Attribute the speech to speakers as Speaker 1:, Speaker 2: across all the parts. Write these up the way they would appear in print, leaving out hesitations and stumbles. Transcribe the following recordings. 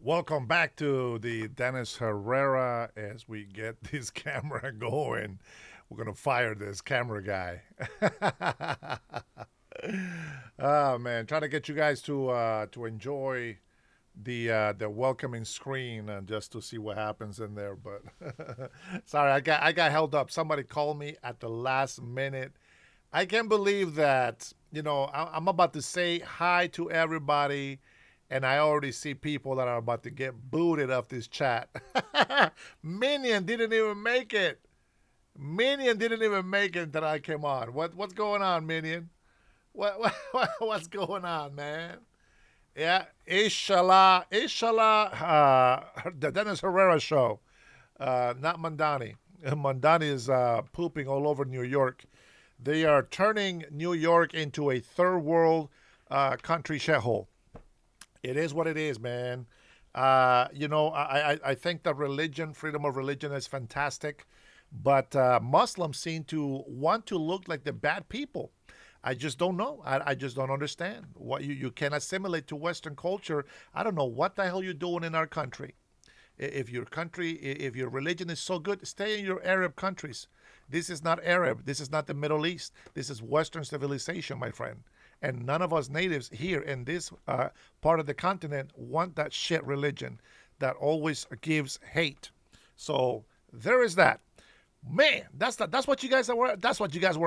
Speaker 1: Welcome back to the Dennis Herrera as we get this camera going. We're going to fire this camera guy. Oh man, trying to get you guys to enjoy the welcoming screen and just to see what happens in there, but sorry, I got held up. Somebody called me at the last minute. I can't believe that, I'm about to say hi to everybody and I already see people that are about to get booted off this chat. Minion didn't even make it. Minion didn't even make it until I came on. What's going on, Minion? What's going on, man? Yeah, Inshallah, the Dennis Herrera show, not Mandani. Mandani is pooping all over New York. They are turning New York into a third world country shithole. It is what it is, man. I think that religion, freedom of religion, is fantastic, but Muslims seem to want to look like the bad people. I just don't know. I just don't understand. What you can assimilate to Western culture. I don't know what the hell you're doing in our country. If your religion is so good, stay in your Arab countries. This is not Arab. This is not the Middle East. This is Western civilization, my friend. And none of us natives here in this part of the continent want that shit religion that always gives hate. So there is that. Man, that's what you guys were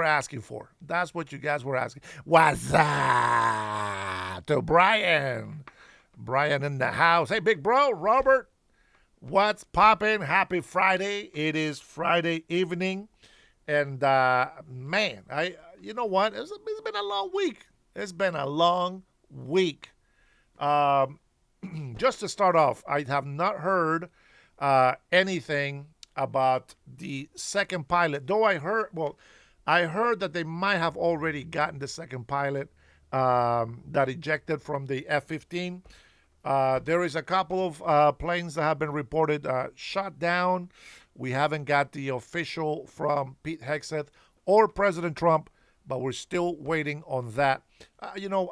Speaker 1: asking for. That's what you guys were asking. What's up to Brian? Brian in the house. Hey, big bro, Robert. What's poppin'? Happy Friday. It is Friday evening. And man, you know what? It's been a long week. It's been a long week. Um, just to start off, I have not heard anything about the second pilot. Though I heard that they might have already gotten the second pilot that ejected from the F-15. There is a couple of planes that have been reported shot down. We haven't got the official from Pete Hegseth or President Trump, but we're still waiting on that.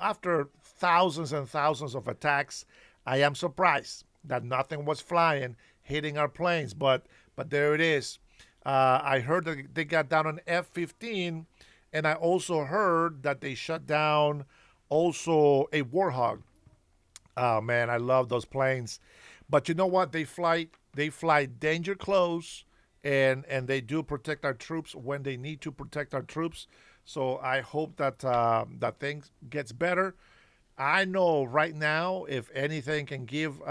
Speaker 1: After thousands and thousands of attacks, I am surprised that nothing was flying, hitting our planes. But there it is. I heard that they got down an F-15, and I also heard that they shut down also a Warhog. Oh man, I love those planes. But you know what? They fly danger close, and they do protect our troops when they need to protect our troops. So I hope that things gets better. I know right now, if anything can give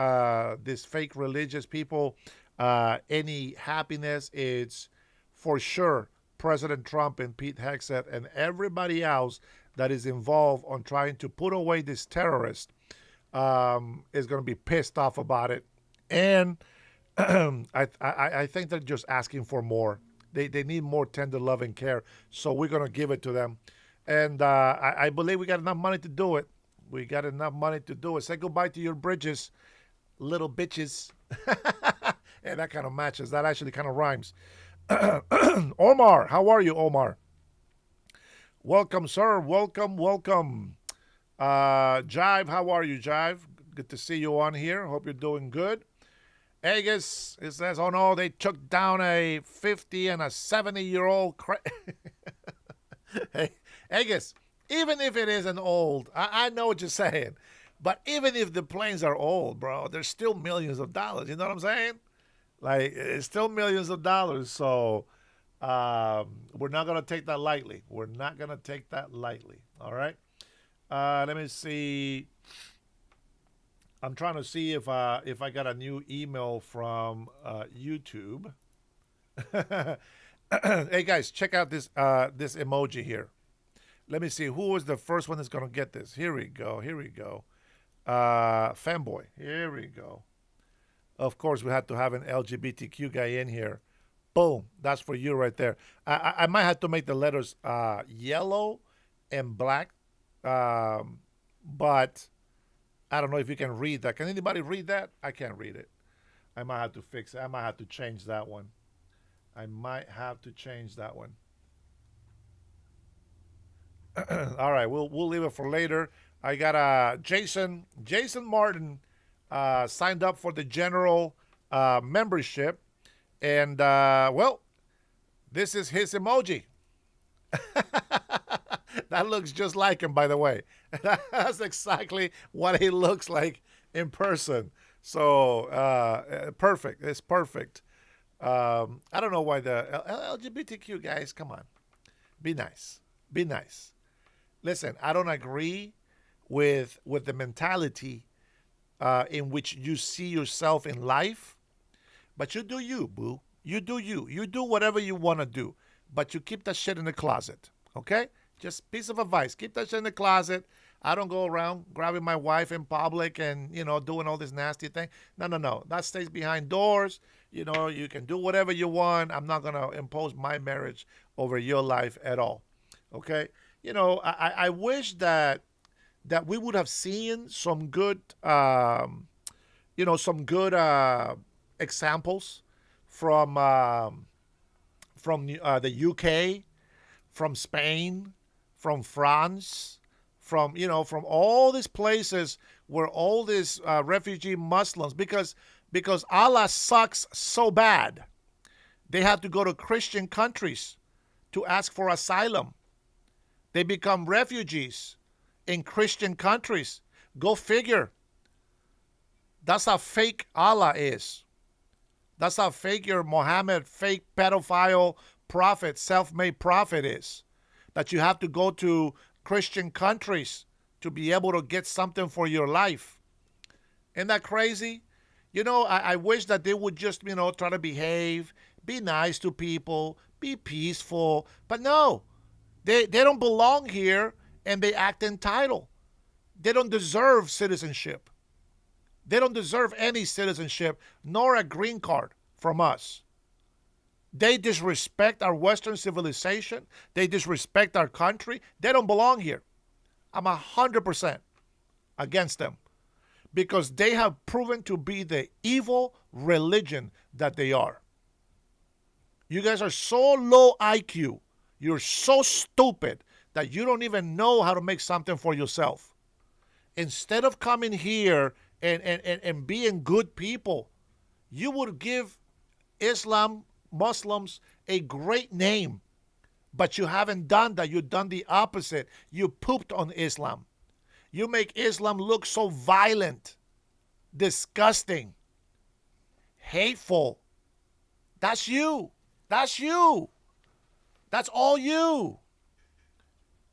Speaker 1: these fake religious people any happiness, it's for sure President Trump and Pete Hegseth and everybody else that is involved on trying to put away this terrorist is going to be pissed off about it. And I think they're just asking for more. They need more tender love and care. So we're going to give it to them. And I believe we got enough money to do it. We got enough money to do it. Say goodbye to your bridges, little bitches. And that kind of matches. That actually kind of rhymes. Omar, how are you, Omar? Welcome, sir. Welcome, welcome. Jive, how are you, Jive? Good to see you on here. Hope you're doing good. Agus, it says, oh no, they took down a 50 and a 70-year-old. Hey, Agus, even if it isn't old, I know what you're saying. But even if the planes are old, bro, there's still millions of dollars. You know what I'm saying? Like, it's still millions of dollars. So we're not going to take that lightly. We're not going to take that lightly. All right? Let me see. I'm trying to see if I got a new email from YouTube. Hey guys, check out this emoji here. Let me see who was the first one that's gonna get this. Here we go. Here we go. Fanboy. Here we go. Of course, we had to have an LGBTQ guy in here. Boom. That's for you right there. I might have to make the letters yellow and black, but I don't know if you can read that. Can anybody read that? I can't read it. I might have to fix it. I might have to change that one. I might have to change that one. All right, we'll leave it for later. I got Jason Martin. signed up for the general membership. And, well, this is his emoji. That looks just like him, by the way. That's exactly what he looks like in person. So, perfect. It's perfect. I don't know why the LGBTQ guys, come on. Be nice. Be nice. Listen, I don't agree with the mentality in which you see yourself in life, but you do you, boo. You do you. You do whatever you want to do, but you keep that shit in the closet, okay? Just piece of advice. Keep that shit in the closet. I don't go around grabbing my wife in public and, doing all this nasty thing. No, no, no. That stays behind doors. You can do whatever you want. I'm not going to impose my marriage over your life at all. Okay? I wish that we would have seen some good, examples from the UK, from Spain, from France, from all these places where all these refugee Muslims, because Allah sucks so bad, they have to go to Christian countries to ask for asylum. They become refugees in Christian countries. Go figure. That's how fake Allah is. That's how fake your Muhammad, fake pedophile prophet, self-made prophet is. That you have to go to Christian countries to be able to get something for your life. Isn't that crazy? I wish that they would just, try to behave, be nice to people, be peaceful. But no, they don't belong here and they act entitled. They don't deserve citizenship. They don't deserve any citizenship, nor a green card from us. They disrespect our Western civilization. They disrespect our country. They don't belong here. I'm 100% against them because they have proven to be the evil religion that they are. You guys are so low IQ. You're so stupid that you don't even know how to make something for yourself. Instead of coming here and being good people, you would give Muslims a great name. But you haven't done that. You've done the opposite. You pooped on Islam. You make Islam look so violent, disgusting, hateful. That's you. That's you. That's all you.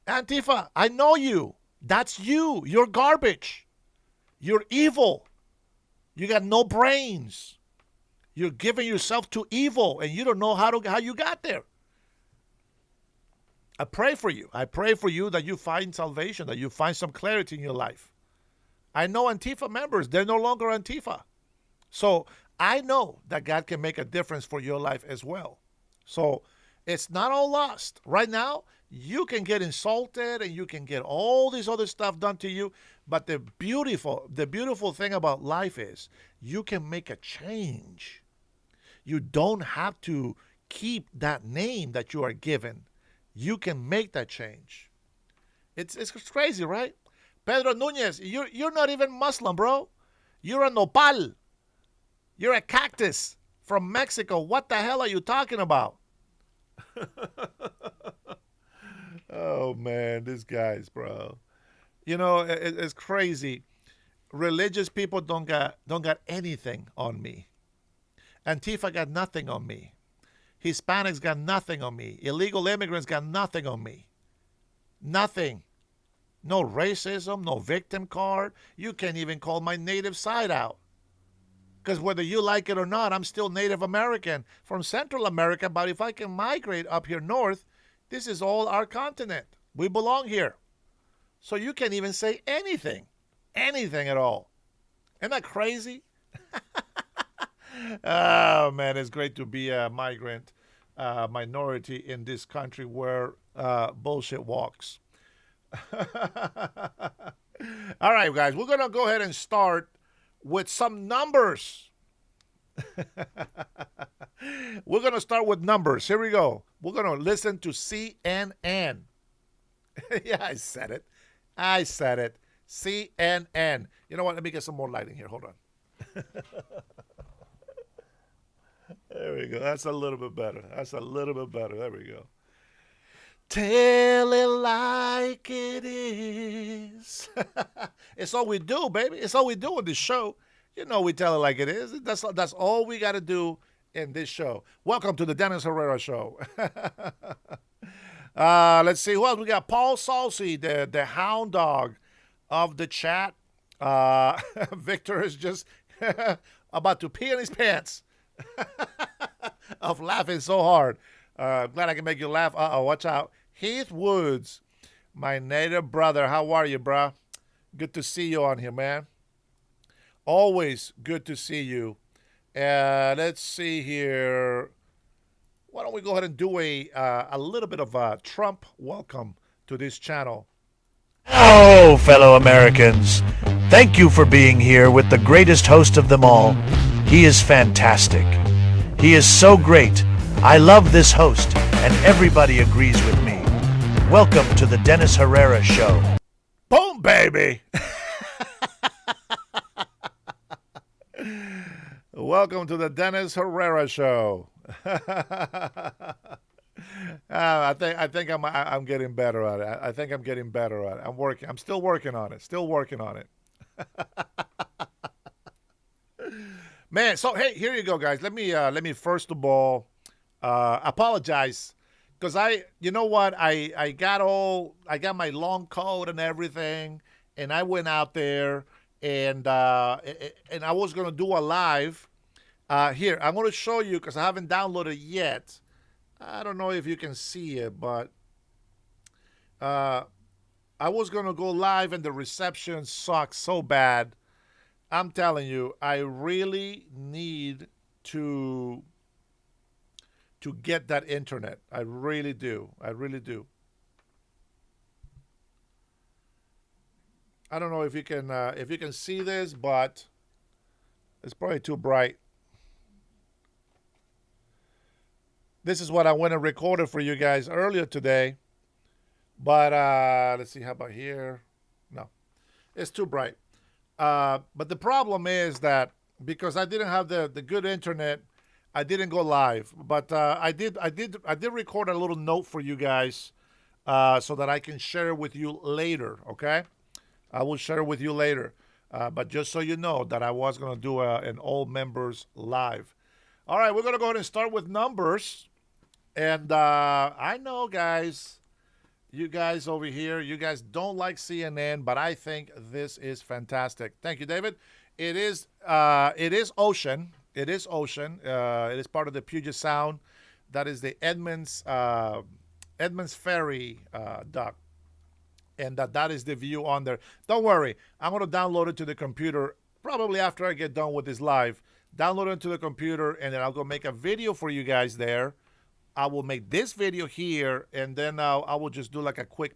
Speaker 1: Antifa, I know you. That's you. You're garbage. You're evil. You got no brains. You're giving yourself to evil and you don't know how you got there. I pray for you. I pray for you that you find salvation, that you find some clarity in your life. I know Antifa members, they're no longer Antifa. So I know that God can make a difference for your life as well. So it's not all lost. Right now, you can get insulted and you can get all this other stuff done to you. But the beautiful thing about life is you can make a change. You don't have to keep that name that you are given. You can make that change. It's crazy, right? Pedro Nunez, you're not even Muslim, bro. You're a nopal. You're a cactus from Mexico. What the hell are you talking about? Oh, man, these guys, bro. It's crazy. Religious people don't got anything on me. Antifa got nothing on me. Hispanics got nothing on me. Illegal immigrants got nothing on me. Nothing. No racism, no victim card. You can't even call my native side out. Because whether you like it or not, I'm still Native American from Central America. But if I can migrate up here north, this is all our continent. We belong here. So you can't even say anything. Anything at all. Isn't that crazy? Oh, man, it's great to be a migrant minority in this country where bullshit walks. All right, guys, we're going to go ahead and start with some numbers. We're going to start with numbers. Here we go. We're going to listen to CNN. Yeah, I said it. CNN. You know what? Let me get some more lighting here. Hold on. There we go. That's a little bit better. That's a little bit better. There we go. Tell it like it is. It's all we do, baby. It's all we do in this show. You know we tell it like it is. That's all we got to do in this show. Welcome to the Dennis Herrera Show. Let's see who else. We got Paul Salsi, the hound dog of the chat. Victor is just about to pee in his pants of laughing so hard. Glad I can make you laugh. Watch out. Heath Woods, my native brother. How are you, bruh? Good to see you on here, man. Always good to see you. Let's see here. Why don't we go ahead and do a little bit of a Trump welcome to this channel.
Speaker 2: Hello, fellow Americans. Thank you for being here with the greatest host of them all. He is fantastic. He is so great. I love this host, and everybody agrees with me. Welcome to the Dennis Herrera Show.
Speaker 1: Boom, baby. Welcome to the Dennis Herrera Show. I think I'm getting better at it. I think I'm getting better at it. I'm still working on it. Still working on it. Man, so hey, here you go, guys. Let me first of all apologize, because you know what, I got my long coat and everything, and I went out there and I was gonna do a live. Here, I'm gonna show you because I haven't downloaded it yet. I don't know if you can see it, but I was gonna go live and the reception sucks so bad. I'm telling you, I really need to get that internet. I really do. I really do. I don't know if you can see this, but it's probably too bright. This is what I went and recorded for you guys earlier today. But let's see, how about here? No, it's too bright. But the problem is that because I didn't have the good internet, I didn't go live. But I did record a little note for you guys so that I can share it with you later. Okay, I will share it with you later. But just so you know that I was gonna do an all members live. All right, we're gonna go ahead and start with numbers. And I know, guys, you guys over here, you guys don't like CNN, but I think this is fantastic. Thank you, David. It is ocean. It is ocean. It is part of the Puget Sound. That is the Edmonds Ferry dock. And that is the view on there. Don't worry. I'm going to download it to the computer probably after I get done with this live. Download it to the computer, and then I'll go make a video for you guys there. I will make this video here, and then I will just do like a quick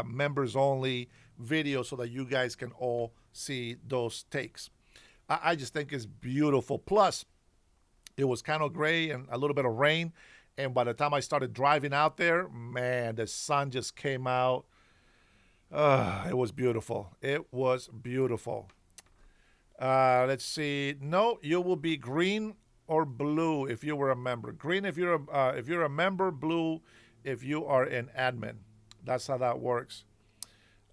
Speaker 1: members only video so that you guys can all see those takes. I just think it's beautiful. Plus, it was kind of gray and a little bit of rain. And by the time I started driving out there, man, the sun just came out. It was beautiful. It was beautiful. Let's see. No, you will be green or blue if you were a member. Green if you're a member, blue if you are an admin. That's how that works.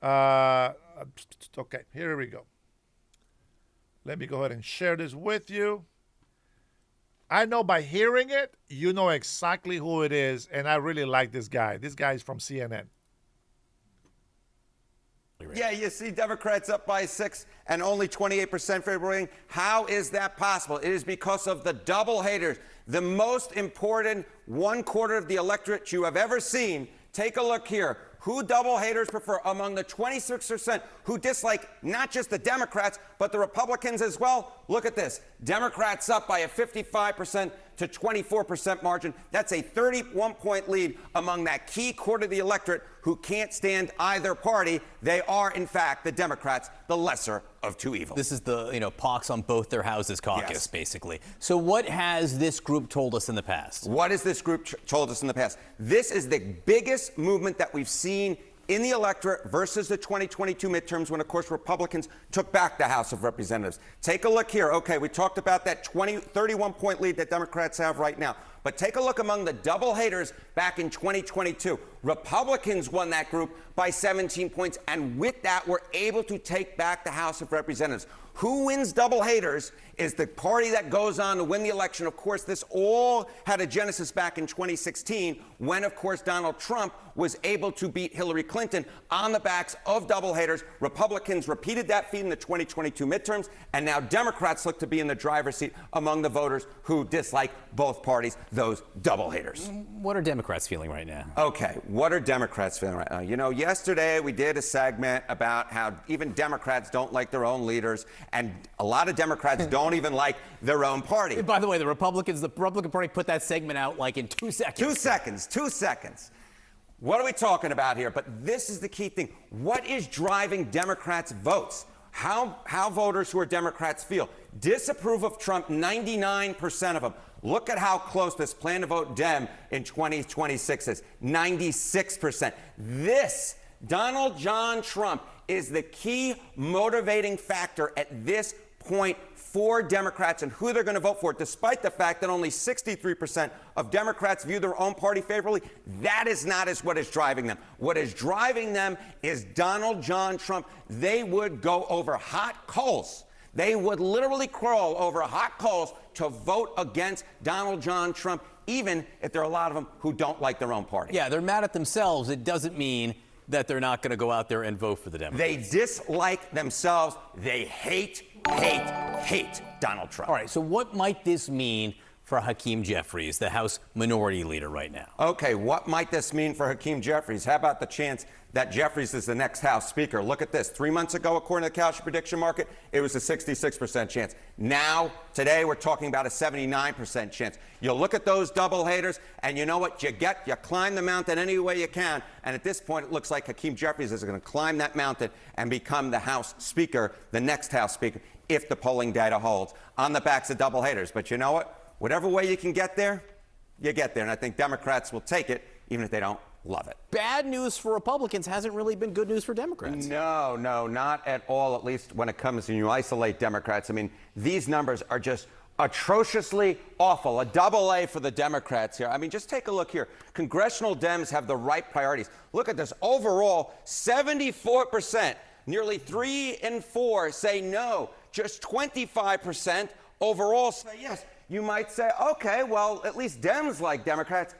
Speaker 1: Okay, here we go. Let me go ahead and share this with you. I know by hearing it, you know exactly who it is, and I really like this guy. This guy is from CNN.
Speaker 3: Yeah, you see Democrats up by 6 and only 28% favorable rating. How is that possible? It is because of the double haters. The most important 1/4 of the electorate you have ever seen. Take a look here. Who double haters prefer among the 26% who dislike not just the Democrats, but the Republicans as well? Look at this. Democrats up by a 55% to 24% margin. That's a 31-point lead among that key quarter of the electorate who can't stand either party. They are, in fact, the Democrats, the lesser of two evils.
Speaker 4: This is the, pox on both their houses caucus,
Speaker 3: Yes.
Speaker 4: basically. So what has this group told us in the past?
Speaker 3: What has this group told us in the past? This is the biggest movement that we've seen in the electorate versus the 2022 midterms when, of course, Republicans took back the House of Representatives. Take a look here. Okay, we talked about that 31-point lead that Democrats have right now. But take a look among the double haters back in 2022. Republicans won that group by 17 points, and with that, were able to take back the House of Representatives. Who wins double haters is the party that goes on to win the election. Of course, this all had a genesis back in 2016 when, of course, Donald Trump was able to beat Hillary Clinton on the backs of double haters. Republicans repeated that feat in the 2022 midterms, and now Democrats look to be in the driver's seat among the voters who dislike both parties, those double haters.
Speaker 4: What are Democrats feeling right now?
Speaker 3: Okay, what are Democrats feeling right now? You know, yesterday we did a segment about how even Democrats don't like their own leaders, and a lot of Democrats don't even like their own party.
Speaker 4: By the way, the Republican Party put that segment out like in 2 seconds.
Speaker 3: 2 seconds. What are we talking about here? But this is the key thing. What is driving Democrats' votes? How voters who are Democrats feel. Disapprove of Trump, 99% of them. Look at how close this plan to vote Dem in 2026 is, 96%. This, Donald John Trump, is the key motivating factor at this point for Democrats and who they're going to vote for, despite the fact that only 63% of Democrats view their own party favorably. That is not what is driving them. What is driving them is Donald John Trump. They would go over hot coals. They would literally crawl over hot coals to vote against Donald John Trump, even if there are a lot of them who don't like their own party.
Speaker 4: Yeah, they're mad at themselves. It doesn't mean that they're not going to go out there and vote for the Democrats.
Speaker 3: They dislike themselves. They hate Donald Trump.
Speaker 4: All right, so what might this mean for Hakeem Jeffries, the House Minority Leader right now?
Speaker 3: Okay, what might this mean for Hakeem Jeffries? How about the chance that Jeffries is the next House Speaker? Look at this. 3 months ago, according to the Kalshi prediction market, it was a 66% chance. Now, today, we're talking about a 79% chance. You look at those double haters, and you know what? You climb the mountain any way you can. And at this point, it looks like Hakeem Jeffries is going to climb that mountain and become the House Speaker, the next House Speaker, if the polling data holds, on the backs of double haters. But you know what? Whatever way you can get there, you get there. And I think Democrats will take it, even if they don't love it.
Speaker 4: Bad news for Republicans hasn't really been good news for Democrats.
Speaker 3: No, not at all, at least when it comes to you isolate Democrats. I mean, these numbers are just atrociously awful. A double A for the Democrats here. I mean, just take a look here. Congressional Dems have the right priorities. Look at this. Overall, 74%, nearly 3 in 4 say no. Just 25% overall say yes. You might say, okay, well, at least Dems like Democrats.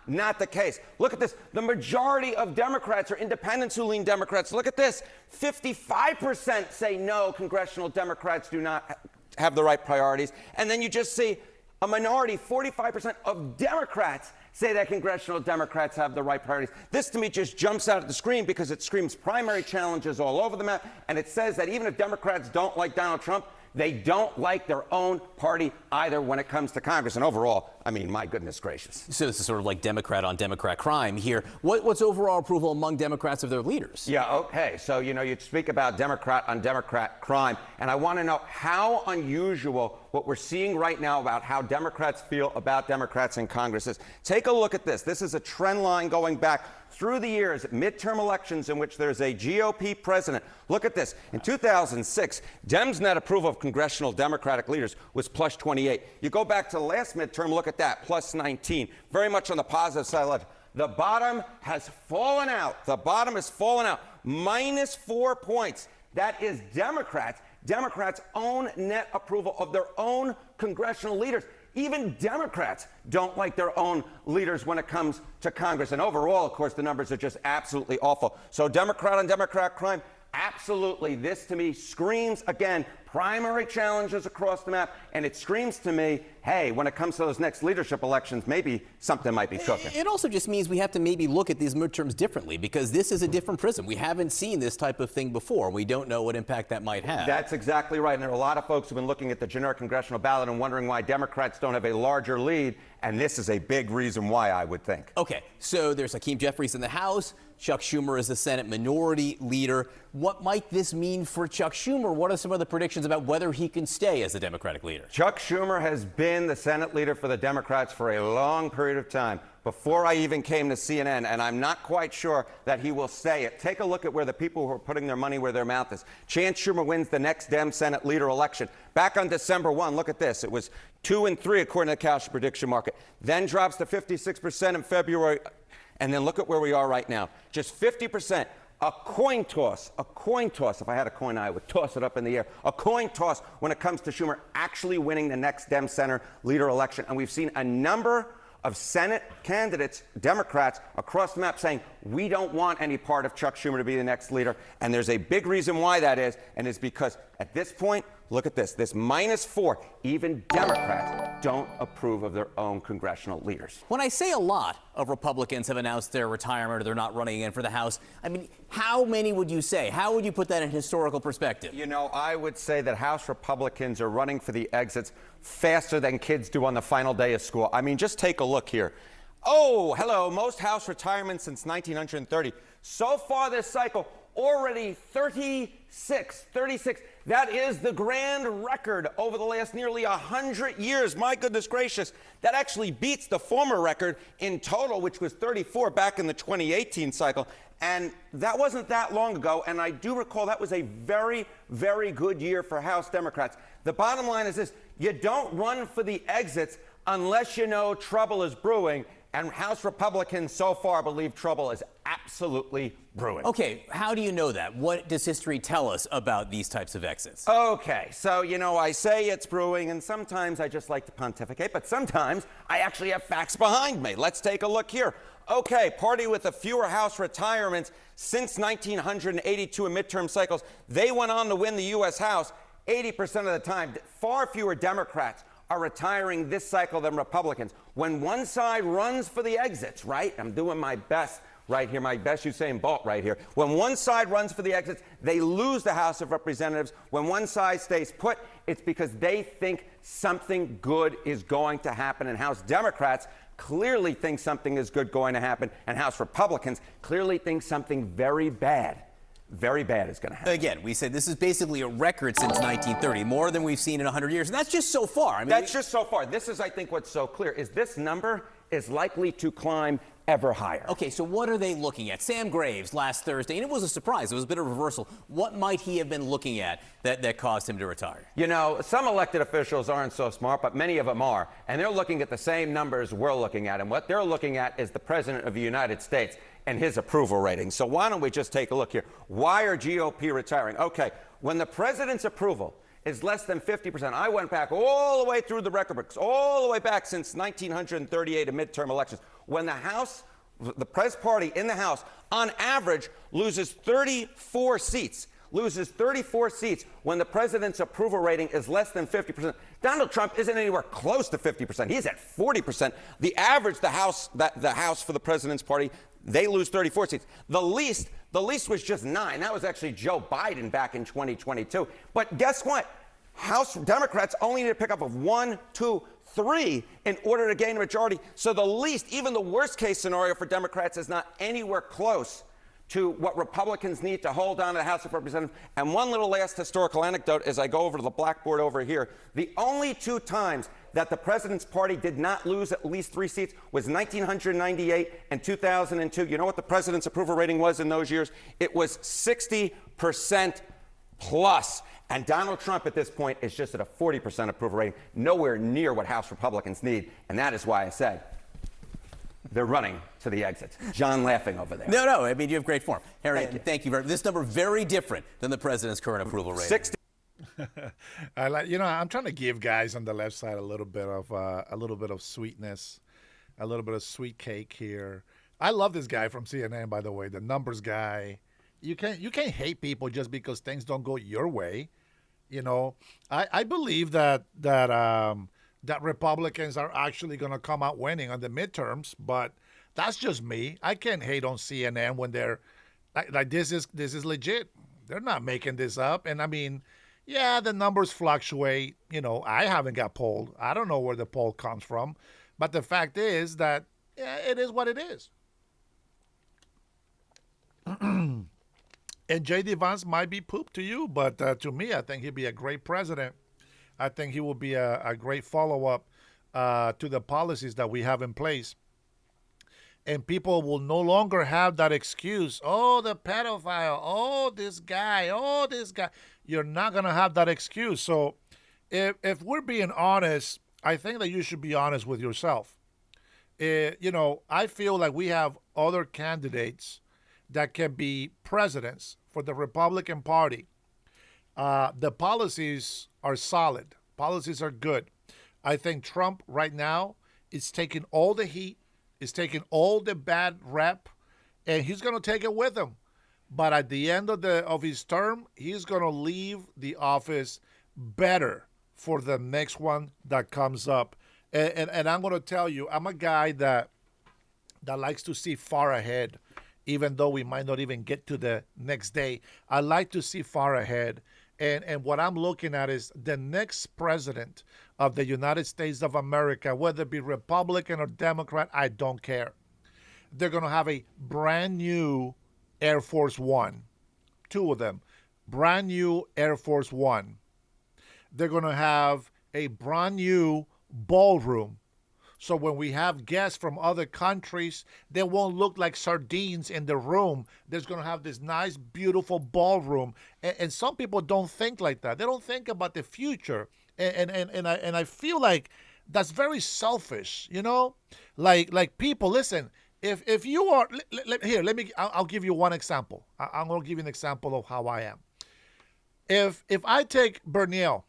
Speaker 3: Not the case. Look at this. The majority of Democrats are independents who lean Democrats. Look at this. 55% say no, congressional Democrats do not have the right priorities. And then you just see a minority, 45% of Democrats say that congressional Democrats have the right priorities. This, to me, just jumps out at the screen because it screams primary challenges all over the map. And it says that even if Democrats don't like Donald Trump, they don't like their own party either when it comes to Congress. And overall, I mean, my goodness gracious.
Speaker 4: So this is sort of like Democrat on Democrat crime here. What's overall approval among Democrats of their leaders?
Speaker 3: Yeah, okay. So, you know, you speak about Democrat on Democrat crime. And I want to know how unusual what we're seeing right now about how Democrats feel about Democrats in Congress is. Take a look at this. This is a trend line going back through the years, midterm elections in which there's a GOP president. Look at this. In 2006, Dems' net approval of congressional Democratic leaders was plus 28. You go back to the last midterm, look at that, plus 19. Very much on the positive side. The bottom has fallen out. The bottom has fallen out. Minus 4 points. That is Democrats' own net approval of their own congressional leaders. Even Democrats don't like their own leaders when it comes to Congress. And overall, of course, the numbers are just absolutely awful. So Democrat on Democrat crime, absolutely. This, to me, screams, again, primary challenges across the map. And it screams to me, hey, when it comes to those next leadership elections, maybe something might be cooking.
Speaker 4: It also just means we have to maybe look at these midterms differently because this is a different prism. We haven't seen this type of thing before. We don't know what impact that might have.
Speaker 3: That's exactly right. And there are a lot of folks who've been looking at the generic congressional ballot and wondering why Democrats don't have a larger lead. And this is a big reason why, I would think.
Speaker 4: Okay, so there's Hakeem Jeffries in the House. Chuck Schumer is the Senate Minority Leader. What might this mean for Chuck Schumer? What are some of the predictions about whether he can stay as the Democratic leader?
Speaker 3: Chuck Schumer has been the Senate leader for the Democrats for a long period of time, before I even came to CNN, and I'm not quite sure that he will stay it. Take a look at where the people who are putting their money where their mouth is. Chance Schumer wins the next Dem Senate leader election. Back on December 1, look at this. It was 2 and 3 according to the Cash prediction market. Then drops to 56% in February. And then look at where we are right now. Just 50%. A coin toss, if I had a coin, I would toss it up in the air. A coin toss when it comes to Schumer actually winning the next Dem Senate leader election. And we've seen a number of Senate candidates, Democrats, across the map saying, we don't want any part of Chuck Schumer to be the next leader. And there's a big reason why that is, and it's because at this point, look at this -4, even Democrats don't approve of their own congressional leaders.
Speaker 4: When I say a lot of Republicans have announced their retirement or they're not running again for the House, I mean, how many would you say? How would you put that in historical perspective?
Speaker 3: You know, I would say that House Republicans are running for the exits faster than kids do on the final day of school. I mean, just take a look here. Oh, hello, most House retirements since 1930. So far this cycle, already 36. That is the grand record over the last nearly 100 years. My goodness gracious. That actually beats the former record in total, which was 34 back in the 2018 cycle. And that wasn't that long ago. And I do recall that was a very, very good year for House Democrats. The bottom line is this. You don't run for the exits unless you know trouble is brewing. And House Republicans so far believe trouble is absolutely brewing.
Speaker 4: Okay, how do you know that? What does history tell us about these types of exits?
Speaker 3: Okay, so, you know, I say it's brewing, and sometimes I just like to pontificate, but sometimes I actually have facts behind me. Let's take a look here. Okay, party with the fewer House retirements since 1982 in midterm cycles. They went on to win the U.S. House 80% of the time. Far fewer Democrats are retiring this cycle than Republicans. When one side runs for the exits, right? I'm doing my best right here, my best Usain Bolt right here. When one side runs for the exits, they lose the House of Representatives. When one side stays put, it's because they think something good is going to happen. And House Democrats clearly think something is good going to happen. And House Republicans clearly think something very bad is going to happen.
Speaker 4: Again, we said this is basically a record since 1930, more than we've seen in 100 years. And that's just so far. I mean,
Speaker 3: that's just so far. This is, I think, what's so clear is this number is likely to climb ever higher.
Speaker 4: Okay, so what are they looking at? Sam Graves last Thursday, and it was a surprise. It was a bit of a reversal. What might he have been looking at that caused him to retire?
Speaker 3: You know, some elected officials aren't so smart, but many of them are. And they're looking at the same numbers we're looking at. And what they're looking at is the President of the United States and his approval rating. So why don't we just take a look here? Why are GOP retiring? Okay, when the president's approval is less than 50%, I went back all the way through the record books, all the way back since 1938 in midterm elections. When the House, the Press Party in the House, on average, loses 34 seats. Loses 34 seats when the president's approval rating is less than 50%. Donald Trump isn't anywhere close to 50%. He's at 40%. The average, the House for the president's party, they lose 34 seats. The least was just 9. That was actually Joe Biden back in 2022. But guess what? House Democrats only need to pick up of 1, 2, 3 in order to gain a majority. So the least, even the worst case scenario for Democrats is not anywhere close to what Republicans need to hold on to the House of Representatives. And one little last historical anecdote as I go over to the blackboard over here. The only 2 times that the president's party did not lose at least 3 seats was 1998 and 2002. You know what the president's approval rating was in those years? It was 60% plus. And Donald Trump at this point is just at a 40% approval rating, nowhere near what House Republicans need. And that is why I said they're running to the exits. John laughing over there.
Speaker 4: No, I mean, you have great form. Harry, thank you very much. This number very different than the president's current approval rating.
Speaker 3: 60.
Speaker 1: I like, I'm trying to give guys on the left side a little bit of sweetness, a little bit of sweet cake here. I love this guy from CNN, by the way, the numbers guy. You can't hate people just because things don't go your way. I believe that Republicans are actually going to come out winning on the midterms, but that's just me. I can't hate on CNN when they're like this is legit. They're not making this up. And I mean, yeah, the numbers fluctuate. I haven't got polled. I don't know where the poll comes from, but the fact is that it is what it is. And J.D. Vance might be poop to you, but to me, I think he'd be a great president. I think he will be a great follow up to the policies that we have in place. And people will no longer have that excuse. Oh, the pedophile. Oh, this guy. Oh, this guy. You're not going to have that excuse. So if we're being honest, I think that you should be honest with yourself. I feel like we have other candidates that can be presidents for the Republican Party. The policies are solid. Policies are good. I think Trump right now is taking all the heat, is taking all the bad rep, and he's going to take it with him. But at the end of his term, he's going to leave the office better for the next one that comes up. And I'm going to tell you, I'm a guy that likes to see far ahead, even though we might not even get to the next day. I like to see far ahead. And what I'm looking at is the next president of the United States of America, whether it be Republican or Democrat, I don't care. They're going to have a brand new Air Force One, two of them, brand new Air Force One. They're going to have a brand new ballroom. So when we have guests from other countries, they won't look like sardines in the room. There's going to have this nice, beautiful ballroom. And some people don't think like that. They don't think about the future. And I feel like that's very selfish, Like people, listen, if you are, I'll give you one example. I'm going to give you an example of how I am. If I take Bernier,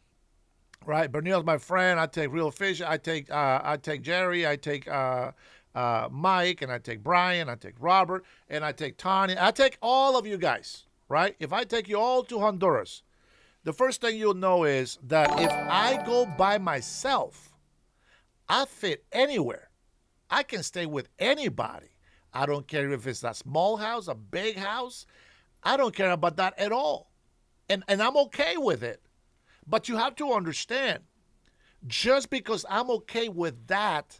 Speaker 1: right? Bernil's my friend. I take Real Fish. I take Jerry. I take Mike, and I take Brian. I take Robert, and I take Tony. I take all of you guys, right? If I take you all to Honduras, the first thing you'll know is that if I go by myself, I fit anywhere. I can stay with anybody. I don't care if it's a small house, a big house. I don't care about that at all. And I'm okay with it. But you have to understand, just because I'm okay with that,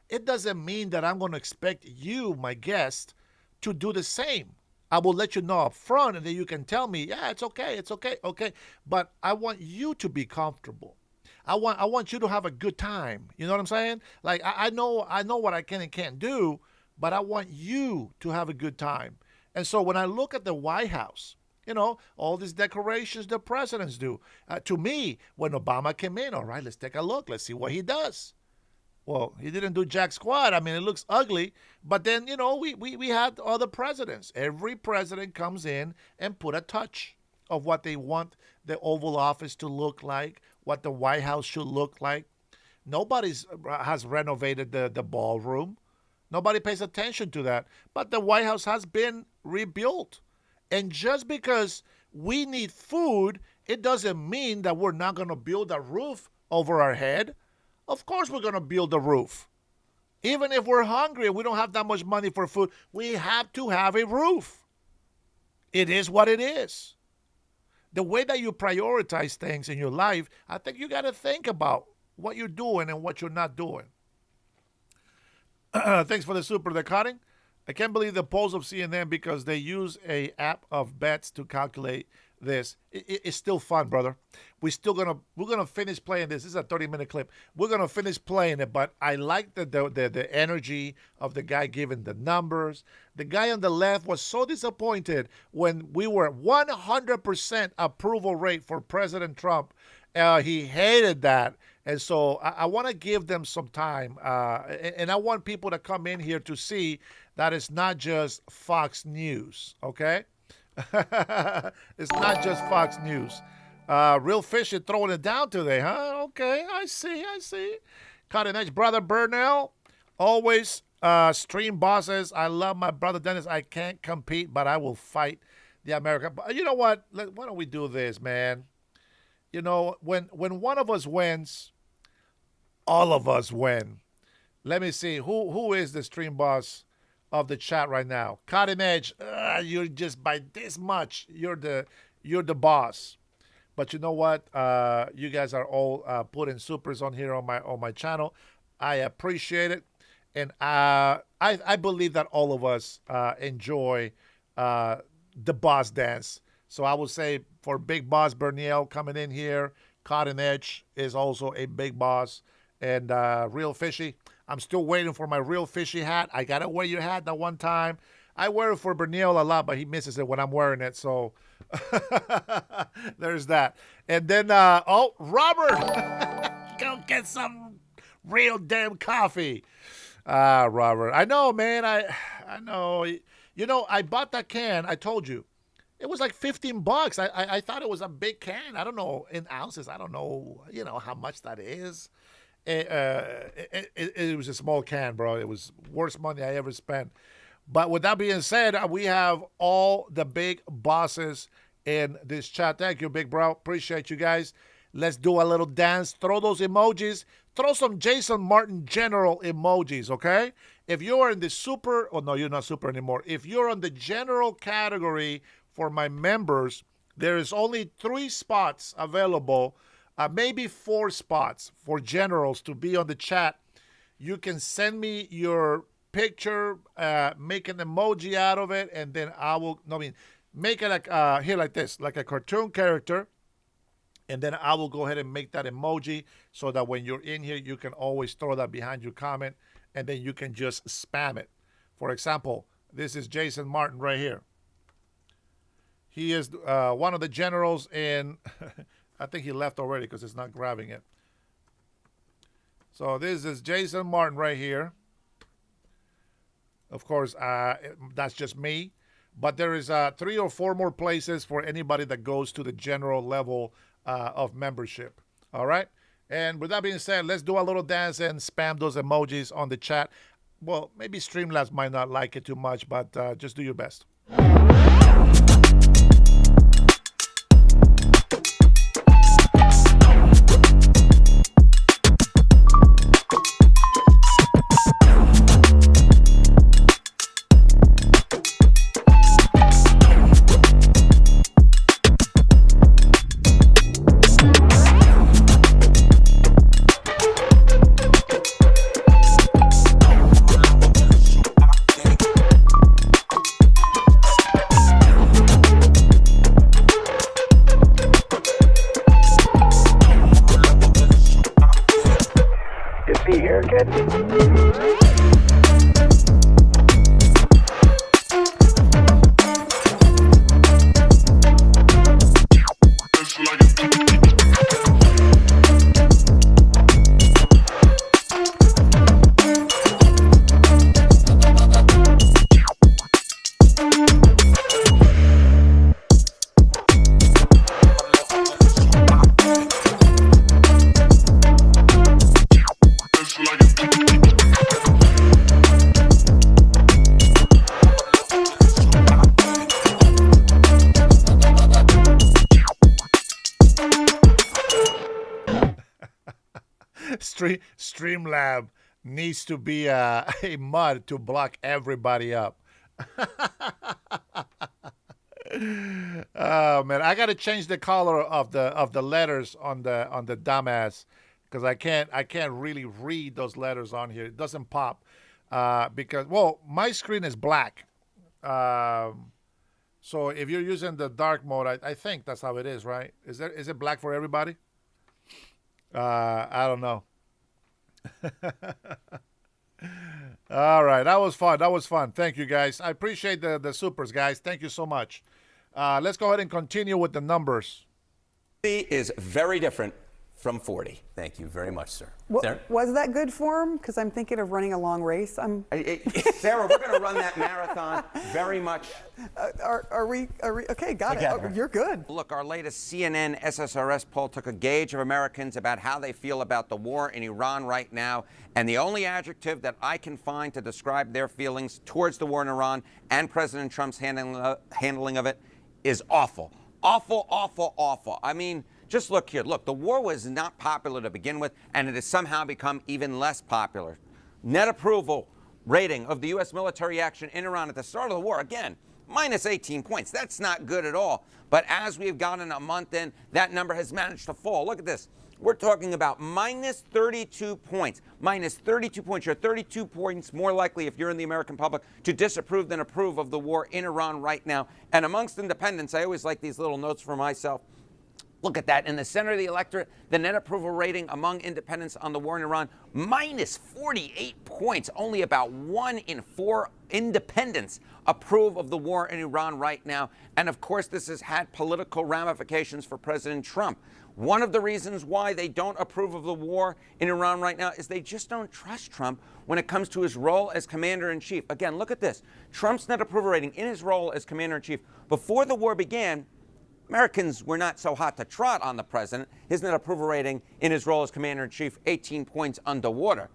Speaker 1: it doesn't mean that I'm going to expect you, my guest, to do the same. I will let you know up front, and then you can tell me, yeah, it's okay. But I want you to be comfortable. I want you to have a good time. You know what I'm saying? Like I know what I can and can't do, but I want you to have a good time. And so when I look at the White House, all these decorations the presidents do. To me, when Obama came in, all right, let's take a look. Let's see what he does. Well, he didn't do jack squat. I mean, it looks ugly. But then, we had other presidents. Every president comes in and put a touch of what they want the Oval Office to look like, what the White House should look like. Nobody has renovated the ballroom. Nobody pays attention to that. But the White House has been rebuilt. And just because we need food, it doesn't mean that we're not going to build a roof over our head. Of course we're going to build a roof. Even if we're hungry and we don't have that much money for food, we have to have a roof. It is what it is. The way that you prioritize things in your life, I think you got to think about what you're doing and what you're not doing. Thanks for the super decoding. I can't believe the polls of CNN because they use a app of bets to calculate this. It's still fun, brother. We're gonna finish playing this. This is a 30-minute clip. We're gonna finish playing it, but I like the energy of the guy giving the numbers. The guy on the left was so disappointed when we were 100% approval rate for President Trump. He hated that. And so I want to give them some time. And I want people to come in here to see that it's not just Fox News, okay? It's not just Fox News. Real Fish is throwing it down today, huh? Okay, I see. Cutting Edge Brother Burnell, always stream bosses. I love my brother Dennis. I can't compete, but I will fight the American. But you know what? Why don't we do this, man? When one of us wins, all of us win. Let me see. Who is the stream boss of the chat right now? Cutting Edge. You're just by this much. You're the boss. But you know what? You guys are all putting supers on here on my channel. I appreciate it, and I believe that all of us enjoy the boss dance. So I would say for Big Boss Berniel coming in here, Cotton Edge is also a big boss. And Real Fishy, I'm still waiting for my Real Fishy hat. I got to wear your hat that one time. I wear it for Berniel a lot, but he misses it when I'm wearing it. So there's that. And then, Robert, go get some real damn coffee. Robert, I know, man. I know. You know, I bought that can. I told you. It was like $15. I thought it was a big can. I don't know in ounces. I don't know, how much that is. It was a small can, bro. It was worst money I ever spent. But with that being said, we have all the big bosses in this chat. Thank you, big bro. Appreciate you guys. Let's do a little dance. Throw those emojis. Throw some Jason Martin general emojis, okay? If you're in the super, oh no, you're not super anymore. If you're on the general category for my members, there is only 3 spots available, maybe 4 spots for generals to be on the chat. You can send me your picture, make an emoji out of it, and then make it like here like this, like a cartoon character, and then I will go ahead and make that emoji so that when you're in here, you can always throw that behind your comment, and then you can just spam it. For example, this is Jason Martin right here. He is one of the generals in, I think he left already because it's not grabbing it. So this is Jason Martin right here. Of course, that's just me. But there is 3 or 4 more places for anybody that goes to the general level of membership. All right? And with that being said, let's do a little dance and spam those emojis on the chat. Well, maybe Streamlabs might not like it too much, but just do your best. Streamlab needs to be a mud to block everybody up. Oh man, I got to change the color of the letters on the dumbass because I can't really read those letters on here. It doesn't pop because my screen is black. So if you're using the dark mode, I think that's how it is, right? Is it black for everybody? I don't know. All right, that was fun. Thank you, guys. I appreciate the supers, guys. Thank you so much. Let's go ahead and continue with the numbers.
Speaker 3: Is very different from 40.
Speaker 4: Thank you very much, sir.
Speaker 5: Was that good form? Because I'm thinking of running a long race.
Speaker 3: Sarah, we're going to run that marathon very much.
Speaker 5: Are we? Okay, got it. Oh, you're good.
Speaker 3: Look, our latest CNN SSRS poll took a gauge of Americans about how they feel about the war in Iran right now. And the only adjective that I can find to describe their feelings towards the war in Iran and President Trump's handling of it is awful. Awful, awful, awful. I mean, just look here. Look, the war was not popular to begin with, and it has somehow become even less popular. Net approval rating of the U.S. military action in Iran at the start of the war, again, minus 18 points. That's not good at all. But as we've gotten a month in, that number has managed to fall. Look at this. we're talking about minus 32 points. Minus 32 points. You're 32 points more likely, if you're in the American public, to disapprove than approve of the war in Iran right now. And amongst independents, I always like these little notes for myself. Look at that. In the center of the electorate, the net approval rating among independents on the war in Iran, minus 48 points. Only about 1 in 4 independents approve of the war in Iran right now. And of course, this has had political ramifications for President Trump. One of the reasons why they don't approve of the war in Iran right now is they just don't trust Trump when it comes to his role as commander-in-chief. Again, look at this. Trump's net approval rating in his role as commander-in-chief. Before the war began, Americans were not so hot to trot on the president. His net approval rating in his role as commander-in-chief, 18 points underwater.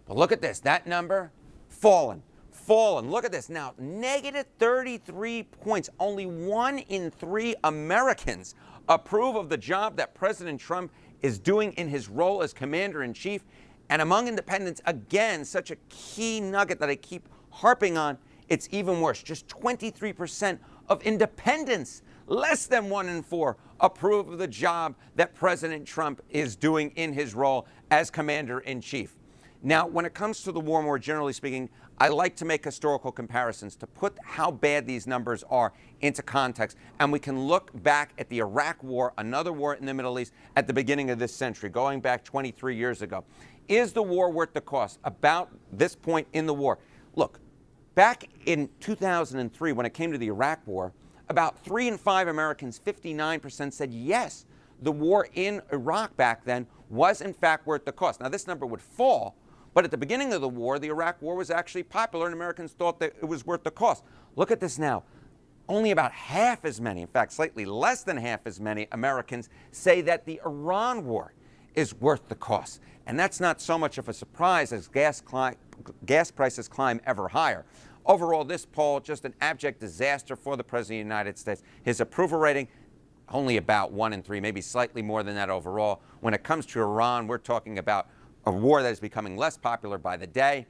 Speaker 3: But look at this. That number, fallen. Look at this. Now, negative 33 points. Only 1 in 3 Americans approve of the job that President Trump is doing in his role as commander-in-chief. And among independents, again, such a key nugget that I keep harping on, it's even worse. Just 23% of independents, less than 1 in 4, approve of the job that President Trump is doing in his role as commander-in-chief. Now, when it comes to the war, more generally speaking, I like to make historical comparisons to put how bad these numbers are into context. And we can look back at the Iraq War, another war in the Middle East, at the beginning of this century, going back 23 years ago. Is the war worth the cost? About this point in the war. Look, back in 2003, when it came to the Iraq War, about 3 in 5 Americans, 59%, said yes, the war in Iraq back then was in fact worth the cost. Now, this number would fall, but at the beginning of the war, the Iraq War was actually popular and Americans thought that it was worth the cost. Look at this now. Only about half as many, in fact, slightly less than half as many Americans say that the Iran War is worth the cost. And that's not so much of a surprise as gas prices climb ever higher. Overall, this poll, just an abject disaster for the President of the United States. His approval rating, only about 1 in 3, maybe slightly more than that overall. When it comes to Iran, we're talking about a war that is becoming less popular by the day.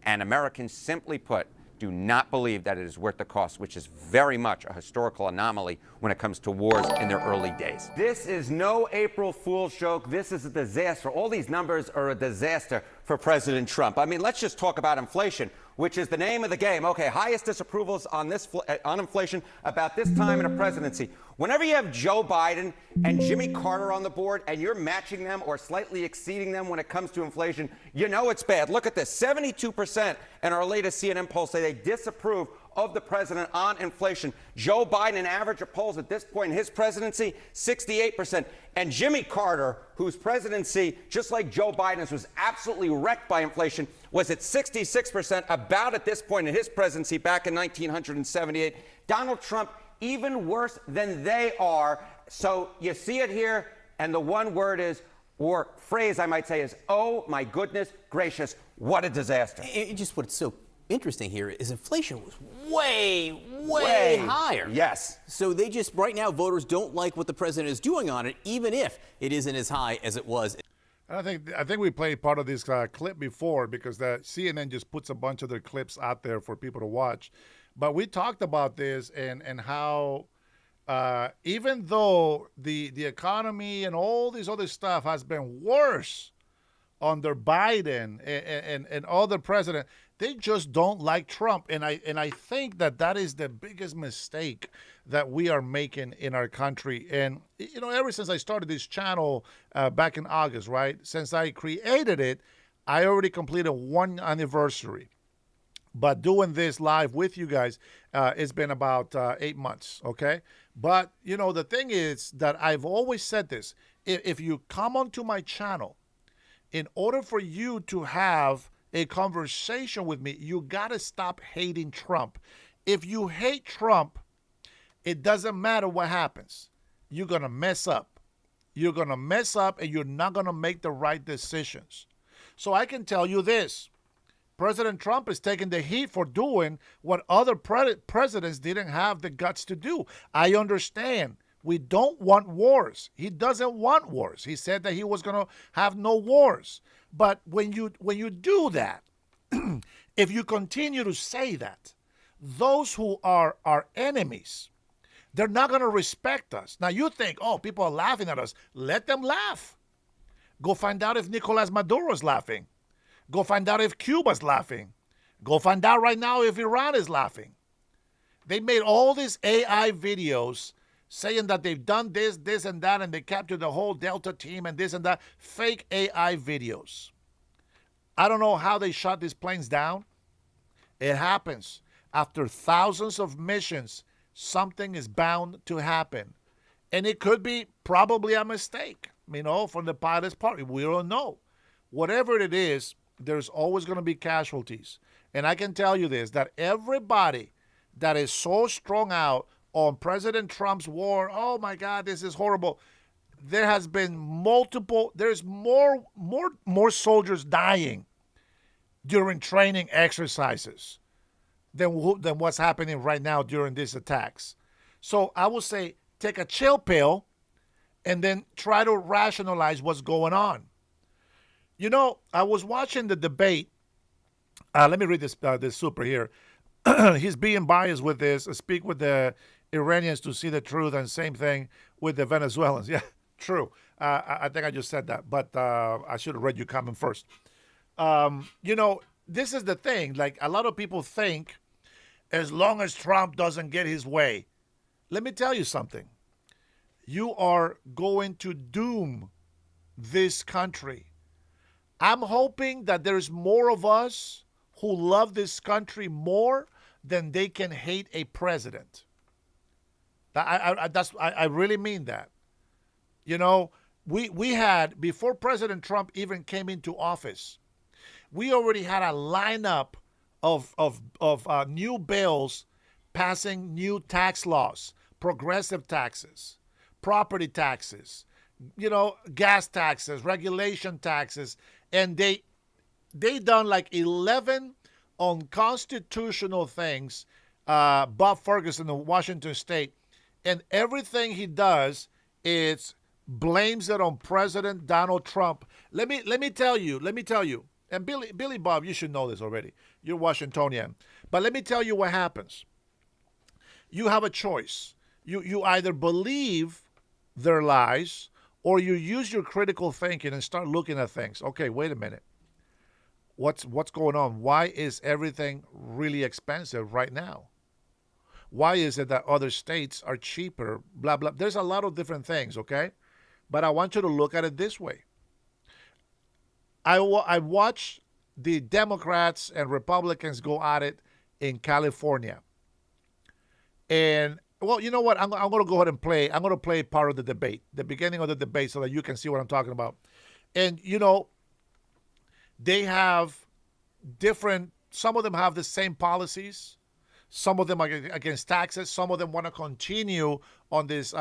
Speaker 3: And Americans, simply put, do not believe that it is worth the cost, which is very much a historical anomaly when it comes to wars in their early days. This is no April Fool's joke. This is a disaster. All these numbers are a disaster for President Trump. I mean, let's just talk about inflation, which is the name of the game. Okay, highest disapprovals on inflation about this time in a presidency. Whenever you have Joe Biden and Jimmy Carter on the board and you're matching them or slightly exceeding them when it comes to inflation, you know it's bad. Look at this. 72% in our latest CNN poll say they disapprove of the president on inflation. Joe Biden, in average of polls at this point in his presidency, 68%. And Jimmy Carter, whose presidency, just like Joe Biden's, was absolutely wrecked by inflation, was at 66%, about at this point in his presidency back in 1978. Donald Trump, even worse than they are. So you see it here, and the one word is, or phrase I might say is, oh my goodness gracious, what a disaster.
Speaker 4: It just what's so interesting here is inflation was way higher.
Speaker 3: Yes.
Speaker 4: So they just, right now, voters don't like what the president is doing on it, even if it isn't as high as it was.
Speaker 1: I think we played part of this clip before because the CNN just puts a bunch of their clips out there for people to watch. But we talked about this and how even though the economy and all this other stuff has been worse under Biden and other president, they just don't like Trump. And I think that is the biggest mistake that we are making in our country. And, you know, ever since I started this channel back in August, right, since I created it, I already completed 1 anniversary. But doing this live with you guys, it's been about 8 months, okay? But, you know, the thing is that I've always said this. If you come onto my channel, in order for you to have a conversation with me, you got to stop hating Trump. If you hate Trump, it doesn't matter what happens. You're going to mess up. You're going to mess up and you're not going to make the right decisions. So I can tell you this. President Trump is taking the heat for doing what other presidents didn't have the guts to do. I understand. We don't want wars. He doesn't want wars. He said that he was going to have no wars. But when you do that, if you continue to say that, those who are our enemies, they're not going to respect us. Now you think, oh, people are laughing at us. Let them laugh. Go find out if Nicolas Maduro's laughing. Go find out if Cuba's laughing. Go find out right now if Iran is laughing. They made all these AI videos saying that they've done this, this, and that, and they captured the whole Delta team and this and that. Fake AI videos. I don't know how they shot these planes down. It happens. After thousands of missions, something is bound to happen. And it could be probably a mistake, from the pilot's part. We don't know. Whatever it is, there's always going to be casualties. And I can tell you this, that everybody that is so strung out on President Trump's war, oh my God, this is horrible. There has been there's more soldiers dying during training exercises than what's happening right now during these attacks. So I would say take a chill pill and then try to rationalize what's going on. I was watching the debate. Let me read this super here. He's being biased with this. Speak with the Iranians to see the truth, and same thing with the Venezuelans. Yeah, true. I think I just said that, but I should have read your comment first. This is the thing. Like, a lot of people think as long as Trump doesn't get his way, let me tell you something. You are going to doom this country. I'm hoping that there's more of us who love this country more than they can hate a president. I really mean that. We had, before President Trump even came into office, we already had a lineup of new bills passing new tax laws, progressive taxes, property taxes, gas taxes, regulation taxes, and they done like 11 unconstitutional things. Bob Ferguson of Washington State, and everything he does is blames it on President Donald Trump. Let me tell you. And Billy Bob, you should know this already. You're Washingtonian. But let me tell you what happens. You have a choice. You either believe their lies or you use your critical thinking and start looking at things. Okay, wait a minute. What's going on? Why is everything really expensive right now? Why is it that other states are cheaper? Blah, blah. There's a lot of different things, okay? But I want you to look at it this way. I watch the Democrats and Republicans go at it in California. And, well, you know what? I'm going to go ahead and play. I'm going to play part of the debate, the beginning of the debate, so that you can see what I'm talking about. And, they have some of them have the same policies. Some of them are against taxes. Some of them want to continue on this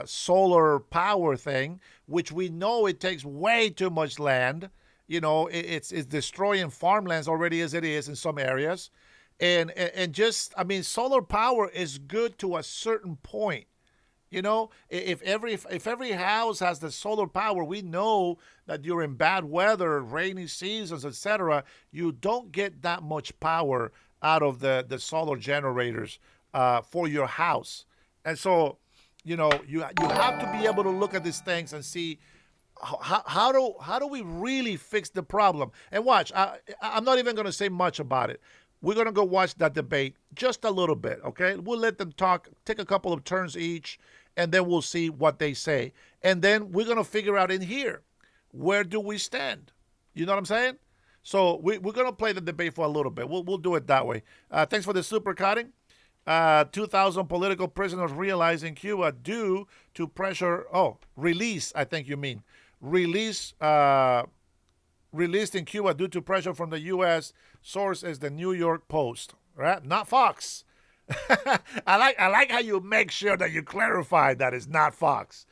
Speaker 1: solar power thing, which we know it takes way too much land. It's destroying farmlands already as it is in some areas. And solar power is good to a certain point. If every house has the solar power, we know that you're in bad weather, rainy seasons, etc. You don't get that much power out of the solar generators for your house. And so, you have to be able to look at these things and see how do we really fix the problem. And watch, I'm not even going to say much about it. We're going to go watch that debate just a little bit, okay? We'll let them talk, take a couple of turns each, and then we'll see what they say. And then we're going to figure out in here, where do we stand? You know what I'm saying? So we're going to play the debate for a little bit. We'll do it that way. Thanks for the super cutting. 2,000 political prisoners realized in Cuba due to pressure. Release, I think you mean. Released in Cuba due to pressure from the U.S. Source is the New York Post, right? Not Fox. I like how you make sure that you clarify that it's not Fox.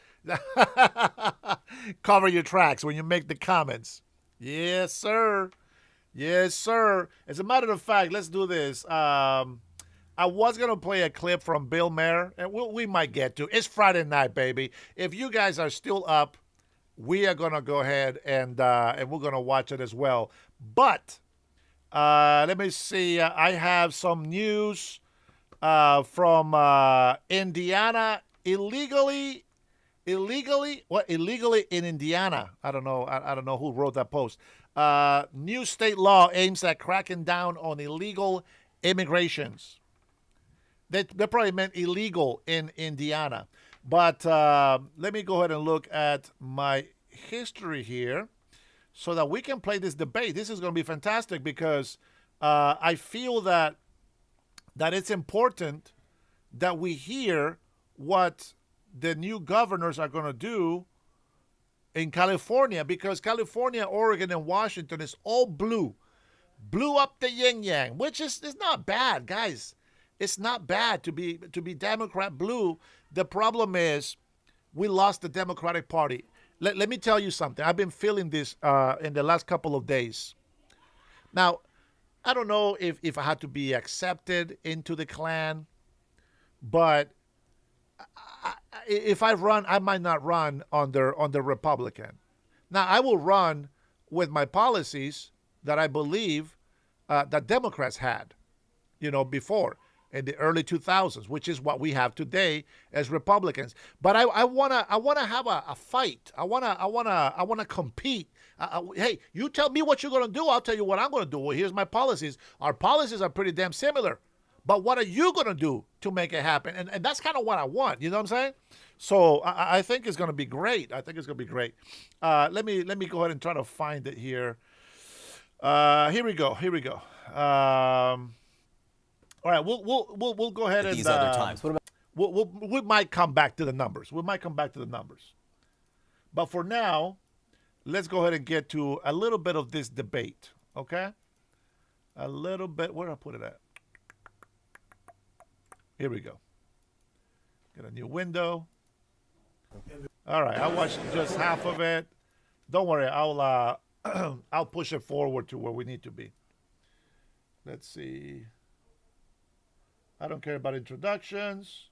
Speaker 1: Cover your tracks when you make the comments. Yes, sir. Yes, sir. As a matter of fact, let's do this. I was going to play a clip from Bill Maher, and we might get to. It's Friday night, baby. If you guys are still up, we are going to go ahead and we're going to watch it as well. But let me see. I have some news from Indiana. Illegally Illegally in Indiana. I don't know. I don't know who wrote that post. New state law aims at cracking down on illegal immigrations. They probably meant illegal in Indiana. But let me go ahead and look at my history here so that we can play this debate. This is going to be fantastic because I feel that it's important that we hear what the new governors are going to do in California, because California, Oregon, and Washington is all blue up the yin yang, which is not bad, guys. It's not bad to be Democrat blue. The problem is we lost the Democratic Party. Let me tell you something. I've been feeling this in the last couple of days. Now, I don't know if I had to be accepted into the Klan, but if I run, I might not run on the Republican. Now, I will run with my policies that I believe that Democrats had, before in the early 2000s, which is what we have today as Republicans. But I wanna have a fight. I wanna compete. Hey, you tell me what you're gonna do. I'll tell you what I'm gonna do. Well, here's my policies. Our policies are pretty damn similar. But what are you going to do to make it happen? And that's kind of what I want. You know what I'm saying? So I think it's going to be great. I think it's going to be great. Let me go ahead and try to find it here. Here we go. All right, we'll go ahead and
Speaker 4: these other times. What about?
Speaker 1: We might come back to the numbers. But for now, let's go ahead and get to a little bit of this debate. Okay? A little bit. Where did I put it at? Here we go. Get a new window. All right, I watched just half of it. Don't worry, I'll I'll push it forward to where we need to be. Let's see. I don't care about introductions.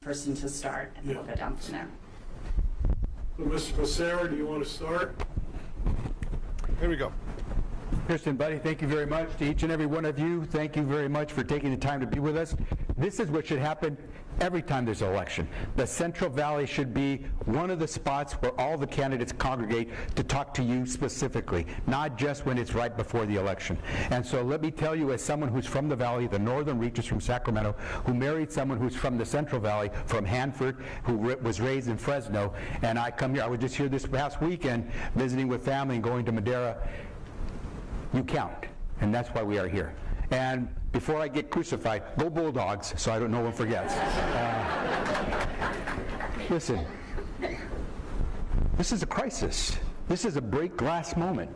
Speaker 6: Person to start, and we'll go down from there.
Speaker 7: So, Mr. Becerra, do you want to start?
Speaker 1: Here we go.
Speaker 8: Kristen, buddy, thank you very much. To each and every one of you, thank you very much for taking the time to be with us. This is what should happen every time there's an election. The Central Valley should be one of the spots where all the candidates congregate to talk to you specifically, not just when it's right before the election. And so let me tell you, as someone who's from the Valley, the northern reaches from Sacramento, who married someone who's from the Central Valley, from Hanford, who was raised in Fresno, and I come here, I was just here this past weekend visiting with family and going to Madera. You count, and that's why we are here. And before I get crucified, go Bulldogs, so I don't no one forgets. Listen, this is a crisis. This is a break glass moment.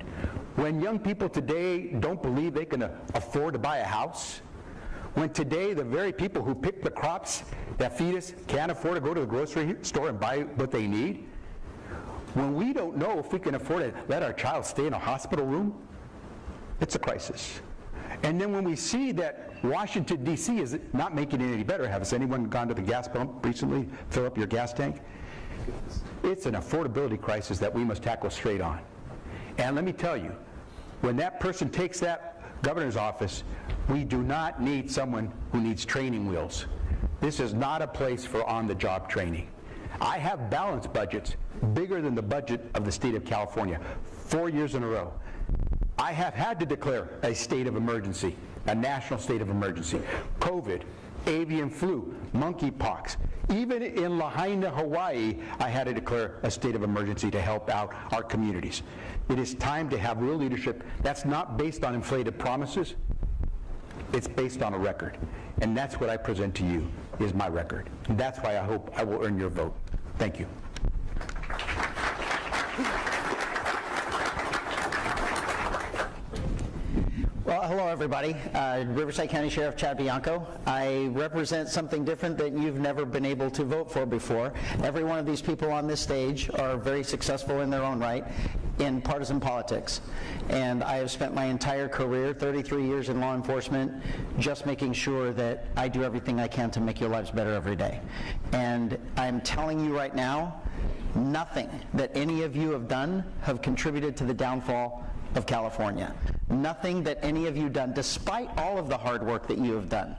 Speaker 8: When young people today don't believe they can afford to buy a house, when today the very people who pick the crops that feed us can't afford to go to the grocery store and buy what they need, when we don't know if we can afford to let our child stay in a hospital room, it's a crisis. And then when we see that Washington, D.C. is not making it any better, has anyone gone to the gas pump recently, fill up your gas tank? It's an affordability crisis that we must tackle straight on. And let me tell you, when that person takes that governor's office, we do not need someone who needs training wheels. This is not a place for on-the-job training. I have balanced budgets bigger than the budget of the state of California, 4 years in a row. I have had to declare a state of emergency, a national state of emergency. COVID, avian flu, monkeypox. Even in Lahaina, Hawaii, I had to declare a state of emergency to help out our communities. It is time to have real leadership that's not based on inflated promises. It's based on a record. And that's what I present to you, is my record. And that's why I hope I will earn your vote. Thank you.
Speaker 9: Well, hello, everybody. Riverside County Sheriff Chad Bianco. I represent something different that you've never been able to vote for before. Every one of these people on this stage are very successful in their own right in partisan politics. And I have spent my entire career, 33 years in law enforcement, just making sure that I do everything I can to make your lives better every day. And I'm telling you right now, nothing that any of you have done have contributed to the downfall of California. Nothing that any of you done, despite all of the hard work that you have done.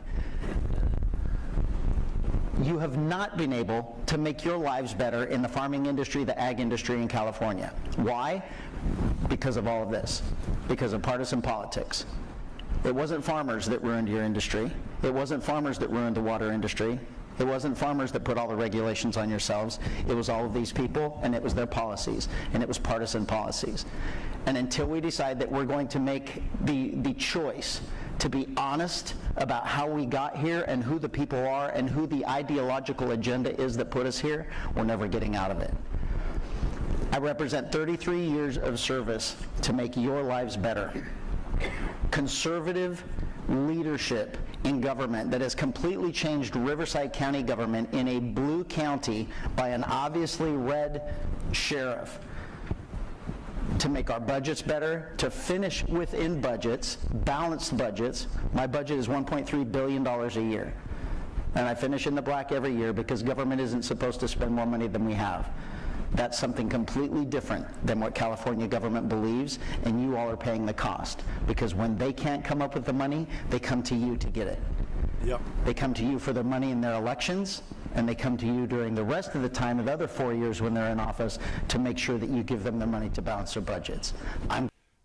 Speaker 9: You have not been able to make your lives better in the farming industry, the ag industry in California. Why? Because of all of this. Because of partisan politics. It wasn't farmers that ruined your industry. It wasn't farmers that ruined the water industry. It wasn't farmers that put all the regulations on yourselves. It was all of these people, and it was their policies, and it was partisan policies. And until we decide that we're going to make the choice to be honest about how we got here and who the people are and who the ideological agenda is that put us here, we're never getting out of it. I represent 33 years of service to make your lives better. Conservative leadership in government that has completely changed Riverside County government in a blue county by an obviously red sheriff to make our budgets better, to finish within budgets, balanced budgets. My budget is $1.3 billion a year. And I finish in the black every year because government isn't supposed to spend more money than we have. That's something completely different than what California government believes, and you all are paying the cost. Because when they can't come up with the money, they come to you to get it.
Speaker 1: Yep.
Speaker 9: They come to you for their money in their elections, and they come to you during the rest of the time, of the other 4 years when they're in office, to make sure that you give them the money to balance their budgets.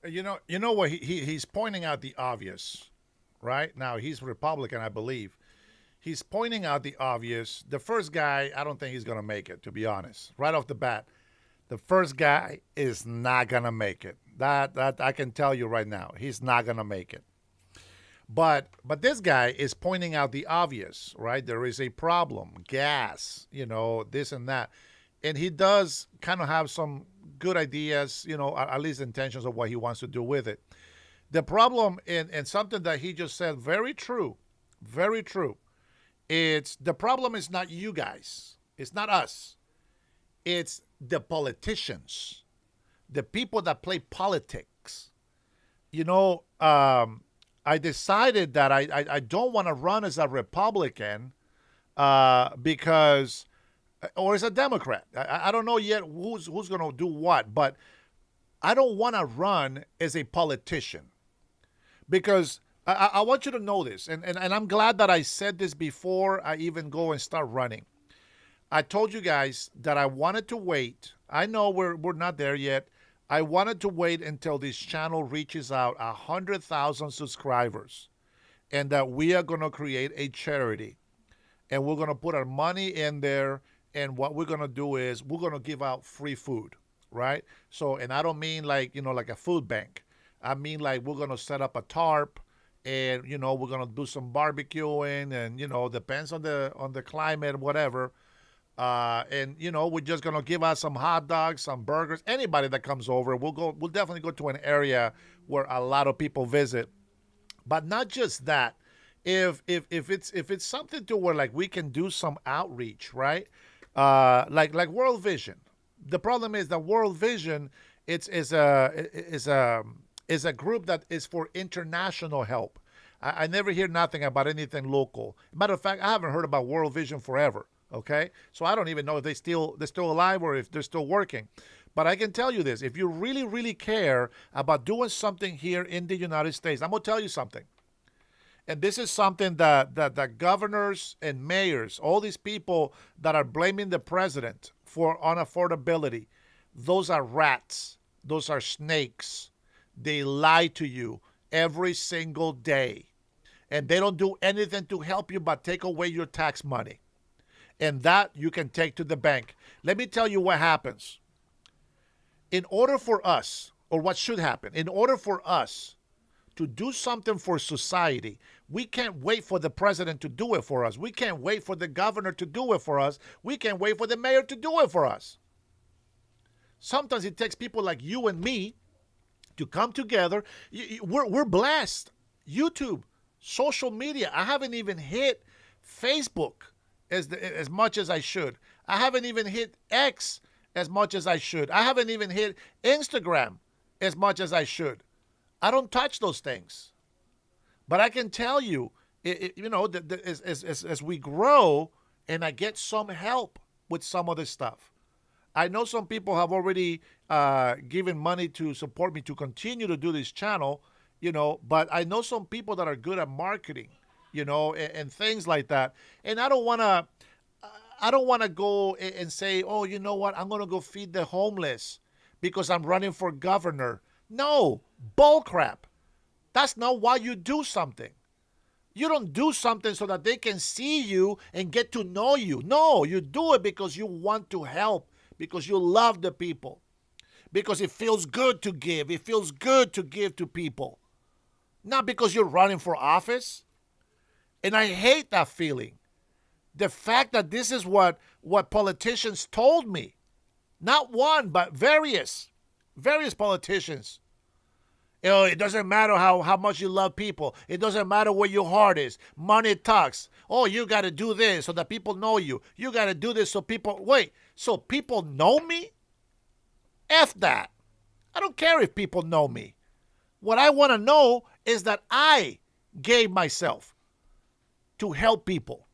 Speaker 1: You know what? He's pointing out the obvious, right? Now, he's Republican, I believe. He's pointing out the obvious. The first guy, I don't think he's going to make it, to be honest. Right off the bat, the first guy is not going to make it. That I can tell you right now. He's not going to make it. But this guy is pointing out the obvious, right? There is a problem, gas, this and that. And he does kind of have some good ideas, at least intentions of what he wants to do with it. The problem, and something that he just said, very true, the problem is not you guys. It's not us. It's the politicians, the people that play politics. I decided that I don't want to run as a Republican because, or as a Democrat. I don't know yet who's going to do what, but I don't want to run as a politician because I want you to know this, and I'm glad that I said this before I even go and start running. I told you guys that I wanted to wait. I know we're not there yet. I wanted to wait until this channel reaches out 100,000 subscribers, and that we are going to create a charity, and we're going to put our money in there, and what we're going to do is we're going to give out free food, right? So, and I don't mean like a food bank. I mean like we're going to set up a tarp, and we're going to do some barbecuing, and depends on the climate, whatever. And we're just gonna give out some hot dogs, some burgers. Anybody that comes over, we'll definitely go to an area where a lot of people visit. But not just that. If it's something to where like we can do some outreach, right? Like World Vision. The problem is that World Vision is a group that is for international help. I never hear nothing about anything local. Matter of fact, I haven't heard about World Vision forever. Okay, so I don't even know if they're still alive or if they're still working. But I can tell you this: if you really, really care about doing something here in the United States, I'm gonna tell you something. And this is something that governors and mayors, all these people that are blaming the president for unaffordability, those are rats. Those are snakes. They lie to you every single day, and they don't do anything to help you but take away your tax money. And that you can take to the bank. Let me tell you what happens. In order for us, or what should happen, in order for us to do something for society, we can't wait for the president to do it for us. We can't wait for the governor to do it for us. We can't wait for the mayor to do it for us. Sometimes it takes people like you and me to come together. We're blessed. YouTube, social media. I haven't even hit Facebook as much as I should. I haven't even hit X as much as I should. I haven't even hit Instagram as much as I should. I don't touch those things. But I can tell you, as we grow and I get some help with some of this stuff. I know some people have already given money to support me to continue to do this channel, but I know some people that are good at marketing, and things like that. And I don't want to, I don't want to go and say, oh, you know what? I'm going to go feed the homeless because I'm running for governor. No, bull crap. That's not why you do something. You don't do something so that they can see you and get to know you. No, you do it because you want to help, because you love the people, because it feels good to give. It feels good to give to people, not because you're running for office. And I hate that feeling. The fact that this is what politicians told me, not one, but various politicians. You know, it doesn't matter how much you love people. It doesn't matter where your heart is. Money talks. Oh, you got to do this so that people know you. You got to do this so people, wait, so people know me? F that. I don't care if people know me. What I want to know is that I gave myself to help people.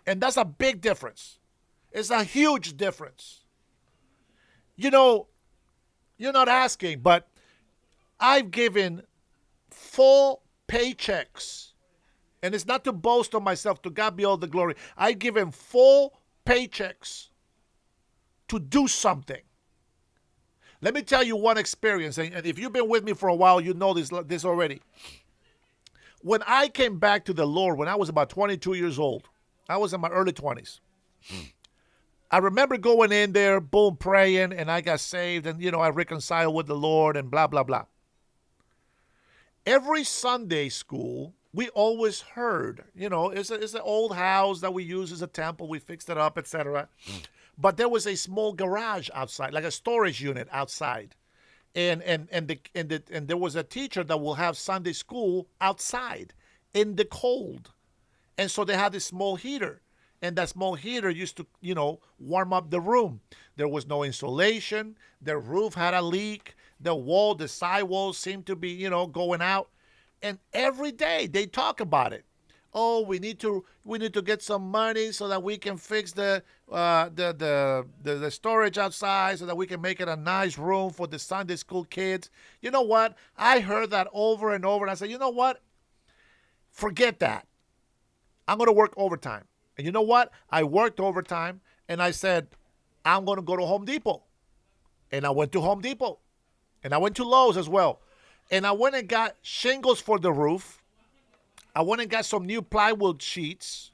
Speaker 1: And that's a big difference. It's a huge difference. You know, you're not asking, but I've given full paychecks. And it's not to boast on myself, to God be all the glory. I've given full paychecks to do something. Let me tell you one experience, and if you've been with me for a while, you know this already. When I came back to the Lord, when I was about 22 years old, I was in my early 20s. I remember going in there, boom, praying, and I got saved, and, you know, I reconciled with the Lord, and blah, blah, blah. Every Sunday school, we always heard, you know, it's an old house that we use as a temple. We fixed it up, etc. But there was a small garage outside, like a storage unit outside. And there was a teacher that will have Sunday school outside in the cold. And so they had this small heater. And that small heater used to, you know, warm up the room. There was no insulation. The roof had a leak. The sidewalls seemed to be, you know, going out. And every day they talk about it. Oh, we need to get some money so that we can fix the storage outside, so that we can make it a nice room for the Sunday school kids. You know what? I heard that over and over, and I said, you know what? Forget that. I'm going to work overtime. And you know what? I worked overtime, and I said, I'm going to go to Home Depot. And I went to Home Depot. And I went to Lowe's as well. And I went and got shingles for the roof. I went and got some new plywood sheets.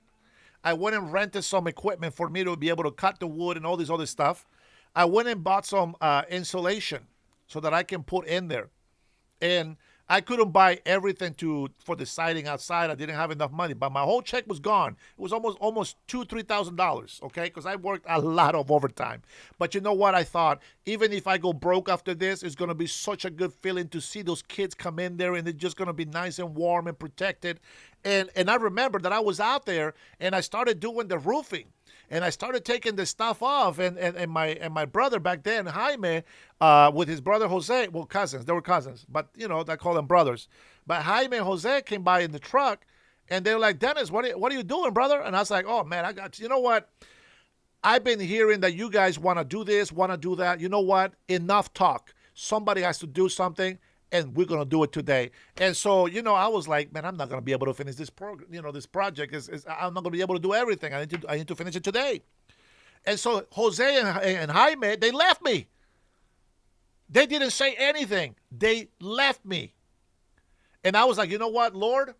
Speaker 1: I went and rented some equipment for me to be able to cut the wood and all this other stuff. I went and bought some insulation so that I can put in there. And I couldn't buy everything for the siding outside. I didn't have enough money, but my whole check was gone. It was almost $2,000-$3,000, okay? Because I worked a lot of overtime. But you know what? I thought, even if I go broke after this, it's going to be such a good feeling to see those kids come in there, and it's just going to be nice and warm and protected. And I remember that I was out there, and I started doing the roofing. And I started taking the stuff off, and my brother back then, Jaime, with his brother Jose, well, cousins, they were cousins, but, you know, I call them brothers. But Jaime and Jose came by in the truck, and they were like, Dennis, what are you doing, brother? And I was like, oh, man, I got you. You know what? I've been hearing that you guys want to do this, want to do that. You know what? Enough talk. Somebody has to do something, and we're going to do it today. And so, you know, I was like, man, I'm not going to be able to finish this program. You know, this project I'm not going to be able to do everything. I need to finish it today. And so Jose and Jaime, they left me. They didn't say anything. They left me. And I was like, you know what, Lord?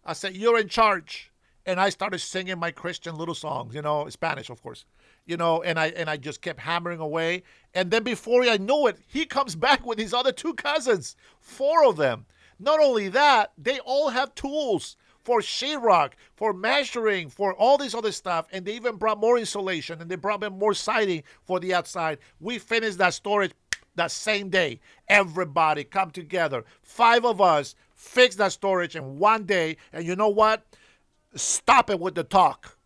Speaker 1: I said, you're in charge. And I started singing my Christian little songs, you know, Spanish, of course, you know, and I just kept hammering away. And then before I knew it, he comes back with his other two cousins, 4 of them. Not only that, they all have tools for sheetrock, for measuring, for all this other stuff. And they even brought more insulation, and they brought in more siding for the outside. We finished that storage that same day. Everybody come together. 5 of us fixed that storage in one day. And you know what? Stop it with the talk.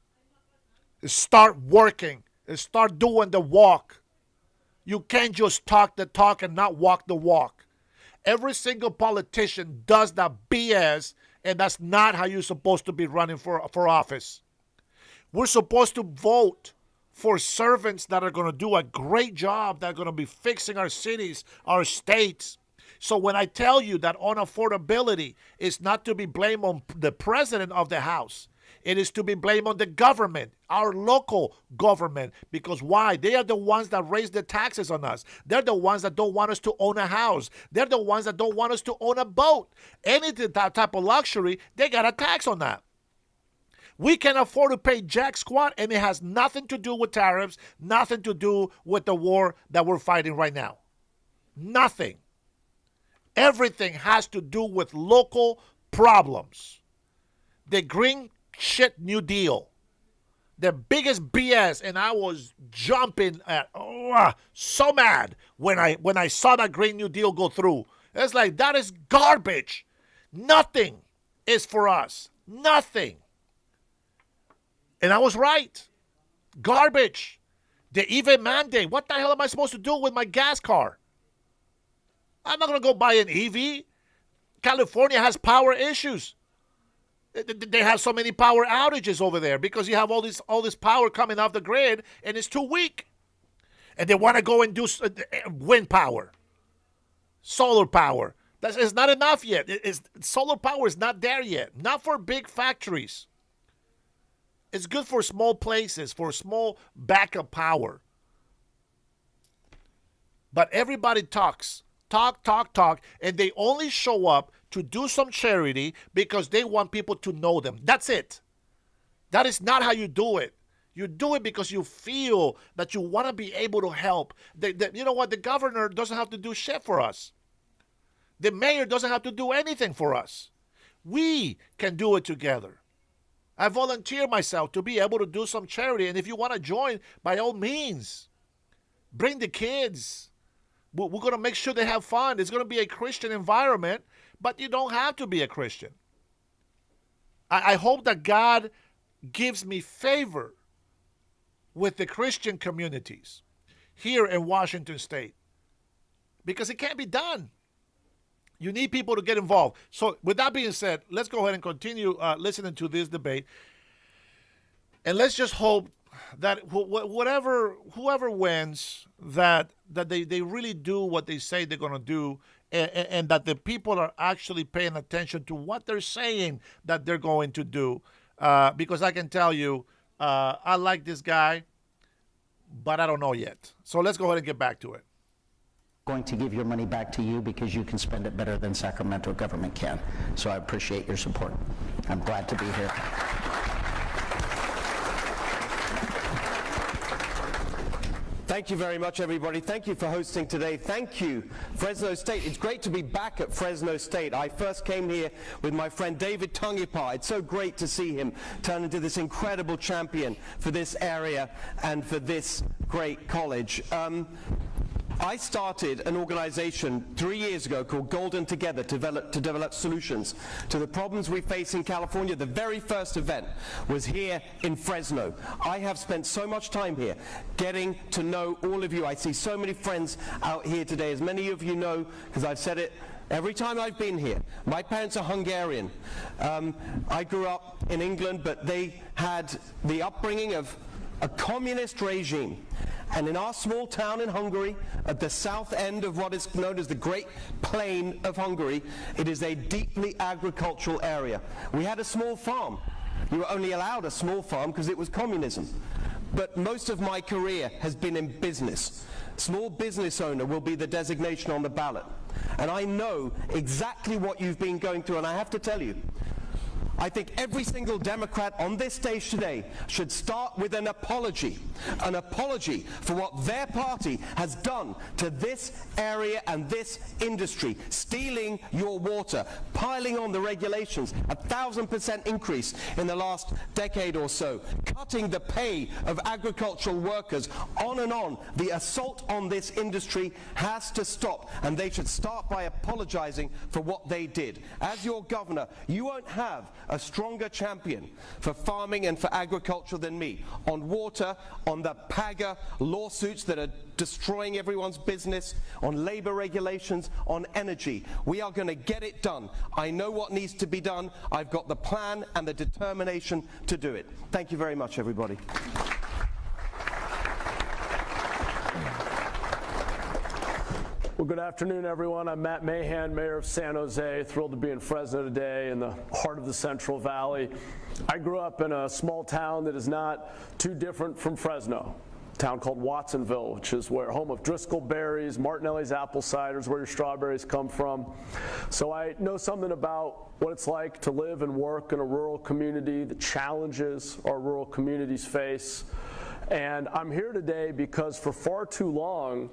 Speaker 1: Start working. Start doing the walk. You can't just talk the talk and not walk the walk. Every single politician does that BS, and that's not how you're supposed to be running for office. We're supposed to vote for servants that are going to do a great job, that are going to be fixing our cities, our states. So when I tell you that unaffordability is not to be blamed on the president of the House, It is to be blamed on the government, our local government. Because why? They are the ones that raise the taxes on us. They're the ones that don't want us to own a house. They're the ones that don't want us to own a boat. Any type of luxury, they got a tax on that. We can afford to pay jack squat, and it has nothing to do with tariffs, nothing to do with the war that we're fighting right now. Nothing. Everything has to do with local problems. The Green Shit New Deal. The biggest BS, and I was jumping at so mad when I saw that Green New Deal go through. It's like, that is garbage. Nothing is for us. Nothing. And I was right. Garbage. The EV mandate. What the hell am I supposed to do with my gas car? I'm not going to go buy an EV. California has power issues. They have so many power outages over there because you have all this power coming off the grid, and it's too weak. And they want to go and do wind power, solar power. It's not enough yet. Solar power is not there yet. Not for big factories. It's good for small places, for small backup power. But everybody talks, and they only show up to do some charity because they want people to know them. That's it. That is not how you do it. You do it because you feel that you want to be able to help. You know what? The governor doesn't have to do shit for us. The mayor doesn't have to do anything for us. We can do it together. I volunteer myself to be able to do some charity. And if you want to join, by all means, bring the kids. We're going to make sure they have fun. It's going to be a Christian environment, but you don't have to be a Christian. I hope that God gives me favor with the Christian communities here in Washington State, because it can't be done. You need people to get involved. So with that being said, let's go ahead and continue listening to this debate. And let's just hope that whoever wins, that they really do what they say they're going to do, and that the people are actually paying attention to what they're saying that they're going to do. Because I can tell you, I like this guy, but I don't know yet. So let's go ahead and get back to it.
Speaker 9: Going to give your money back to you because you can spend it better than Sacramento government can. So I appreciate your support. I'm glad to be here.
Speaker 10: Thank you very much, everybody. Thank you for hosting today. Thank you, Fresno State. It's great to be back at Fresno State. I first came here with my friend David Tungipa. It's so great to see him turn into this incredible champion for this area and for this great college. I started an organization 3 years ago called Golden Together to develop solutions to the problems we face in California. The very first event was here in Fresno. I have spent so much time here getting to know all of you. I see so many friends out here today. As many of you know, because I've said it every time I've been here, my parents are Hungarian. I grew up in England, but they had the upbringing of a communist regime. And in our small town in Hungary, at the south end of what is known as the Great Plain of Hungary, it is a deeply agricultural area. We had a small farm. You were only allowed a small farm because it was communism. But most of my career has been in business. Small business owner will be the designation on the ballot. And I know exactly what you've been going through, and I have to tell you, I think every single Democrat on this stage today should start with an apology for what their party has done to this area and this industry, stealing your water, piling on the regulations, 1,000% increase in the last decade or so, cutting the pay of agricultural workers, on and on. The assault on this industry has to stop, and they should start by apologizing for what they did. As your governor, you won't have a stronger champion for farming and for agriculture than me. On water, on the PAGA lawsuits that are destroying everyone's business, on labor regulations, on energy. We are going to get it done. I know what needs to be done. I've got the plan and the determination to do it. Thank you very much, everybody.
Speaker 7: Well, good afternoon, everyone. I'm Matt Mahan, Mayor of San Jose. Thrilled to be in Fresno today in the heart of the Central Valley. I grew up in a small town that is not too different from Fresno. A town called Watsonville, which is where home of Driscoll berries, Martinelli's apple ciders, where your strawberries come from. So I know something about what it's like to live and work in a rural community, the challenges our rural communities face. And I'm here today because for far too long,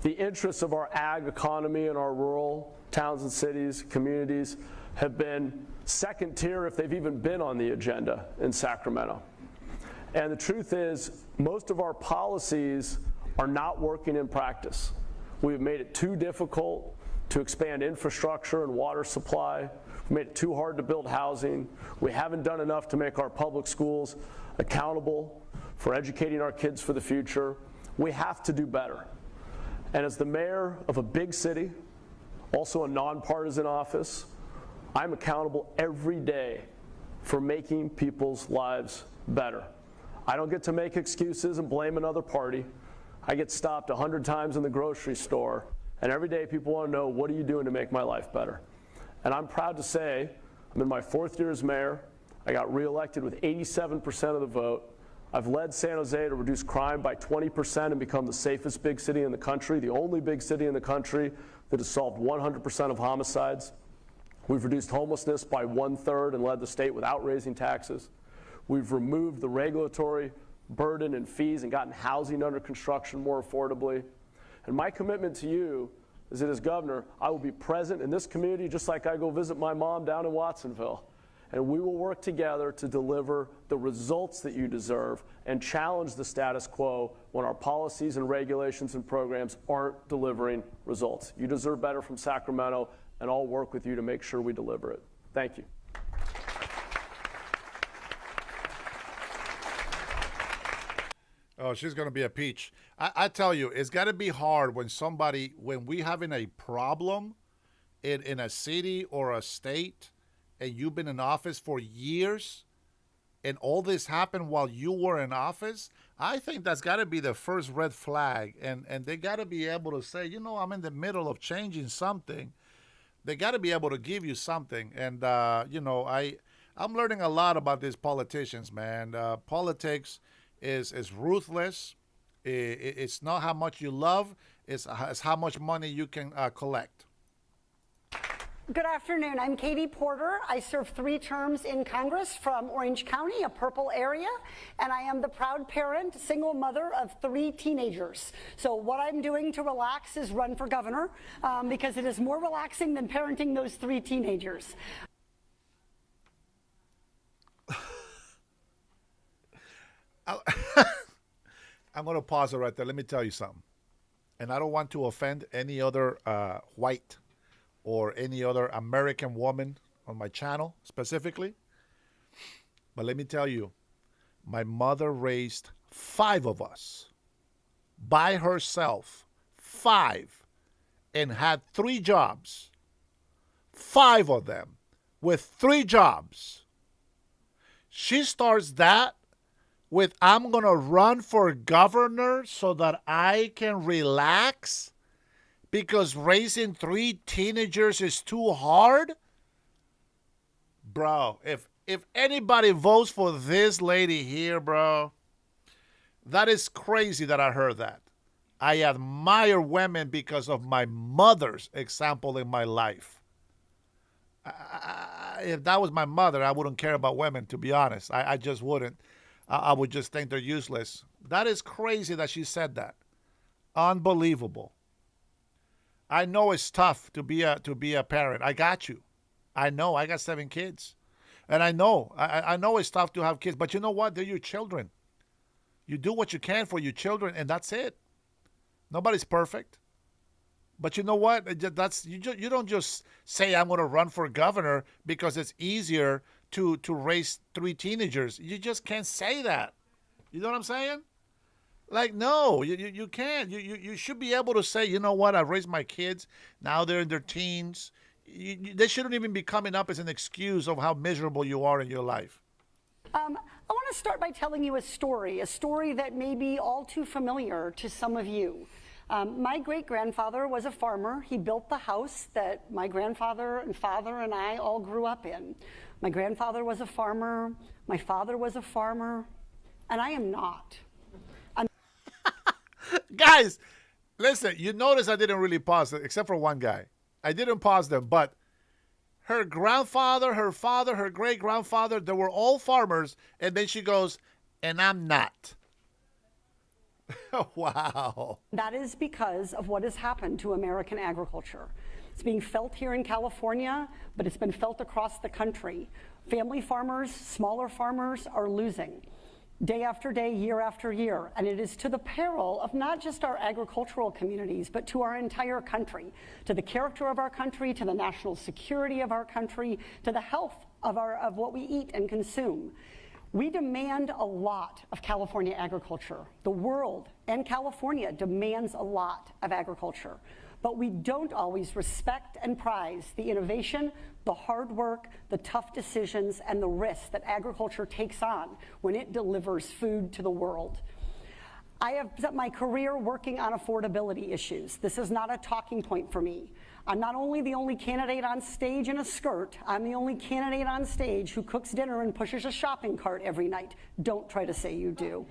Speaker 7: the interests of our ag economy and our rural towns and cities, communities, have been second tier if they've even been on the agenda in Sacramento. And the truth is, most of our policies are not working in practice. We've made it too difficult to expand infrastructure and water supply. We've made it too hard to build housing. We haven't done enough to make our public schools accountable for educating our kids for the future. We have to do better. And as the mayor of a big city, also a nonpartisan office, I'm accountable every day for making people's lives better. I don't get to make excuses and blame another party. I get stopped 100 times in the grocery store, and every day people want to know, what are you doing to make my life better? And I'm proud to say, I'm in my 4th year as mayor. I got reelected with 87% of the vote. I've led San Jose to reduce crime by 20% and become the safest big city in the country, the only big city in the country that has solved 100% of homicides. We've reduced homelessness by 1/3 and led the state without raising taxes. We've removed the regulatory burden and fees and gotten housing under construction more affordably. And my commitment to you is that as governor, I will be present in this community just like I go visit my mom down in Watsonville. And we will work together to deliver the results that you deserve and challenge the status quo when our policies and regulations and programs aren't delivering results. You deserve better from Sacramento, and I'll work with you to make sure we deliver it. Thank you.
Speaker 1: Oh, she's going to be a peach. I tell you, it's got to be hard when we having a problem in a city or a state, and you've been in office for years, and all this happened while you were in office. I think that's got to be the first red flag, and they got to be able to say, you know, I'm in the middle of changing something. They got to be able to give you something, and you know, I'm learning a lot about these politicians, man. Politics is ruthless. It's not how much you love; it's how much money you can collect.
Speaker 11: Good afternoon. I'm Katie Porter. I served 3 terms in Congress from Orange County, a purple area, and I am the proud parent, single mother of 3 teenagers. So what I'm doing to relax is run for governor because it is more relaxing than parenting those 3 teenagers.
Speaker 1: I'm going to pause it right there. Let me tell you something. And I don't want to offend any other white or any other American woman on my channel specifically. But let me tell you, my mother raised 5 of us by herself, 5, and had 3 jobs. 5 of them with 3 jobs. She starts that with, I'm going to run for governor so that I can relax because raising 3 teenagers is too hard? Bro, if anybody votes for this lady here, bro, that is crazy that I heard that. I admire women because of my mother's example in my life. If that was my mother, I wouldn't care about women, to be honest. I just wouldn't. I would just think they're useless. That is crazy that she said that. Unbelievable. I know it's tough to be a parent. I got you. I know. I got 7 kids. And I know it's tough to have kids. But you know what? They're your children. You do what you can for your children, and that's it. Nobody's perfect. But you know what? You don't just say, I'm going to run for governor because it's easier to raise 3 teenagers. You just can't say that. You know what I'm saying? Like, no, you can't. You should be able to say, you know what, I raised my kids. Now they're in their teens. They shouldn't even be coming up as an excuse of how miserable you are in your life.
Speaker 11: I want to start by telling you a story that may be all too familiar to some of you. My great-grandfather was a farmer. He built the house that my grandfather and father and I all grew up in. My grandfather was a farmer. My father was a farmer. And I am not.
Speaker 1: Guys, listen, you notice I didn't really pause it, except for one guy. I didn't pause them, but her grandfather, her father, her great-grandfather, they were all farmers, and then she goes, and I'm not. Wow.
Speaker 11: That is because of what has happened to American agriculture. It's being felt here in California, but it's been felt across the country. Family farmers, smaller farmers are losing day after day, year after year, and it is to the peril of not just our agricultural communities, but to our entire country, to the character of our country, to the national security of our country, to the health of what we eat and consume. We demand a lot of California agriculture. The world and California demands a lot of agriculture, but we don't always respect and prize the innovation, the hard work, the tough decisions, and the risks that agriculture takes on when it delivers food to the world. I have spent my career working on affordability issues. This is not a talking point for me. I'm not only the only candidate on stage in a skirt, I'm the only candidate on stage who cooks dinner and pushes a shopping cart every night. Don't try to say you do.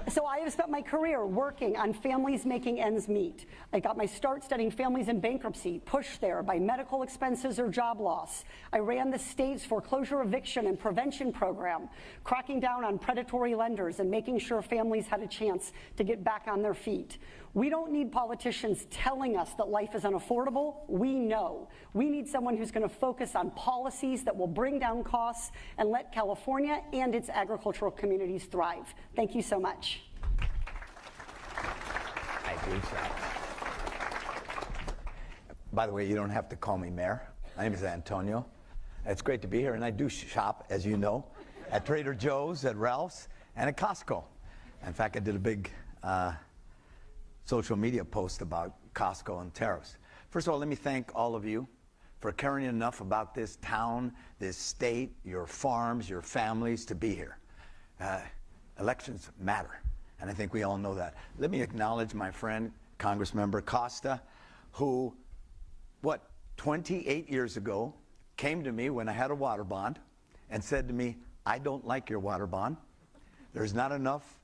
Speaker 11: So I have spent my career working on families making ends meet. I got my start studying families in bankruptcy, pushed there by medical expenses or job loss. I ran the state's foreclosure eviction and prevention program, cracking down on predatory lenders and making sure families had a chance to get back on their feet. We don't need politicians telling us that life is unaffordable. We know. We need someone who's going to focus on policies that will bring down costs and let California and its agricultural communities thrive. Thank you so much.
Speaker 12: Thank you. By the way, you don't have to call me Mayor. My name is Antonio. It's great to be here, and I do shop, as you know, at Trader Joe's, at Ralph's, and at Costco. In fact, I did a big social media post about Costco and tariffs. First of all, let me thank all of you for caring enough about this town, this state, your farms, your families to be here. Elections matter, and I think we all know that. Let me acknowledge my friend, Congressmember Costa, who, 28 years ago, came to me when I had a water bond and said to me, I don't like your water bond. There's not enough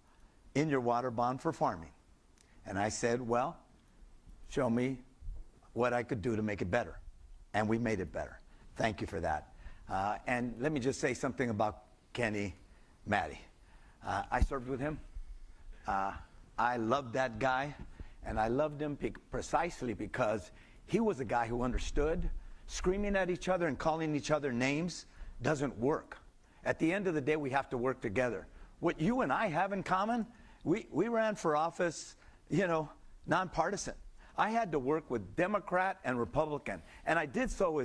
Speaker 12: in your water bond for farming. And I said, well, show me what I could do to make it better. And we made it better. Thank you for that. And let me just say something about Kenny Matty. I served with him. I loved that guy. And I loved him precisely because he was a guy who understood screaming at each other and calling each other names doesn't work. At the end of the day, we have to work together. What you and I have in common, we ran for office, nonpartisan. I had to work with Democrat and Republican, and I did so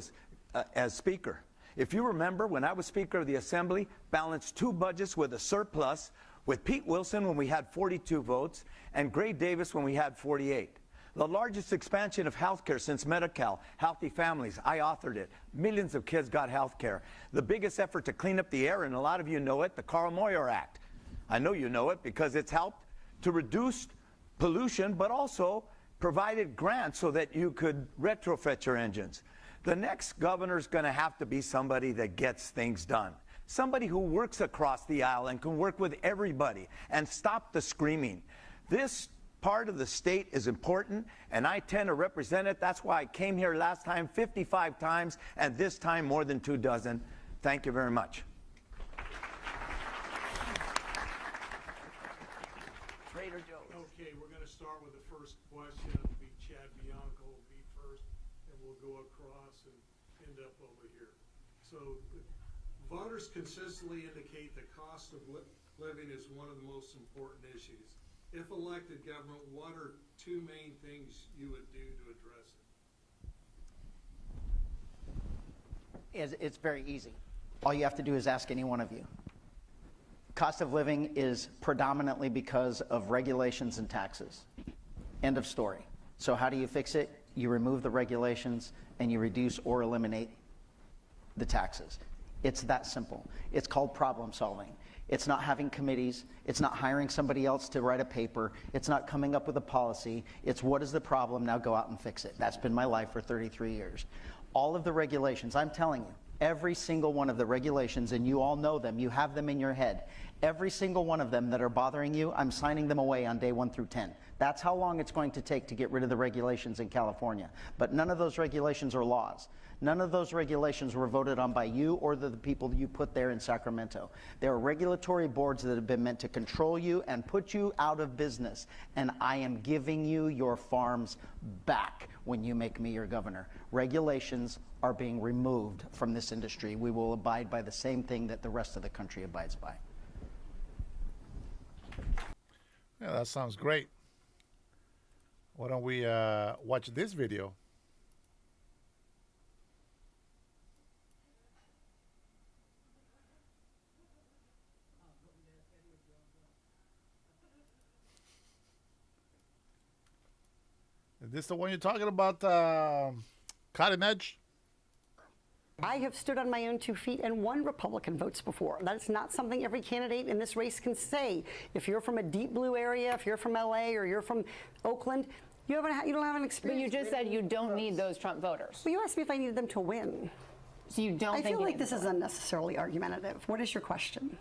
Speaker 12: as Speaker. If you remember, when I was Speaker of the Assembly, balanced two budgets with a surplus, with Pete Wilson when we had 42 votes, and Gray Davis when we had 48. The largest expansion of health care since Medi-Cal, Healthy Families, I authored it. Millions of kids got health care. The biggest effort to clean up the air, and a lot of you know it, the Carl Moyer Act. I know you know it because it's helped to reduce pollution, but also provided grants so that you could retrofit your engines. The next governor's going to have to be somebody that gets things done. Somebody who works across the aisle and can work with everybody and stop the screaming. This part of the state is important, and I tend to represent it. That's why I came here last time 55 times, and this time more than 24. Thank you very much.
Speaker 13: Trader Joe's. Okay, we're going to start with the first question. It'll be Chad Bianco will be first, and we'll go across and end up over here. So voters consistently indicate the cost of living is one of the most important issues. If elected government, what are two main things you would do to address
Speaker 9: it? It's very easy. All you have to do is ask any one of you. Cost of living is predominantly because of regulations and taxes. End of story. So how do you fix it? You remove the regulations and you reduce or eliminate the taxes. It's that simple. It's called problem solving. It's not having committees. It's not hiring somebody else to write a paper. It's not coming up with a policy. It's what is the problem, now go out and fix it. That's been my life for 33 years. All of the regulations, I'm telling you, every single one of the regulations, and you all know them, you have them in your head. Every single one of them that are bothering you, I'm signing them away on day 1 through 10. That's how long it's going to take to get rid of the regulations in California. But none of those regulations are laws. None of those regulations were voted on by you or the people that you put there in Sacramento. There are regulatory boards that have been meant to control you and put you out of business. And I am giving you your farms back when you make me your governor. Regulations are being removed from this industry. We will abide by the same thing that the rest of the country abides by.
Speaker 1: Yeah, that sounds great. Why don't we watch this video? Is this the one you're talking about, cutting edge?
Speaker 11: I have stood on my own 2 feet and won Republican votes before. That's not something every candidate in this race can say. If you're from a deep blue area, if you're from LA or you're from Oakland, you don't have an experience.
Speaker 14: But you just said you don't need those Trump voters.
Speaker 11: Well, you asked me if I needed them to win.
Speaker 14: So you don't think
Speaker 11: I feel
Speaker 14: you
Speaker 11: like
Speaker 14: need
Speaker 11: this
Speaker 14: them
Speaker 11: is
Speaker 14: to win.
Speaker 11: unnecessarily argumentative. What is your question?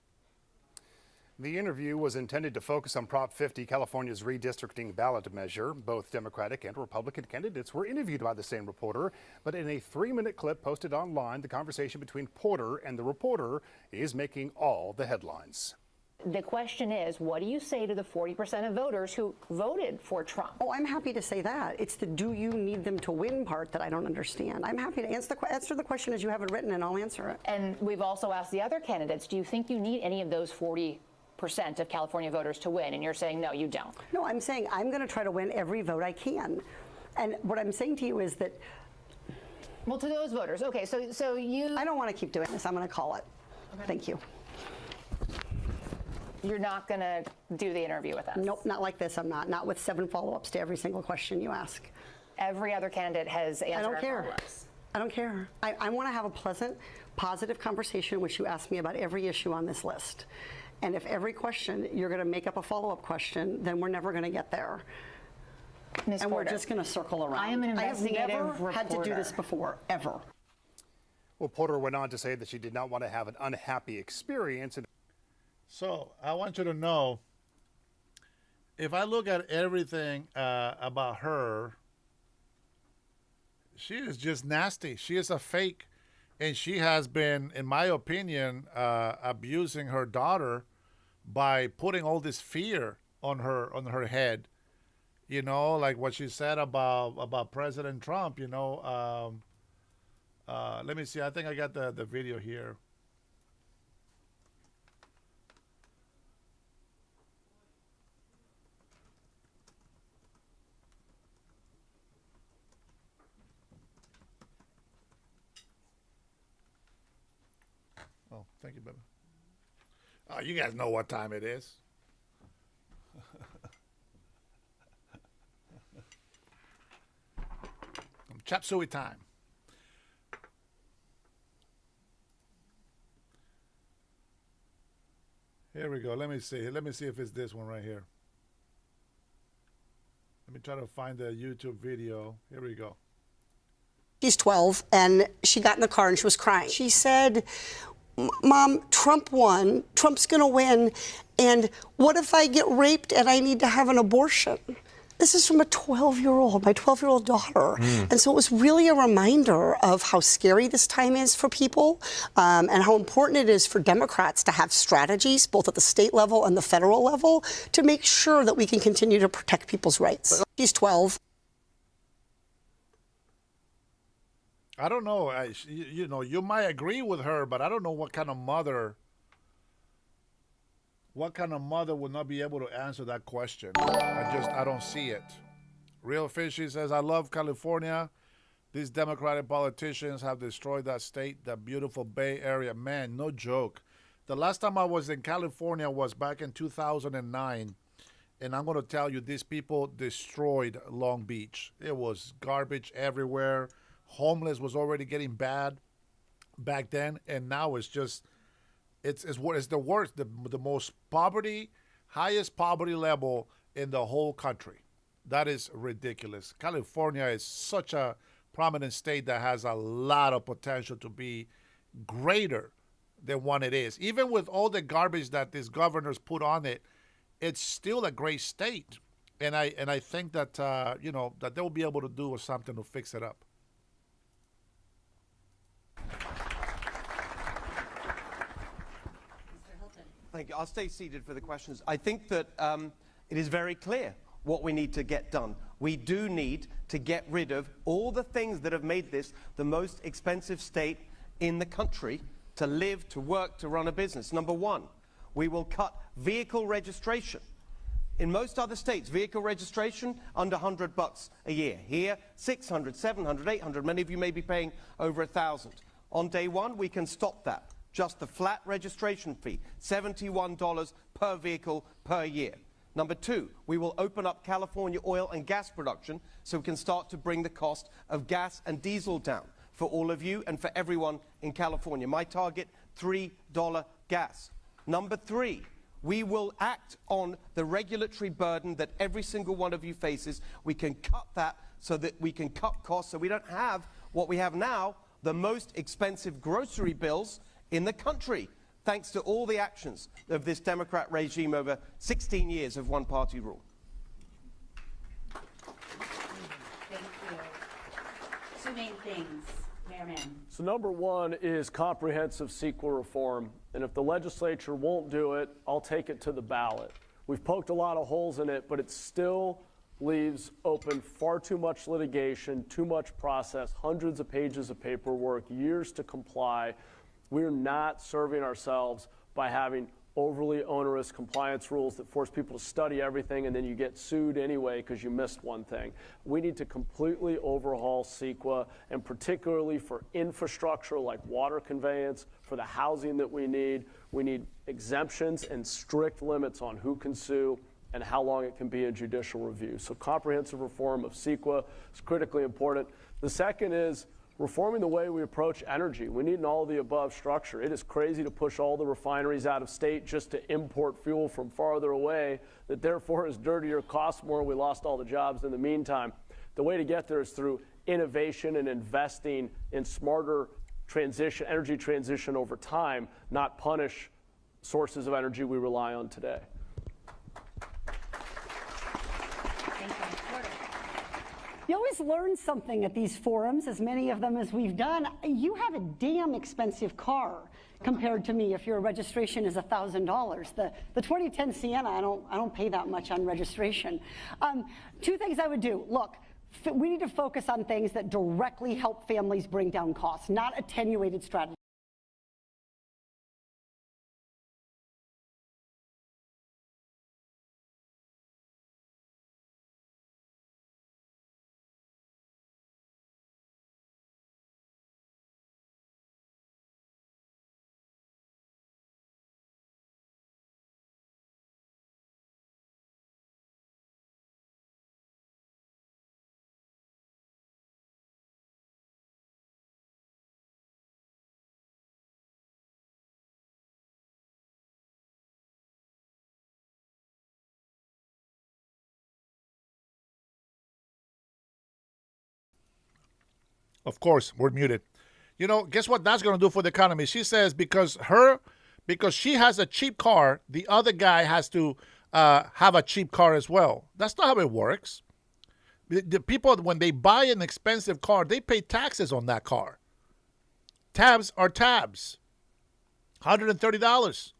Speaker 15: The interview was intended to focus on Prop 50, California's redistricting ballot measure. Both Democratic and Republican candidates were interviewed by the same reporter, but in a 3-minute clip posted online, the conversation between Porter and the reporter is making all the headlines.
Speaker 14: The question is, what do you say to the 40% of voters who voted for Trump?
Speaker 11: Oh, I'm happy to say that. It's the do you need them to win part that I don't understand. I'm happy to answer the question as you have it written, and I'll answer it.
Speaker 14: And we've also asked the other candidates, do you think you need any of those 40% of California voters to win? And you're saying, no, you don't.
Speaker 11: No, I'm saying I'm going to try to win every vote I can. And what I'm saying to you is that...
Speaker 14: Well, to those voters, okay, so you...
Speaker 11: I don't want to keep doing this. I'm going to call it. Okay. Thank you.
Speaker 14: You're not going to do the interview with us?
Speaker 11: Nope, not like this. I'm not. Not with 7 follow-ups to every single question you ask.
Speaker 14: Every other candidate has answered our follow-ups.
Speaker 11: I don't care. I want to have a pleasant, positive conversation in which you ask me about every issue on this list. And if every question you're going to make up a follow-up question, then we're never going to get there.
Speaker 14: Ms.
Speaker 11: And
Speaker 14: Porter,
Speaker 11: we're just going to circle around.
Speaker 14: I am an investigative
Speaker 11: I have never had to do this before, ever.
Speaker 15: Well, Porter went on to say that she did not want to have an unhappy experience.
Speaker 1: So I want you to know, if I look at everything about her, she is just nasty. She is a fake. And she has been, in my opinion, abusing her daughter by putting all this fear on her head. You know, like what she said about President Trump, you know. Let me see. I think I got the video here. Oh, thank you, baby. Oh, you guys know what time it is. Chop suey time. Here we go. Let me see. Let me see if it's this one right here. Let me try to find the YouTube video. Here we go.
Speaker 11: She's 12, and she got in the car and she was crying. She said, Mom, Trump won. Trump's going to win. And what if I get raped and I need to have an abortion? This is from a 12-year-old, my 12-year-old daughter. And so it was really a reminder of how scary this time is for people and how important it is for Democrats to have strategies, both at the state level and the federal level, to make sure that we can continue to protect people's rights. She's 12.
Speaker 1: I don't know. You know, you might agree with her, but I don't know what kind of mother would not be able to answer that question. I don't see it. Real Fishy says, I love California. These Democratic politicians have destroyed that state, that beautiful Bay Area. Man, no joke. The last time I was in California was back in 2009. And I'm going to tell you, these people destroyed Long Beach. It was garbage everywhere. Homeless was already getting bad back then. And now it's just It's what is the worst, the most poverty, highest poverty level in the whole country. That is ridiculous. California is such a prominent state that has a lot of potential to be greater than what it is. Even with all the garbage that these governors put on it, it's still a great state. And I think that that they'll be able to do something to fix it up.
Speaker 10: Thank you. I'll stay seated for the questions. I think that it is very clear what we need to get done. We do need to get rid of all the things that have made this the most expensive state in the country to live, to work, to run a business. Number one, we will cut vehicle registration. In most other states, vehicle registration under $100 a year. Here, 600, 700, 800. Many of you may be paying over 1,000. On day one, we can stop that. Just the flat registration fee, $71 per vehicle per year. Number two, we will open up California oil and gas production so we can start to bring the cost of gas and diesel down for all of you and for everyone in California. My target, $3 gas. Number three, we will act on the regulatory burden that every single one of you faces. We can cut that so that we can cut costs so we don't have what we have now, the most expensive grocery bills in the country, thanks to all the actions of this Democrat regime over 16 years of one-party rule.
Speaker 6: Thank you. Two main things. Mayor Mann.
Speaker 7: So number one is comprehensive CEQA reform. And if the legislature won't do it, I'll take it to the ballot. We've poked a lot of holes in it, but it still leaves open far too much litigation, too much process, hundreds of pages of paperwork, years to comply. We're not serving ourselves by having overly onerous compliance rules that force people to study everything and then you get sued anyway because you missed one thing. We need to completely overhaul CEQA, and particularly for infrastructure like water conveyance, for the housing that we need exemptions and strict limits on who can sue and how long it can be in judicial review. So comprehensive reform of CEQA is critically important. The second is reforming the way we approach energy. We need an all-of-the-above structure. It is crazy to push all the refineries out of state just to import fuel from farther away that therefore is dirtier, costs more, we lost all the jobs in the meantime. The way to get there is through innovation and investing in smarter energy transition over time, not punish sources of energy we rely on today.
Speaker 11: You always learn something at these forums, as many of them as we've done. You have a damn expensive car compared to me if your registration is $1,000. The 2010 Sienna, I don't pay that much on registration. Two things I would do. Look, we need to focus on things that directly help families bring down costs, not attenuated strategies.
Speaker 1: Of course, we're muted. You know, guess what that's going to do for the economy? She says because she has a cheap car, the other guy has to have a cheap car as well. That's not how it works. The people, when they buy an expensive car, they pay taxes on that car. Tabs are tabs. $130.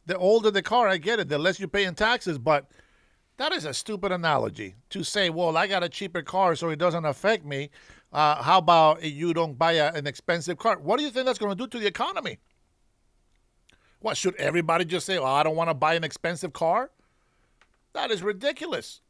Speaker 1: The older the car, I get it, the less you pay in taxes, but that is a stupid analogy to say, well, I got a cheaper car so it doesn't affect me. How about you don't buy an expensive car? What do you think that's going to do to the economy? What, should everybody just say, oh, I don't want to buy an expensive car? That is ridiculous.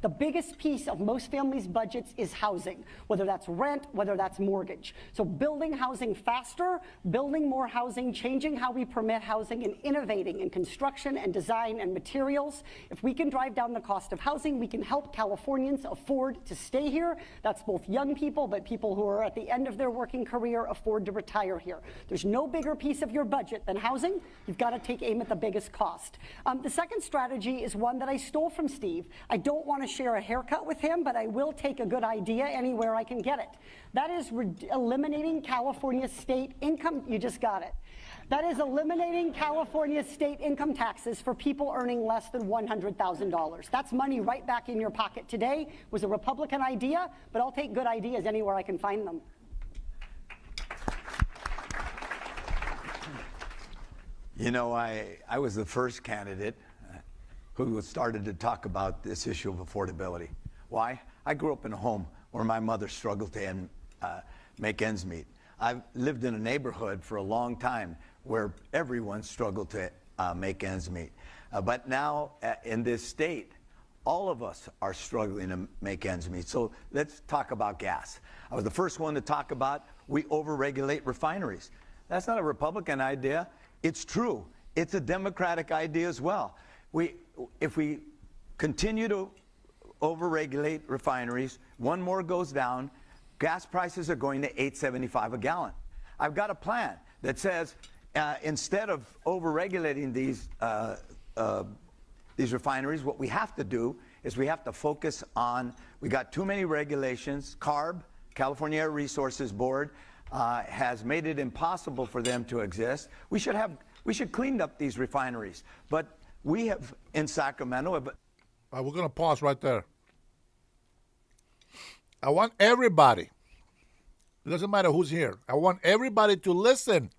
Speaker 11: The biggest piece of most families' budgets is housing, whether that's rent, whether that's mortgage. So building housing faster, building more housing, changing how we permit housing, and innovating in construction and design and materials. If we can drive down the cost of housing, we can help Californians afford to stay here. That's both young people, but people who are at the end of their working career afford to retire here. There's no bigger piece of your budget than housing. You've got to take aim at the biggest cost. The second strategy is one that I stole from Steve. I don't want to share a haircut with him, but I will take a good idea anywhere I can get it. That is eliminating California's state income. You just got it. That is eliminating California's state income taxes for people earning less than $100,000. That's money right back in your pocket today. It was a Republican idea, but I'll take good ideas anywhere I can find them.
Speaker 12: You know, I was the first candidate who started to talk about this issue of affordability. Why? I grew up in a home where my mother struggled to make ends meet. I've lived in a neighborhood for a long time where everyone struggled to make ends meet. But now in this state, all of us are struggling to make ends meet. So let's talk about gas. I was the first one to talk about we overregulate refineries. That's not a Republican idea. It's true. It's a Democratic idea as well. If we continue to overregulate refineries, one more goes down, gas prices are going to $8.75 a gallon. I've got a plan that says instead of overregulating these refineries, what we have to do is we have to focus on, we got too many regulations. CARB, California Air Resources Board, has made it impossible for them to exist. We should clean up these refineries. But we have in Sacramento.
Speaker 1: We're going to pause right there. I want everybody, it doesn't matter who's here, I want everybody to listen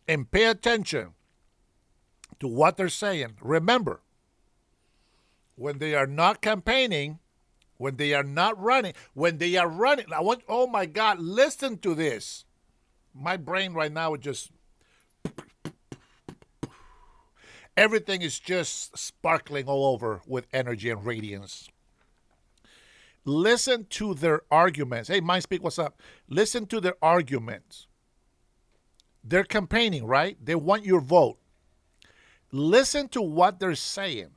Speaker 1: and pay attention to what they're saying. Remember, when they are not campaigning, when they are not running, when they are running, oh my God, listen to this. My brain right now is just, everything is just sparkling all over with energy and radiance. Listen to their arguments. Hey, MindSpeak, what's up? Listen to their arguments. They're campaigning, right? They want your vote. Listen to what they're saying.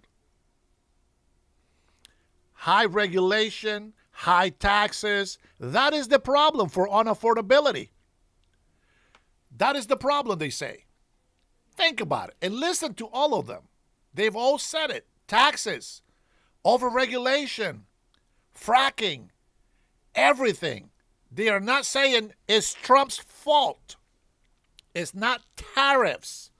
Speaker 1: High regulation, high taxes. That is the problem for unaffordability. That is the problem, they say. Think about it and listen to all of them. They've all said it. Taxes, overregulation, fracking, everything. They are not saying it's Trump's fault. It's not tariffs.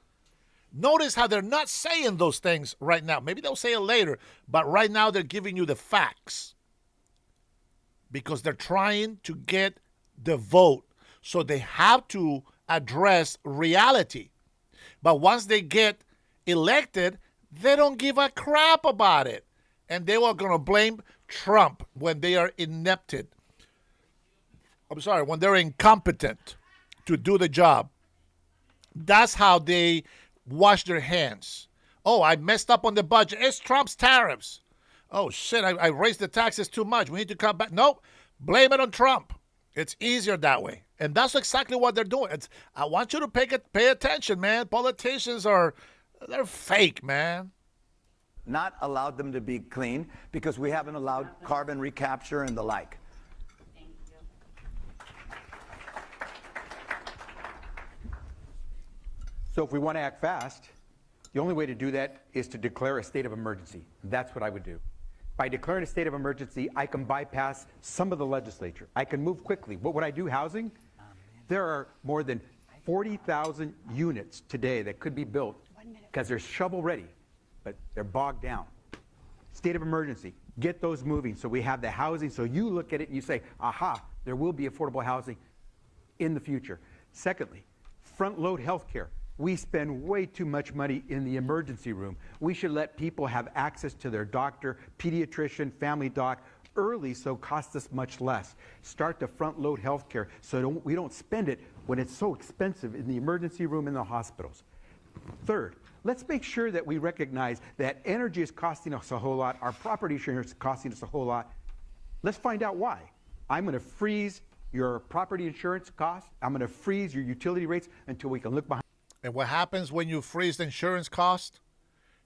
Speaker 1: Notice how they're not saying those things right now. Maybe they'll say it later, but right now they're giving you the facts because they're trying to get the vote. So they have to address reality. But once they get elected, they don't give a crap about it. And they are going to blame Trump when they are inepted. When they're incompetent to do the job. That's how they wash their hands. Oh, I messed up on the budget. It's Trump's tariffs. Oh, shit, I raised the taxes too much. We need to cut back. Nope, blame it on Trump. It's easier that way. And that's exactly what they're doing. I want you to pay attention, man. Politicians they're fake, man.
Speaker 12: Not allowed them to be clean because we haven't allowed carbon recapture and the like.
Speaker 6: Thank you.
Speaker 8: So if we want to act fast, the only way to do that is to declare a state of emergency. That's what I would do. By declaring a state of emergency, I can bypass some of the legislature. I can move quickly. What would I do? Housing? There are more than 40,000 units today that could be built because they're shovel ready, but they're bogged down. State of emergency. Get those moving so we have the housing. So you look at it and you say, aha, there will be affordable housing in the future. Secondly, front load health care. We spend way too much money in the emergency room. We should let people have access to their doctor, pediatrician, family doc early so it costs us much less. Start to front load health care so we don't spend it when it's so expensive in the emergency room in the hospitals. Third, let's make sure that we recognize that energy is costing us a whole lot, our property insurance is costing us a whole lot. Let's find out why. I'm going to freeze your property insurance costs. I'm going to freeze your utility rates until we can look behind.
Speaker 1: And what happens when you freeze the insurance cost?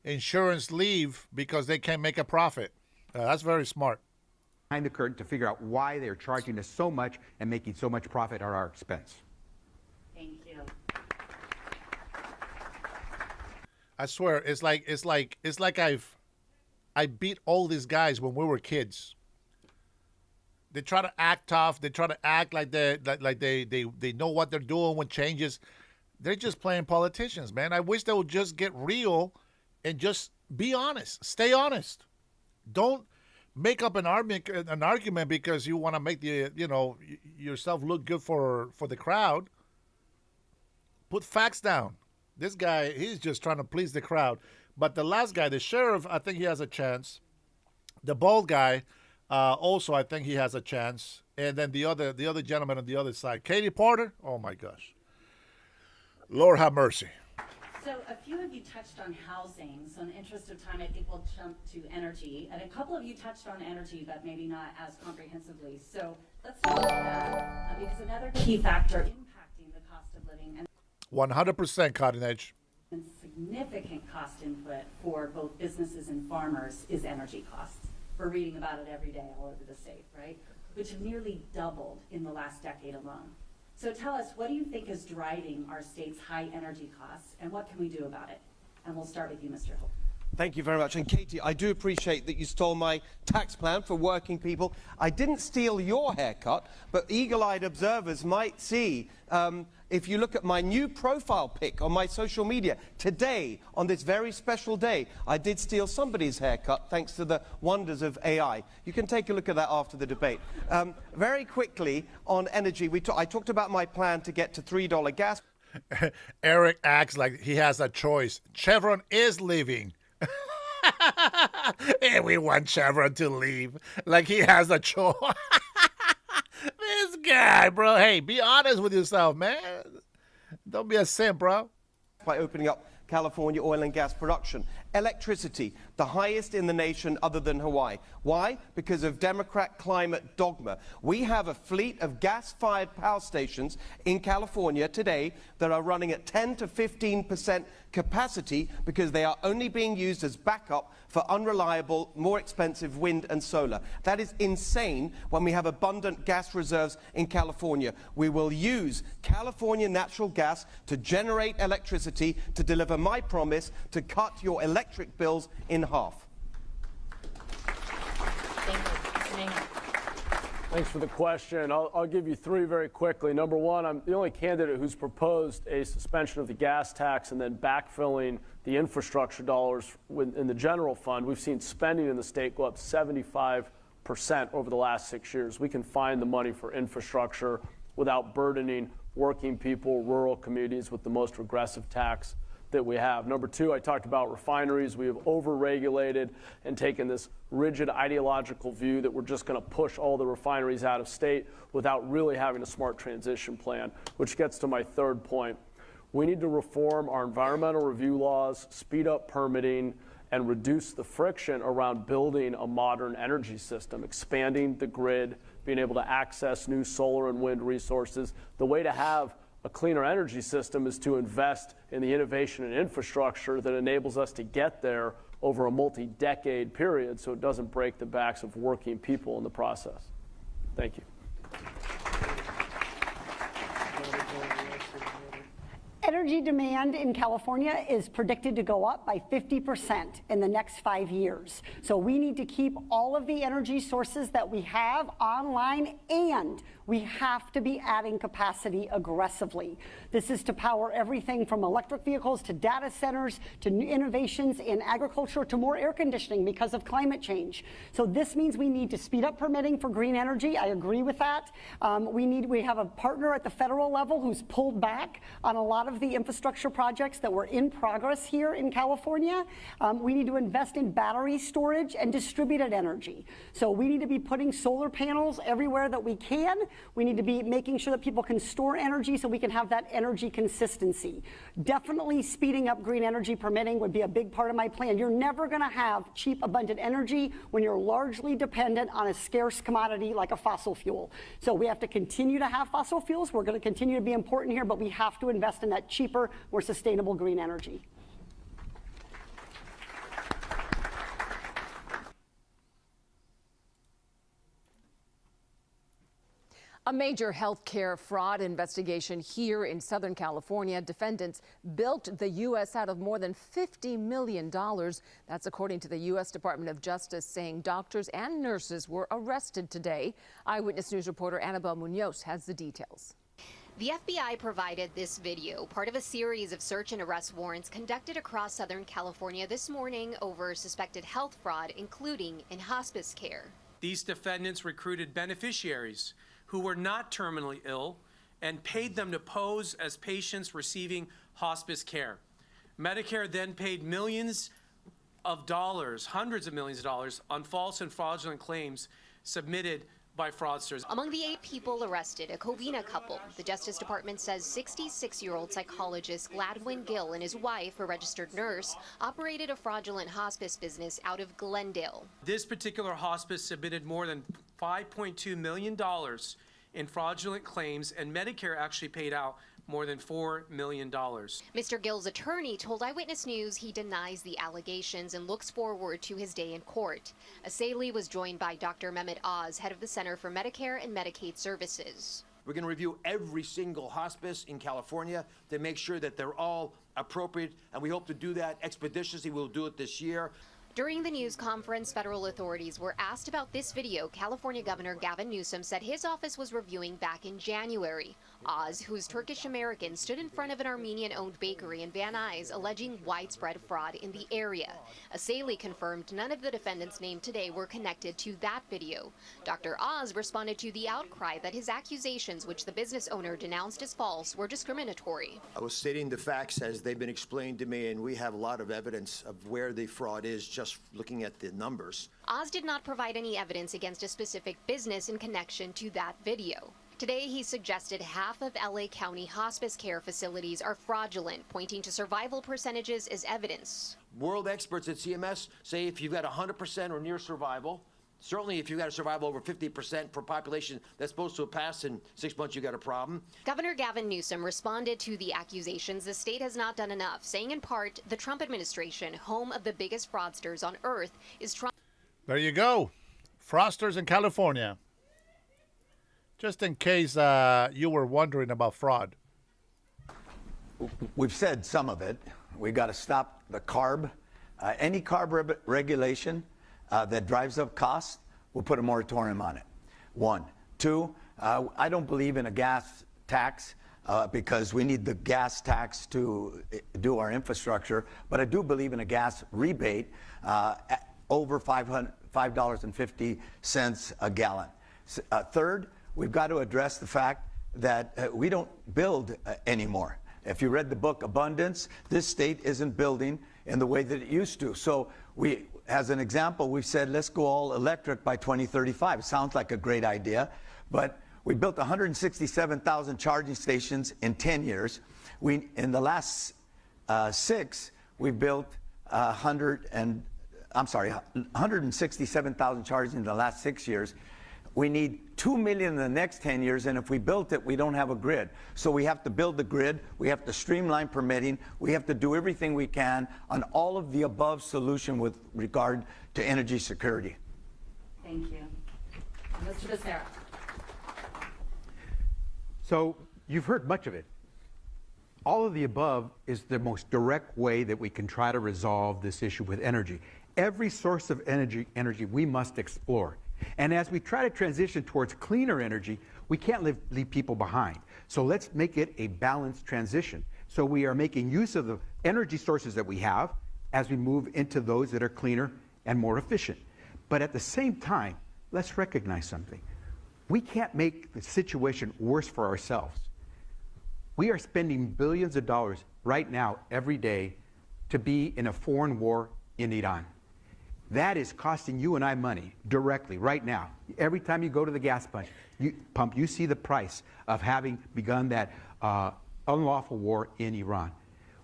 Speaker 1: Insurance leave because they can't make a profit. That's very smart.
Speaker 8: Behind the curtain to figure out why they're charging us so much and making so much profit at our expense.
Speaker 6: Thank you.
Speaker 1: I swear, it's like I beat all these guys when we were kids. They try to act tough. They try to act like they know what they're doing when changes. They're just playing politicians, man. I wish they would just get real and just be honest. Stay honest. Don't make up an argument because you want to make yourself look good for the crowd. Put facts down. This guy, he's just trying to please the crowd. But the last guy, the sheriff, I think he has a chance. The bald guy, also, I think he has a chance. And then the other gentleman on the other side, Katie Porter. Oh my gosh, Lord have mercy.
Speaker 6: So a few of you touched on housing. So in the interest of time, I think we'll jump to energy. And a couple of you touched on energy, but maybe not as comprehensively. So let's talk about that because another key factor impacting the cost of living and
Speaker 1: 100% cutting edge.
Speaker 6: and significant cost input for both businesses and farmers is energy costs. We're reading about it every day all over the state, right? Which have nearly doubled in the last decade alone. So tell us, what do you think is driving our state's high energy costs, and what can we do about it? And we'll start with you, Mr. Holt.
Speaker 10: Thank you very much. And Katie, I do appreciate that you stole my tax plan for working people. I didn't steal your haircut, but eagle-eyed observers might see, if you look at my new profile pic on my social media, today, on this very special day, I did steal somebody's haircut thanks to the wonders of AI. You can take a look at that after the debate. Very quickly, on energy, I talked about my plan to get to $3 gas.
Speaker 1: Eric acts like he has a choice. Chevron is leaving. And we want Chevron to leave like he has a choice. This guy, bro. Hey, be honest with yourself, man. Don't be a simp, bro.
Speaker 10: By opening up California oil and gas production. Electricity, the highest in the nation other than Hawaii. Why? Because of Democrat climate dogma. We have a fleet of gas-fired power stations in California today that are running at 10 to 15% capacity because they are only being used as backup for unreliable, more expensive wind and solar. That is insane when we have abundant gas reserves in California. We will use California natural gas to generate electricity to deliver my promise to cut your electric bills in half.
Speaker 6: Thank you. Mr. Mahan.
Speaker 7: Thanks for the question. I'll give you three very quickly. Number one, I'm the only candidate who's proposed a suspension of the gas tax and then backfilling the infrastructure dollars in the general fund. We've seen spending in the state go up 75% over the last 6 years. We can find the money for infrastructure without burdening working people, rural communities with the most regressive tax that we have. Number two, I talked about refineries. We have over-regulated and taken this rigid ideological view that we're just going to push all the refineries out of state without really having a smart transition plan, which gets to my third point. We need to reform our environmental review laws, speed up permitting, and reduce the friction around building a modern energy system, expanding the grid, being able to access new solar and wind resources. The way to have a cleaner energy system is to invest in the innovation and infrastructure that enables us to get there over a multi-decade period so it doesn't break the backs of working people in the process. Thank you.
Speaker 11: Energy demand in California is predicted to go up by 50% in the next 5 years. So we need to keep all of the energy sources that we have online, and we have to be adding capacity aggressively. This is to power everything from electric vehicles to data centers to new innovations in agriculture to more air conditioning because of climate change. So this means we need to speed up permitting for green energy. I agree with that. We have a partner at the federal level who's pulled back on a lot of of the infrastructure projects that were in progress here in California, we need to invest in battery storage and distributed energy. So we need to be putting solar panels everywhere that we can. We need to be making sure that people can store energy so we can have that energy consistency. Definitely speeding up green energy permitting would be a big part of my plan. You're never going to have cheap, abundant energy when you're largely dependent on a scarce commodity like a fossil fuel. So we have to continue to have fossil fuels. We're going to continue to be important here, but we have to invest in that cheaper, more sustainable green energy.
Speaker 16: A major healthcare fraud investigation here in Southern California. Defendants built the U.S. out of more than $50 million. That's according to the U.S. Department of Justice, saying doctors and nurses were arrested today. Eyewitness News reporter Annabelle Munoz has the details.
Speaker 17: The FBI provided this video, part of a series of search and arrest warrants conducted across Southern California this morning over suspected health fraud, including in hospice care.
Speaker 18: These defendants recruited beneficiaries who were not terminally ill and paid them to pose as patients receiving hospice care. Medicare then paid millions of dollars, hundreds of millions of dollars, on false and fraudulent claims submitted by fraudsters.
Speaker 17: Among the 8 people arrested, a Covina couple. The Justice Department says 66-year-old psychologist Gladwin Gill and his wife, a registered nurse, operated a fraudulent hospice business out of Glendale.
Speaker 18: This particular hospice submitted more than $5.2 million in fraudulent claims, and Medicare actually paid out more than $4 million.
Speaker 17: Mr. Gill's attorney told Eyewitness News he denies the allegations and looks forward to his day in court. Asaili was joined by Dr. Mehmet Oz, head of the Center for Medicare and Medicaid Services.
Speaker 19: We're going to review every single hospice in California to make sure that they're all appropriate, and we hope to do that expeditiously. We'll do it this year.
Speaker 17: During the news conference, federal authorities were asked about this video California Governor Gavin Newsom said his office was reviewing back in January. Oz, who's Turkish-American, stood in front of an Armenian-owned bakery in Van Nuys alleging widespread fraud in the area. Asaili confirmed none of the defendants named today were connected to that video. Dr. Oz responded to the outcry that his accusations, which the business owner denounced as false, were discriminatory.
Speaker 19: I was stating the facts as they've been explained to me, and we have a lot of evidence of where the fraud is just looking at the numbers.
Speaker 17: Oz did not provide any evidence against a specific business in connection to that video. Today, he suggested half of LA County hospice care facilities are fraudulent, pointing to survival percentages as evidence.
Speaker 19: World experts at CMS say if you've got 100% or near survival, certainly if you've got a survival over 50% for a population that's supposed to have passed in 6 months, you've got a problem.
Speaker 17: Governor Gavin Newsom responded to the accusations the state has not done enough, saying in part, the Trump administration, home of the biggest fraudsters on earth, is trying.
Speaker 1: There you go. Fraudsters in California. Just in case you were wondering about fraud.
Speaker 12: We've said some of it. We got to stop the carb. Any carb regulation that drives up costs, we'll put a moratorium on it. 1. 2, I don't believe in a gas tax because we need the gas tax to do our infrastructure, but I do believe in a gas rebate over $5.50 a gallon. 3rd, we've got to address the fact that we don't build anymore. If you read the book Abundance, this state isn't building in the way that it used to. So we, as an example, we've said let's go all electric by 2035. Sounds like a great idea, but we built 167,000 charging stations in 10 years. In the last 6, we built 167,000 charging in the last 6 years. We need 2 million in the next 10 years, and if we built it, we don't have a grid. So we have to build the grid, we have to streamline permitting, we have to do everything we can on all of the above solution with regard to energy security.
Speaker 6: Thank you. Mr. Becerra.
Speaker 8: So you've heard much of it. All of the above is the most direct way that we can try to resolve this issue with energy. Every source of energy we must explore. And as we try to transition towards cleaner energy, we can't leave people behind. So let's make it a balanced transition. So we are making use of the energy sources that we have as we move into those that are cleaner and more efficient. But at the same time, let's recognize something. We can't make the situation worse for ourselves. We are spending billions of dollars right now, every day, to be in a foreign war in Iran. That is costing you and I money directly right now. Every time you go to the gas pump, you see the price of having begun that unlawful war in Iran.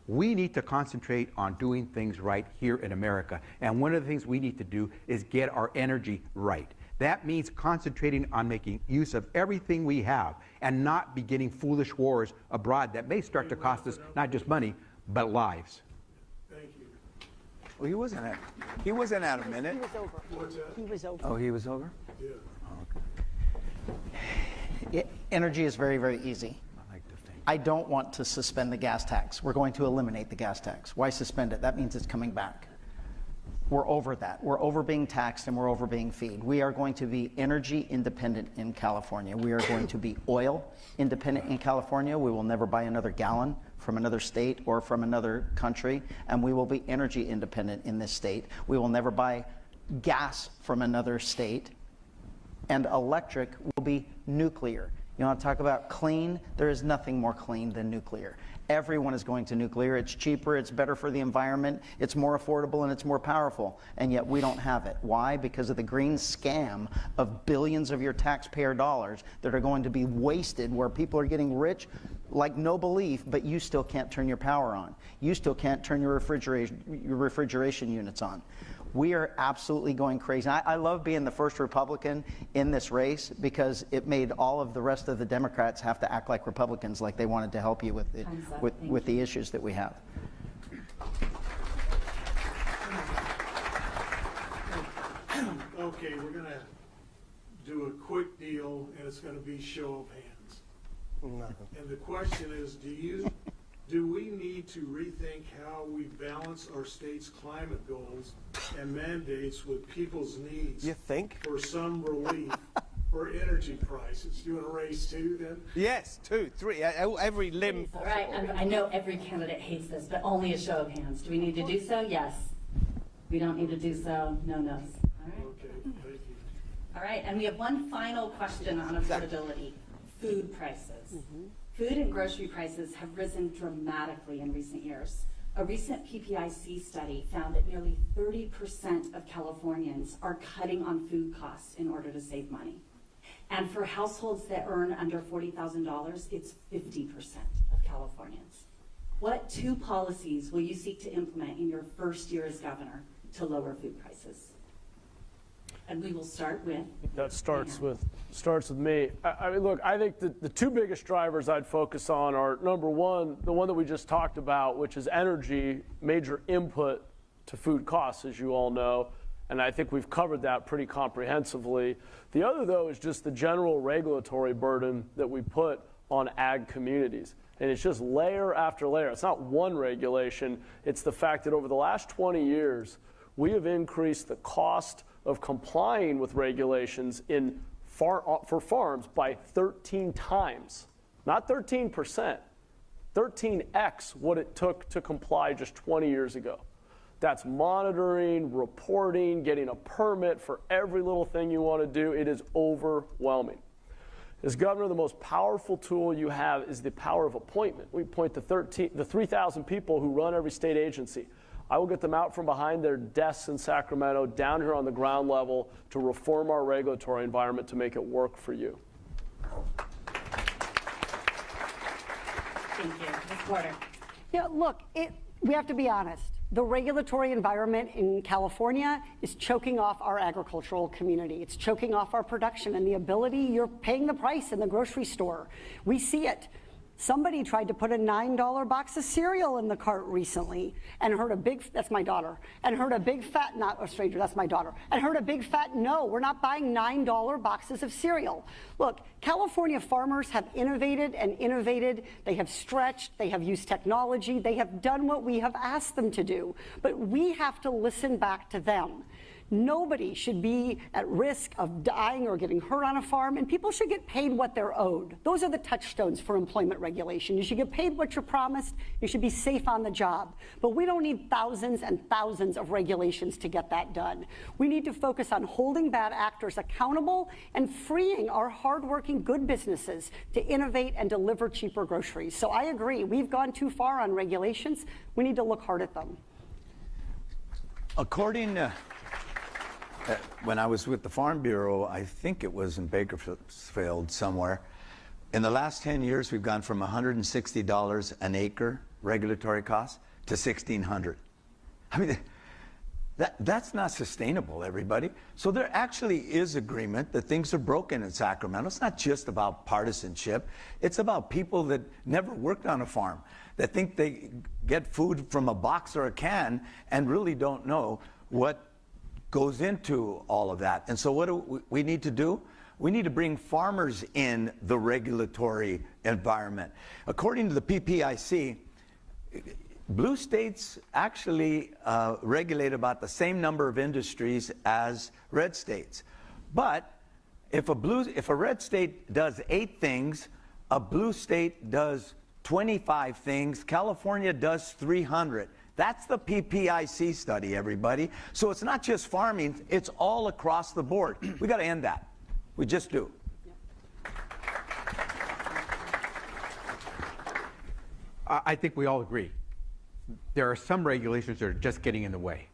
Speaker 8: We need to concentrate on doing things right here in America. And one of the things we need to do is get our energy right. That means concentrating on making use of everything we have and not beginning foolish wars abroad that may start to cost us not just money, but lives.
Speaker 13: Thank you.
Speaker 12: Well, he wasn't at a minute.
Speaker 11: He was over. He was over.
Speaker 12: Oh, he was over?
Speaker 13: Yeah.
Speaker 9: Energy is very, very easy. I don't want to suspend the gas tax. We're going to eliminate the gas tax. Why suspend it? That means it's coming back. We're over that. We're over being taxed and we're over being feed. We are going to be energy independent in California. We are going to be oil independent in California. We will never buy another gallon from another state or from another country. And we will be energy independent in this state. We will never buy gas from another state. And electric will be nuclear. You want to talk about clean? There is nothing more clean than nuclear. Everyone is going to nuclear. It's cheaper, it's better for the environment, it's more affordable, and it's more powerful. And yet we don't have it. Why? Because of the green scam of billions of your taxpayer dollars that are going to be wasted where people are getting rich like no belief, but you still can't turn your power on. You still can't turn your refrigeration units on. We are absolutely going crazy. I love being the first Republican in this race because it made all of the rest of the Democrats have to act like Republicans, like they wanted to help you with the issues that we have.
Speaker 13: Okay, we're going to do a quick deal, and it's going to be show of hands. And the question is, do we need to rethink how we balance our state's climate goals and mandates with people's needs?
Speaker 10: You think?
Speaker 13: For some relief for energy prices. Do you want to raise two then?
Speaker 10: Yes, 2, 3, every limb.
Speaker 6: All right, I know every candidate hates this, but only a show of hands. Do we need to do so? Yes. We don't need to do so? No nos. All right.
Speaker 13: Okay, thank you.
Speaker 6: All right, and we have one final question on affordability, food prices. Food and grocery prices have risen dramatically in recent years. A recent PPIC study found that nearly 30% of Californians are cutting on food costs in order to save money. And for households that earn under $40,000, it's 50% of Californians. What 2 policies will you seek to implement in your first year as governor to lower food prices? And we will start with.
Speaker 7: That starts with me. I mean, look, I think the 2 biggest drivers I'd focus on are, number one, the one that we just talked about, which is energy, major input to food costs, as you all know. And I think we've covered that pretty comprehensively. The other, though, is just the general regulatory burden that we put on ag communities. And it's just layer after layer. It's not one regulation. It's the fact that over the last 20 years, we have increased the cost of complying with regulations for farms by 13 times. Not 13%, 13x what it took to comply just 20 years ago. That's monitoring, reporting, getting a permit for every little thing you want to do. It is overwhelming. As governor, the most powerful tool you have is the power of appointment. We appoint the 3,000 people who run every state agency. I will get them out from behind their desks in Sacramento, down here on the ground level, to reform our regulatory environment to make it work for you.
Speaker 6: Thank you. Ms. Porter.
Speaker 11: Yeah, look, we have to be honest. The regulatory environment in California is choking off our agricultural community. It's choking off our production and the ability, you're paying the price in the grocery store. We see it. Somebody tried to put a $9 box of cereal in the cart recently and heard a big, that's my daughter, and heard a big fat, not a stranger, that's my daughter, and heard a big fat no, we're not buying $9 boxes of cereal. Look, California farmers have innovated and innovated. They have stretched, they have used technology, they have done what we have asked them to do. But we have to listen back to them. Nobody should be at risk of dying or getting hurt on a farm, and people should get paid what they're owed. Those are the touchstones for employment regulation. You should get paid what you're promised. You should be safe on the job. But we don't need thousands and thousands of regulations to get that done. We need to focus on holding bad actors accountable and freeing our hardworking good businesses to innovate and deliver cheaper groceries. So I agree, we've gone too far on regulations. We need to look hard at them.
Speaker 12: According to when I was with the Farm Bureau, I think it was in Bakersfield somewhere, in the last 10 years, we've gone from $160 an acre regulatory cost to $1,600. I mean, that's not sustainable, everybody. So there actually is agreement that things are broken in Sacramento. It's not just about partisanship. It's about people that never worked on a farm, that think they get food from a box or a can and really don't know what goes into all of that. And so what do we need to do? We need to bring farmers in the regulatory environment. According to the PPIC, blue states actually regulate about the same number of industries as red states. But if a red state does 8 things, a blue state does 25 things, California does 300. That's the PPIC study, everybody. So it's not just farming, it's all across the board. We got to end that. We just do.
Speaker 20: I think we all agree. There are some regulations that are just getting in the way.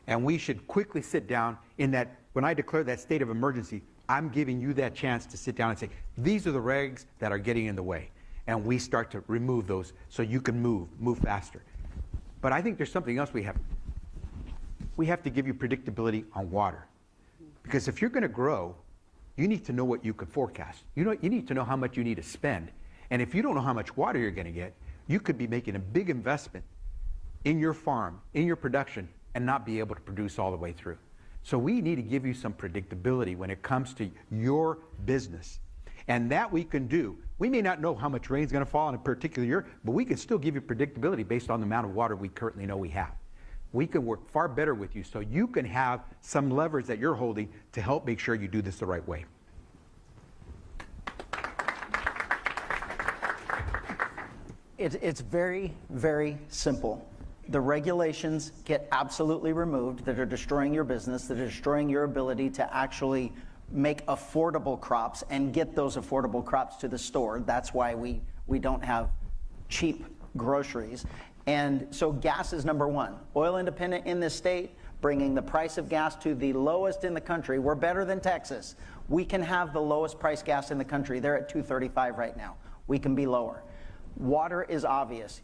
Speaker 20: And we should quickly sit down in that, when I declare that state of emergency, I'm giving you that chance to sit down and say, these are the regs that are getting in the way. And we start to remove those so you can move faster. But I think there's something else we have. We have to give you predictability on water. Because if you're going to grow, you need to know what you can forecast. You need to know how much you need to spend. And if you don't know how much water you're going to get, you could be making a big investment in your farm, in your production, and not be able to produce all the way through. So we need to give you some predictability when it comes to your business. And that we can do. We may not know how much rain is going to fall in a particular year, but we can still give you predictability based on the amount of water we currently know we have. We can work far better with you so you can have some levers that you're holding to help make sure you do this the right way.
Speaker 9: It's very, very simple. The regulations get absolutely removed that are destroying your business, that are destroying your ability to actually make affordable crops and get those affordable crops to the store. That's why we don't have cheap groceries. And so gas is number one. Oil independent in this state, bringing the price of gas to the lowest in the country. We're better than Texas. We can have the lowest price gas in the country. They're at $2.35 right now. We can be lower. Water is obvious.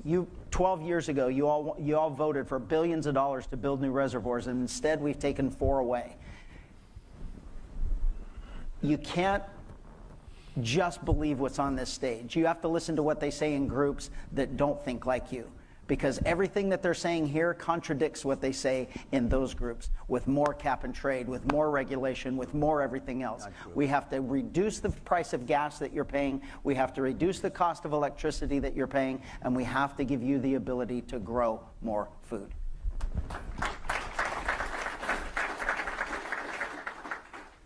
Speaker 9: 12 years ago, you all voted for billions of dollars to build new reservoirs, and instead we've taken 4 away. You can't just believe what's on this stage. You have to listen to what they say in groups that don't think like you, because everything that they're saying here contradicts what they say in those groups, with more cap and trade, with more regulation, with more everything else. We have to reduce the price of gas that you're paying, we have to reduce the cost of electricity that you're paying, and we have to give you the ability to grow more food.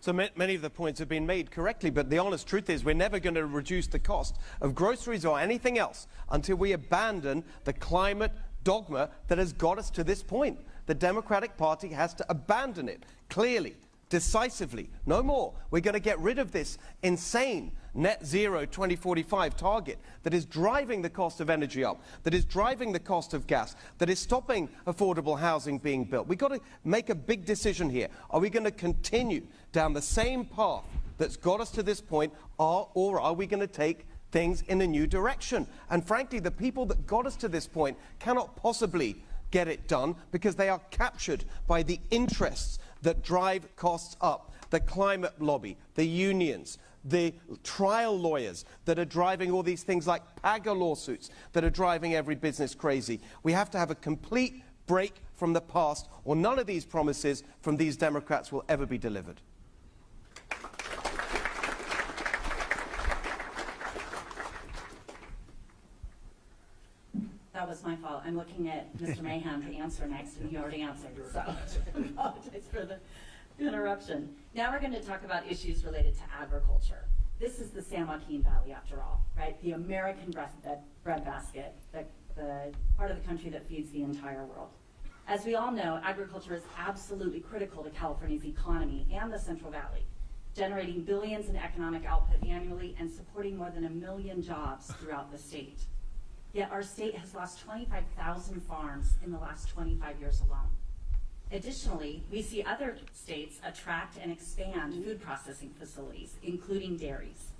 Speaker 10: So many of the points have been made correctly, but the honest truth is we're never going to reduce the cost of groceries or anything else until we abandon the climate dogma that has got us to this point. The Democratic Party has to abandon it clearly, decisively. No more. We're going to get rid of this insane net zero 2045 target that is driving the cost of energy up, that is driving the cost of gas, that is stopping affordable housing being built. We've got to make a big decision here. Are we going to continue down the same path that's got us to this point, or are we going to take things in a new direction? And frankly, the people that got us to this point cannot possibly get it done because they are captured by the interests that drive costs up. The climate lobby, the unions, the trial lawyers that are driving all these things like PAGA lawsuits that are driving every business crazy. We have to have a complete break from the past, or none of these promises from these Democrats will ever be delivered.
Speaker 6: That was my fault. I'm looking at Mr. Mahan to answer next, and he already answered, so I apologize for the interruption. Now we're going to talk about issues related to agriculture. This is the San Joaquin Valley, after all, right? The American breadbasket, the part of the country that feeds the entire world. As we all know, agriculture is absolutely critical to California's economy and the Central Valley, generating billions in economic output annually and supporting more than 1 million jobs throughout the state. Yet our state has lost 25,000 farms in the last 25 years alone. Additionally, we see other states attract and expand food processing facilities, including dairies.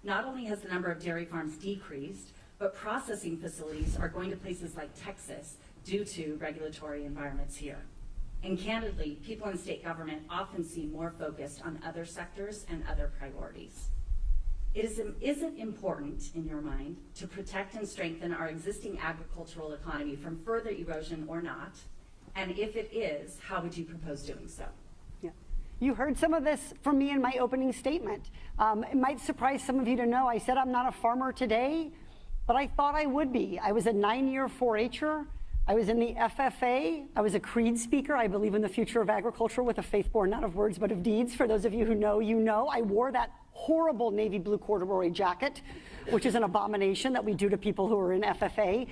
Speaker 6: Not only has the number of dairy farms decreased, but processing facilities are going to places like Texas due to regulatory environments here. And candidly, people in state government often seem more focused on other sectors and other priorities. Is it important, in your mind, to protect and strengthen our existing agricultural economy from further erosion or not? And if it is, how would you propose doing so?
Speaker 11: Yeah. You heard some of this from me in my opening statement. It might surprise some of you to know I said I'm not a farmer today, but I thought I would be. I was a 9-year 4-H'er. I was in the FFA. I was a creed speaker. I believe in the future of agriculture with a faith born not of words but of deeds. For those of you who know, you know. I wore that horrible navy blue corduroy jacket, which is an abomination that we do to people who are in FFA.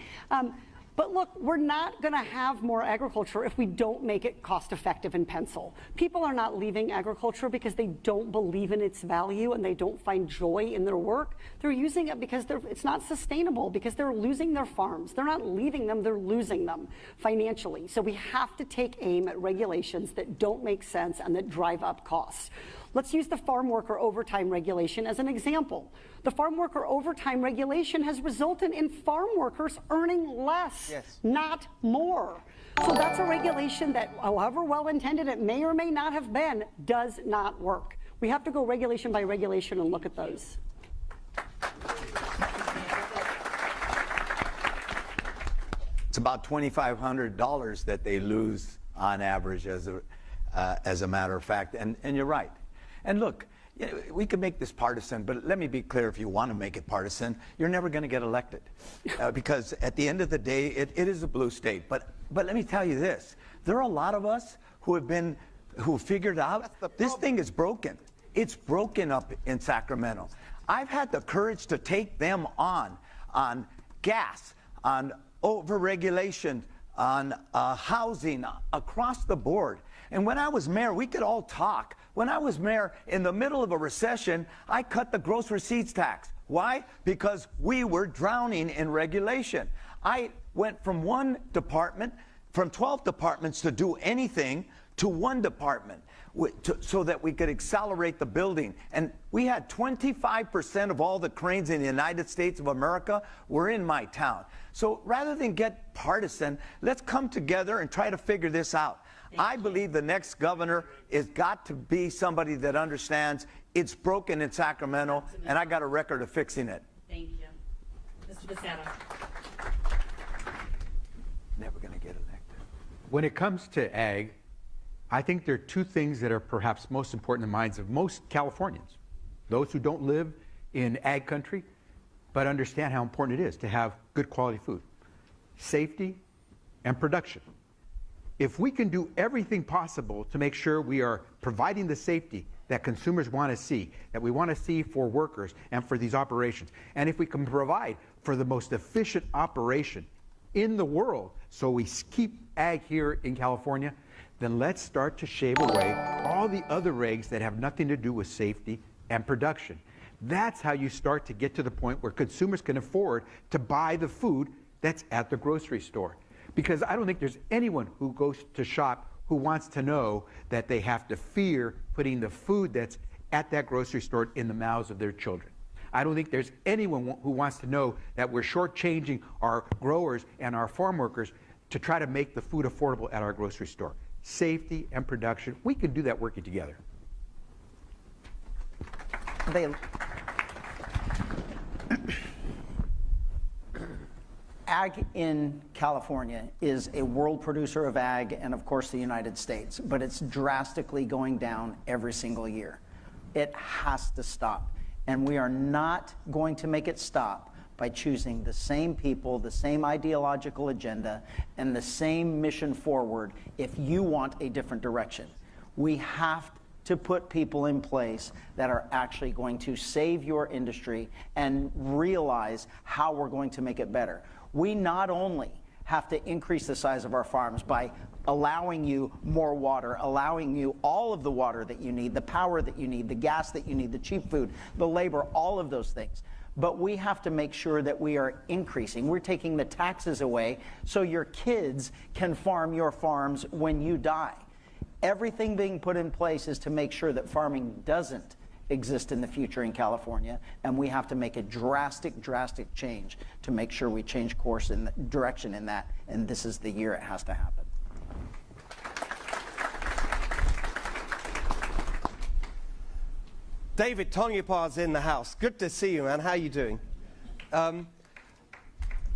Speaker 11: But look, we're not going to have more agriculture if we don't make it cost effective in pencil. People are not leaving agriculture because they don't believe in its value and they don't find joy in their work. They're using it because it's not sustainable, because they're losing their farms. They're not leaving them, they're losing them financially. So we have to take aim at regulations that don't make sense and that drive up costs. Let's use the farm worker overtime regulation as an example. The farm worker overtime regulation has resulted in farm workers earning less, not more. So that's a regulation that, however well-intended it may or may not have been, does not work. We have to go regulation by regulation and look at those.
Speaker 12: It's about $2,500 that they lose on average as a matter of fact. And you're right. And look, we can make this partisan, but let me be clear, if you want to make it partisan, you're never going to get elected. Because at the end of the day, it is a blue state. But let me tell you this. There are a lot of us who figured out this thing is broken. It's broken up in Sacramento. I've had the courage to take them on gas, on overregulation, on housing, across the board. And when I was mayor, we could all talk. When I was mayor, in the middle of a recession, I cut the gross receipts tax. Why? Because we were drowning in regulation. I went from one department, from 12 departments to do anything, to one department, so that we could accelerate the building. And we had 25% of all the cranes in the United States of America were in my town. So rather than get partisan, let's come together and try to figure this out. I believe the next governor has got to be somebody that understands it's broken in Sacramento, and I got a record of fixing it.
Speaker 6: Thank you. Mr. Becerra.
Speaker 12: Never going to get elected.
Speaker 20: When it comes to ag, I think there are two things that are perhaps most important in the minds of most Californians. Those who don't live in ag country, but understand how important it is to have good quality food. Safety and production. If we can do everything possible to make sure we are providing the safety that consumers want to see, that we want to see for workers and for these operations, and if we can provide for the most efficient operation in the world, so we keep ag here in California, then let's start to shave away all the other regs that have nothing to do with safety and production. That's how you start to get to the point where consumers can afford to buy the food that's at the grocery store. Because I don't think there's anyone who goes to shop who wants to know that they have to fear putting the food that's at that grocery store in the mouths of their children. I don't think there's anyone who wants to know that we're shortchanging our growers and our farm workers to try to make the food affordable at our grocery store. Safety and production, we can do that working together.
Speaker 9: Ag in California is a world producer of ag and, of course, the United States, but it's drastically going down every single year. It has to stop, and we are not going to make it stop by choosing the same people, the same ideological agenda, and the same mission forward if you want a different direction. We have to put people in place that are actually going to save your industry and realize how we're going to make it better. We not only have to increase the size of our farms by allowing you more water, allowing you all of the water that you need, the power that you need, the gas that you need, the cheap food, the labor, all of those things. But we have to make sure that we are increasing. We're taking the taxes away so your kids can farm your farms when you die. Everything being put in place is to make sure that farming doesn't exist in the future in California, and we have to make a drastic change to make sure we change course in the direction in that, and this is the year it has to happen.
Speaker 10: David Tongipa's in the house. Good to see you, man. How you doing?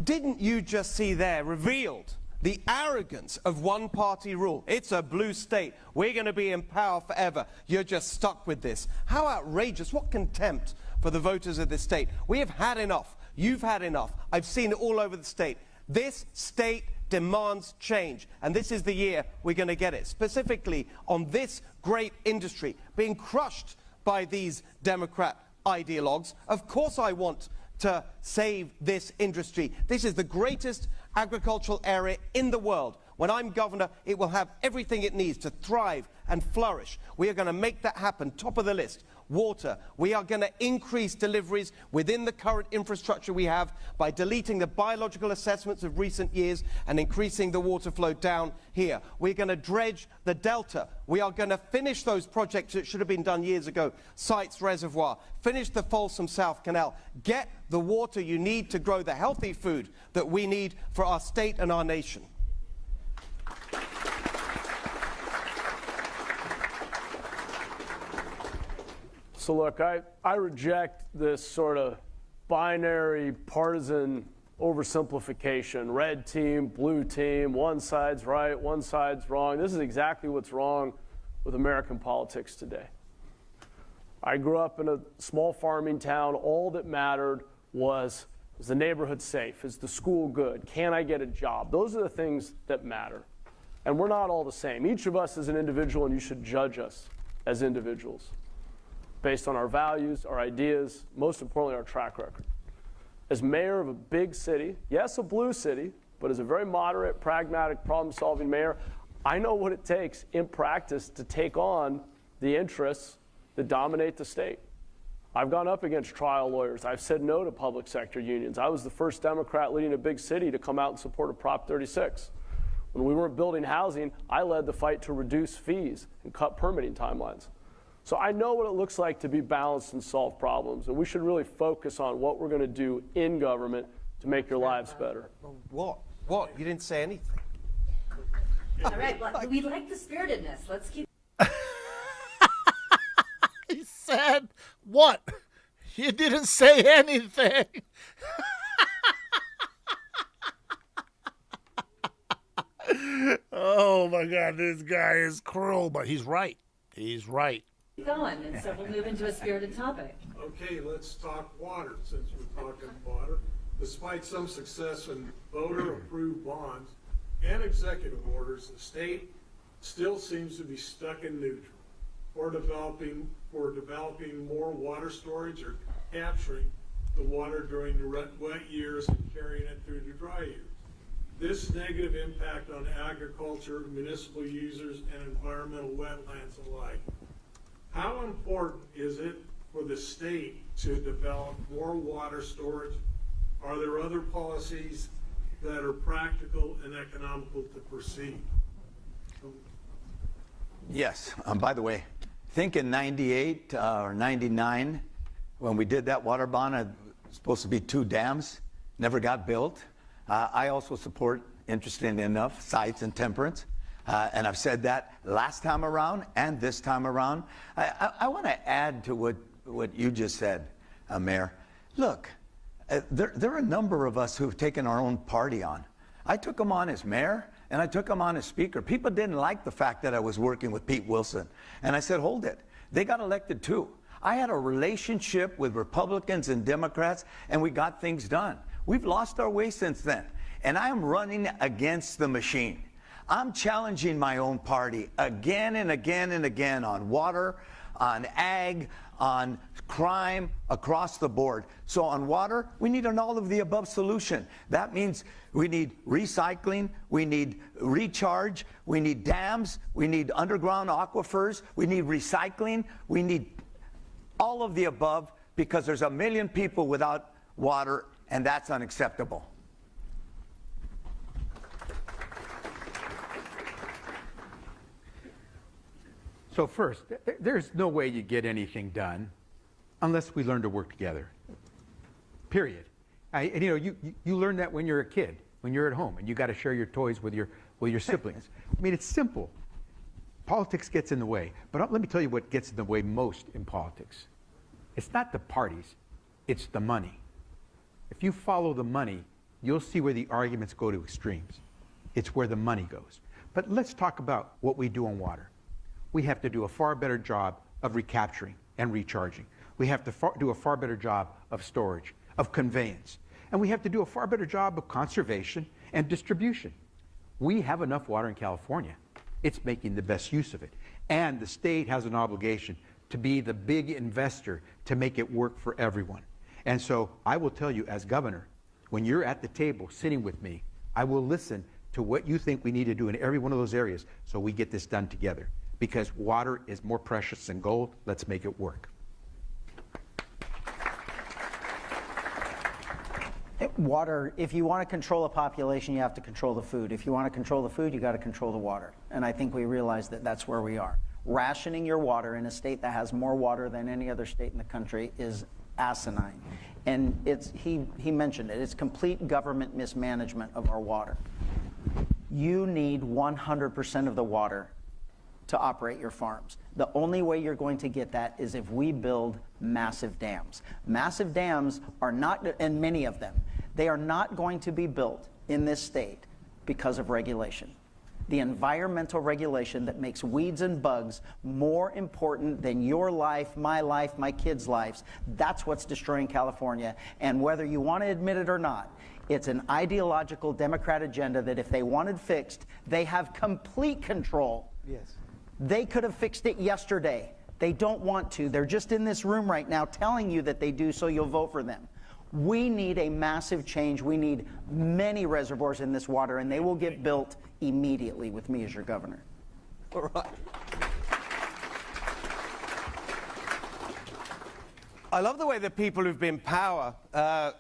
Speaker 10: Didn't you just see there revealed the arrogance of one-party rule? It's a blue state. We're going to be in power forever. You're just stuck with this. How outrageous. What contempt for the voters of this state. We have had enough. You've had enough. I've seen it all over the state. This state demands change, and this is the year we're going to get it, specifically on this great industry being crushed by these Democrat ideologues. Of course I want to save this industry. This is the greatest agricultural area in the world. When I'm governor, it will have everything it needs to thrive and flourish. We are going to make that happen. Top of the list, water. We are going to increase deliveries within the current infrastructure we have by deleting the biological assessments of recent years and increasing the water flow down here. We're going to dredge the Delta. We are going to finish those projects that should have been done years ago. Sites Reservoir, finish the Folsom South Canal, get the water you need to grow the healthy food that we need for our state and our nation.
Speaker 7: So look, I reject this sort of binary partisan oversimplification, red team, blue team, one side's right, one side's wrong. This is exactly what's wrong with American politics today. I grew up in a small farming town. All that mattered was the neighborhood safe? Is the school good? Can I get a job? Those are the things that matter. And we're not all the same. Each of us is an individual, and you should judge us as individuals based on our values, our ideas, most importantly, our track record. As mayor of a big city, yes, a blue city, but as a very moderate, pragmatic, problem-solving mayor, I know what it takes in practice to take on the interests that dominate the state. I've gone up against trial lawyers. I've said no to public sector unions. I was the first Democrat leading a big city to come out and support a Prop 36. When we weren't building housing, I led the fight to reduce fees and cut permitting timelines. So I know what it looks like to be balanced and solve problems, and we should really focus on what we're going to do in government to make your lives better.
Speaker 10: What? What? You didn't say anything.
Speaker 6: All right, well, we like the spiritedness. Let's keep.
Speaker 1: He said, what? You didn't say anything. Oh, my God, this guy is cruel, but he's right. He's right.
Speaker 6: Going, and so we'll move into a spirited topic.
Speaker 13: Okay, let's talk water, since we're talking water. Despite some success in voter-approved bonds and executive orders, the state still seems to be stuck in neutral for developing more water storage or capturing the water during the wet years and carrying it through the dry years. This negative impact on agriculture, municipal users, and environmental wetlands alike. How important is it for the state to develop more water storage? Are there other policies that are practical and economical to proceed?
Speaker 12: Yes. By the way, I think in 98 or 99, when we did that water bond, it was supposed to be 2 dams, never got built. I also support, interestingly enough, sites and temperance. And I've said that last time around and this time around. I want to add to what you just said, Mayor. Look, there are a number of us who've taken our own party on. I took them on as mayor, and I took them on as speaker. People didn't like the fact that I was working with Pete Wilson. And I said, hold it. They got elected too. I had a relationship with Republicans and Democrats, and we got things done. We've lost our way since then. And I am running against the machine. I'm challenging my own party again and again and again on water, on ag, on crime across the board. So on water, we need an all-of-the-above solution. That means we need recycling, we need recharge, we need dams, we need underground aquifers, we need recycling, we need all of the above, because there's 1 million people without water, and that's unacceptable.
Speaker 20: So first, there's no way you get anything done unless we learn to work together. Period. You learn that when you're a kid, when you're at home, and you got to share your toys with your siblings. I mean, it's simple. Politics gets in the way, but let me tell you what gets in the way most in politics. It's not the parties, it's the money. If you follow the money, you'll see where the arguments go to extremes. It's where the money goes. But let's talk about what we do on water. We have to do a far better job of recapturing and recharging. We have to do a far better job of storage, of conveyance. And we have to do a far better job of conservation and distribution. We have enough water in California. It's making the best use of it. And the state has an obligation to be the big investor to make it work for everyone. And so I will tell you, as governor, when you're at the table sitting with me, I will listen to what you think we need to do in every one of those areas so we get this done together. Because water is more precious than gold. Let's make it work.
Speaker 9: Water, if you want to control a population, you have to control the food. If you want to control the food, you got to control the water. And I think we realize that that's where we are. Rationing your water in a state that has more water than any other state in the country is asinine. And he mentioned it. It's complete government mismanagement of our water. You need 100% of the water to operate your farms. The only way you're going to get that is if we build massive dams. Massive dams are not, and many of them, they are not going to be built in this state because of regulation. The environmental regulation that makes weeds and bugs more important than your life, my kids' lives, that's what's destroying California. And whether you want to admit it or not, it's an ideological Democrat agenda that if they wanted fixed, they have complete control.
Speaker 10: Yes.
Speaker 9: They could have fixed it yesterday. They don't want to. They're just in this room right now telling you that they do, so you'll vote for them. We need a massive change. We need many reservoirs in this water, and they will get built immediately with me as your governor.
Speaker 10: All right. I love the way the people who've been in power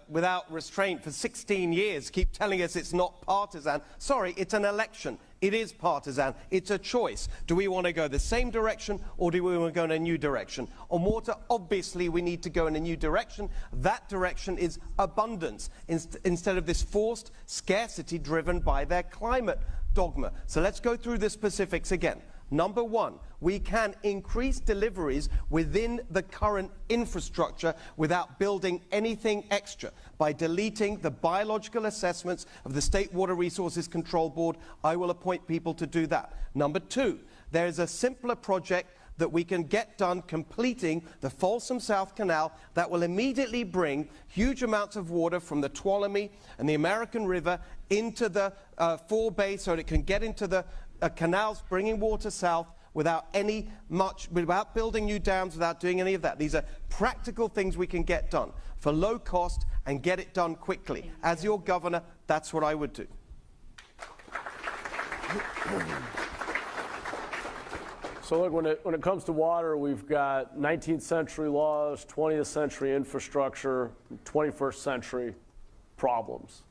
Speaker 10: without restraint for 16 years keep telling us it's not partisan. Sorry, it's an election. It is partisan. It's a choice. Do we want to go the same direction, or do we want to go in a new direction? On water, obviously, we need to go in a new direction. That direction is abundance instead of this forced scarcity driven by their climate dogma. So let's go through the specifics again. Number one, we can increase deliveries within the current infrastructure without building anything extra. By deleting the biological assessments of the State Water Resources Control Board, I will appoint people to do that. Number two, there is a simpler project that we can get done completing the Folsom South Canal that will immediately bring huge amounts of water from the Tuolumne and the American River into the Fall Bay so that it can get into the canals, bringing water south without building new dams, without doing any of that. These are practical things we can get done for low cost and get it done quickly. As your governor, that's what I would do.
Speaker 7: So look, when it comes to water, we've got 19th century laws, 20th century infrastructure, 21st century problems.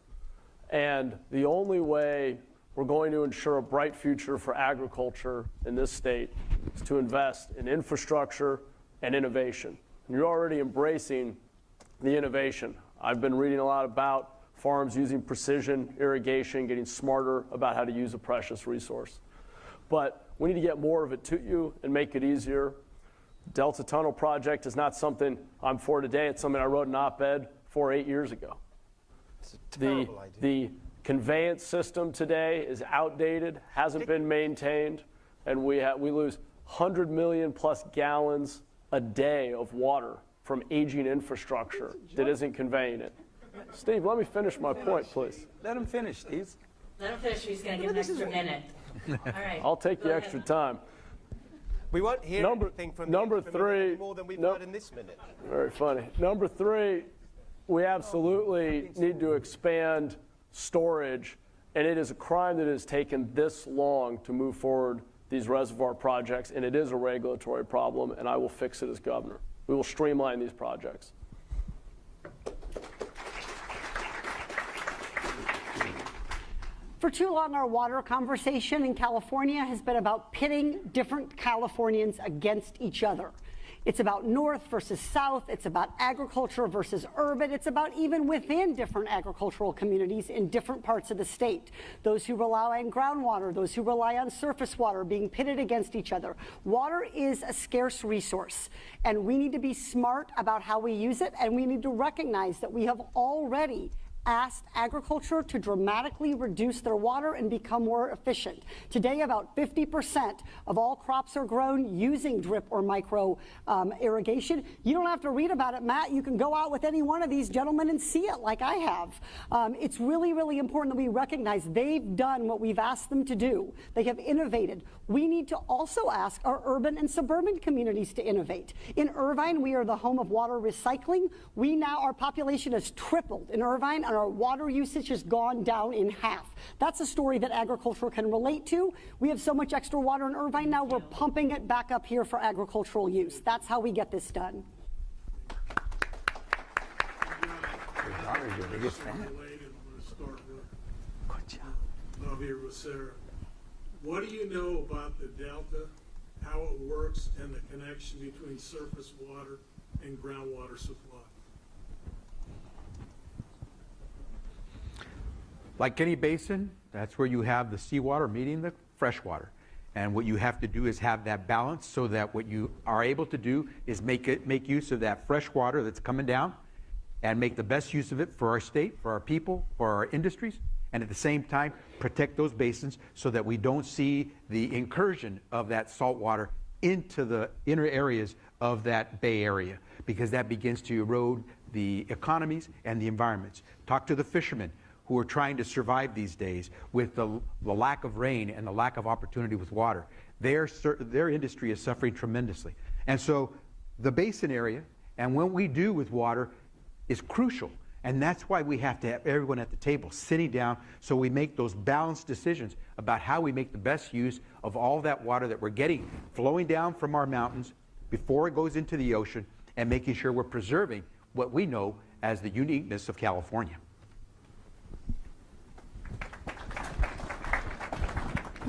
Speaker 7: And the only way we're going to ensure a bright future for agriculture in this state is to invest in infrastructure and innovation. And you're already embracing the innovation. I've been reading a lot about farms using precision irrigation, getting smarter about how to use a precious resource. But we need to get more of it to you and make it easier. Delta Tunnel Project is not something I'm for today. It's something I wrote an op-ed for 8 years ago.
Speaker 10: It's a terrible idea.
Speaker 7: The conveyance system today is outdated, hasn't been maintained, and we lose 100 million plus gallons a day of water from aging infrastructure that isn't conveying it. Steve, let me finish my point, please.
Speaker 12: Let him finish, Steve.
Speaker 6: Let him finish. He's going to give an extra minute. All right.
Speaker 7: I'll take the extra time.
Speaker 10: We won't hear anything from
Speaker 7: number
Speaker 10: the
Speaker 7: three
Speaker 10: more than we've heard in this minute.
Speaker 7: Very funny. Number three, we absolutely need to expand storage, and it is a crime that has taken this long to move forward these reservoir projects, and it is a regulatory problem, and I will fix it as governor. We will streamline these projects.
Speaker 11: For too long, our water conversation in California has been about pitting different Californians against each other. It's about north versus south. It's about agriculture versus urban. It's about even within different agricultural communities in different parts of the state. Those who rely on groundwater, those who rely on surface water being pitted against each other. Water is a scarce resource, and we need to be smart about how we use it, and we need to recognize that we have already asked agriculture to dramatically reduce their water and become more efficient. Today, about 50% of all crops are grown using drip or micro irrigation. You don't have to read about it, Matt. You can go out with any one of these gentlemen and see it like I have. It's really, really important that we recognize they've done what we've asked them to do. They have innovated. We need to also ask our urban and suburban communities to innovate. In Irvine, we are the home of water recycling. Our population has tripled in Irvine, and our water usage has gone down in half. That's a story that agriculture can relate to. We have so much extra water in Irvine now, we're pumping it back up here for agricultural use. That's how we get this done.
Speaker 12: Your biggest fan.
Speaker 13: I'm going to start with Javier Herrera. What do you know about the Delta, how it works, and the connection between surface water and groundwater supply?
Speaker 20: Like any basin, that's where you have the seawater meeting the freshwater. And what you have to do is have that balance so that what you are able to do is make use of that fresh water that's coming down and make the best use of it for our state, for our people, for our industries, and at the same time protect those basins so that we don't see the incursion of that salt water into the inner areas of that Bay Area, because that begins to erode the economies and the environments. Talk to the fishermen who are trying to survive these days with the lack of rain and the lack of opportunity with water. Their industry is suffering tremendously. And so the basin area and what we do with water is crucial. And that's why we have to have everyone at the table sitting down so we make those balanced decisions about how we make the best use of all that water that we're getting flowing down from our mountains before it goes into the ocean, and making sure we're preserving what we know as the uniqueness of California.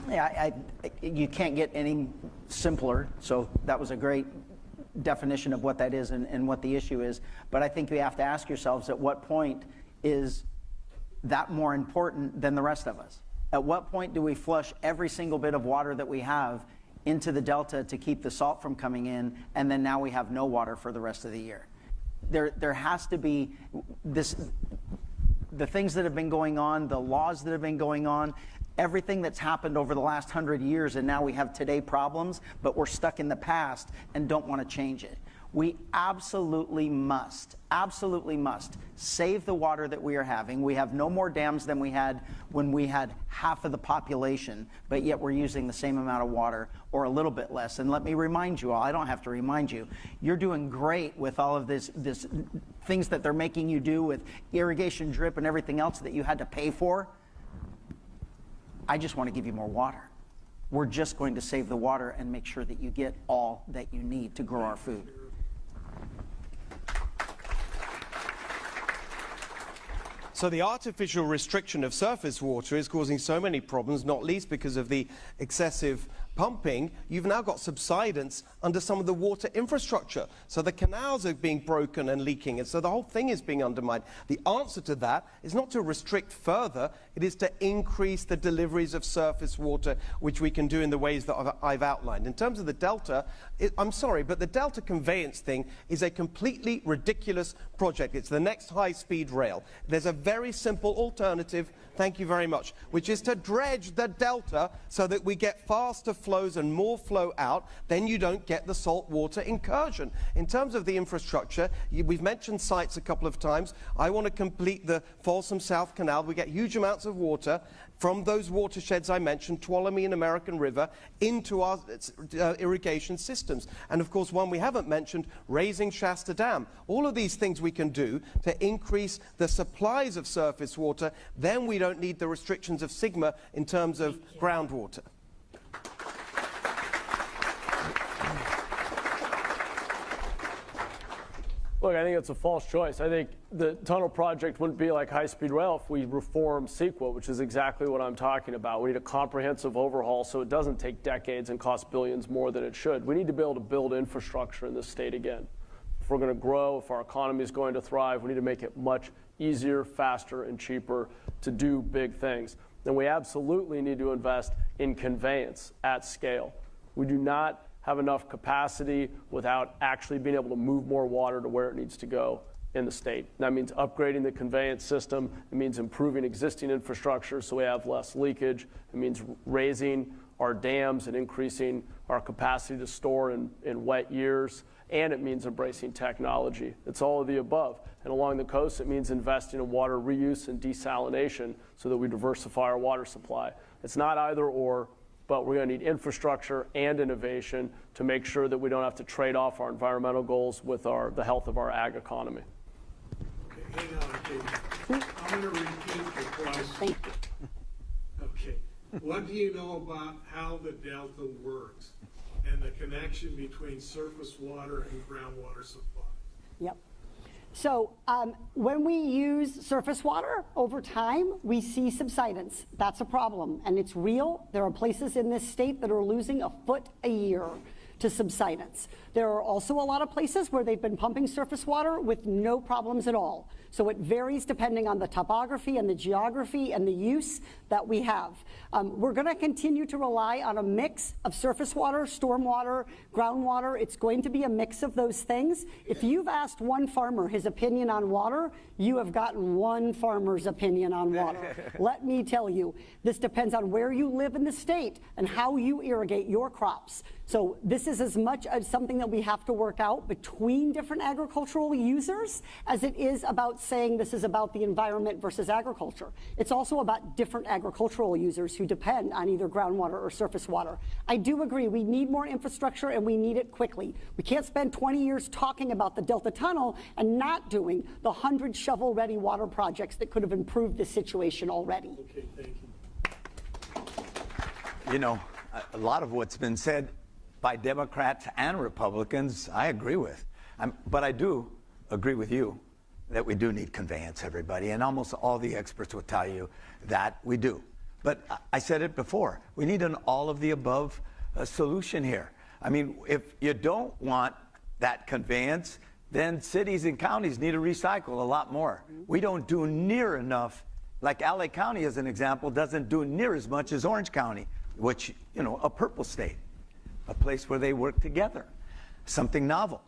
Speaker 9: Yeah, you can't get any simpler, so that was a great definition of what that is and what the issue is. But I think we have to ask yourselves, at what point is that more important than the rest of us? At what point do we flush every single bit of water that we have into the Delta to keep the salt from coming in, and then now we have no water for the rest of the year? There has to be this, the things that have been going on, the laws that have been going on, everything that's happened over the last 100 years, and now we have today problems, but we're stuck in the past and don't want to change it. We absolutely must save the water that we are having. We have no more dams than we had when we had half of the population, but yet we're using the same amount of water or a little bit less. And let me remind you all, I don't have to remind you, you're doing great with all of this things that they're making you do with irrigation, drip, and everything else that you had to pay for. I just want to give you more water. We're just going to save the water and make sure that you get all that you need to grow our food.
Speaker 10: So the artificial restriction of surface water is causing so many problems, not least because of the excessive pumping. You've now got subsidence under some of the water infrastructure. So the canals are being broken and leaking, and so the whole thing is being undermined. The answer to that is not to restrict further, it is to increase the deliveries of surface water, which we can do in the ways that I've outlined. In terms of the Delta, I'm sorry, but the Delta conveyance thing is a completely ridiculous project. It's the next high-speed rail. There's a very simple alternative, thank you very much, which is to dredge the Delta so that we get faster flows and more flow out, then you don't get the saltwater incursion. In terms of the infrastructure, we've mentioned sites a couple of times. I want to complete the Folsom South Canal. We get huge amounts of water from those watersheds I mentioned, Tuolumne and American River, into our irrigation systems. And of course, one we haven't mentioned, raising Shasta Dam. All of these things we can do to increase the supplies of surface water. Then we don't need the restrictions of SGMA in terms of groundwater.
Speaker 7: Look, I think it's a false choice. I think the tunnel project wouldn't be like high-speed rail if we reform CEQA, which is exactly what I'm talking about. We need a comprehensive overhaul so it doesn't take decades and cost billions more than it should. We need to be able to build infrastructure in this state again. If we're going to grow, if our economy is going to thrive, we need to make it much easier, faster, and cheaper to do big things. And we absolutely need to invest in conveyance at scale. We do not have enough capacity without actually being able to move more water to where it needs to go in the state. That means upgrading the conveyance system. It means improving existing infrastructure so we have less leakage. It means raising our dams and increasing our capacity to store in wet years. And it means embracing technology. It's all of the above. And along the coast, it means investing in water reuse and desalination so that we diversify our water supply. It's not either or, but we're going to need infrastructure and innovation to make sure that we don't have to trade off our environmental goals with the health of our ag economy.
Speaker 13: Okay, hang on, Katie. I'm going to repeat the question. Okay, what do you know about how the Delta works and the connection between surface water and groundwater supply?
Speaker 11: Yep. So when we use surface water over time, we see subsidence. That's a problem, and it's real. There are places in this state that are losing a foot a year to subsidence. There are also a lot of places where they've been pumping surface water with no problems at all. So it varies depending on the topography and the geography and the use that we have. We're going to continue to rely on a mix of surface water, stormwater, groundwater. It's going to be a mix of those things. If you've asked one farmer his opinion on water, you have gotten one farmer's opinion on water. Let me tell you, this depends on where you live in the state and how you irrigate your crops. So this is as much as something that we have to work out between different agricultural users as it is about saying this is about the environment versus agriculture. It's also about different agricultural users who depend on either groundwater or surface water. I do agree we need more infrastructure and we need it quickly. We can't spend 20 years talking about the Delta Tunnel and not doing the 100 shovel-ready water projects that could have improved the situation already.
Speaker 13: Okay, thank you.
Speaker 12: You know, a lot of what's been said by Democrats and Republicans, I agree with. But I do agree with you that we do need conveyance, everybody, and almost all the experts will tell you that we do. But I said it before, we need an all-of-the-above solution here. I mean, if you don't want that conveyance, then cities and counties need to recycle a lot more. We don't do near enough, like LA County as an example, doesn't do near as much as Orange County, which, you know, a purple state, a place where they work together, something novel.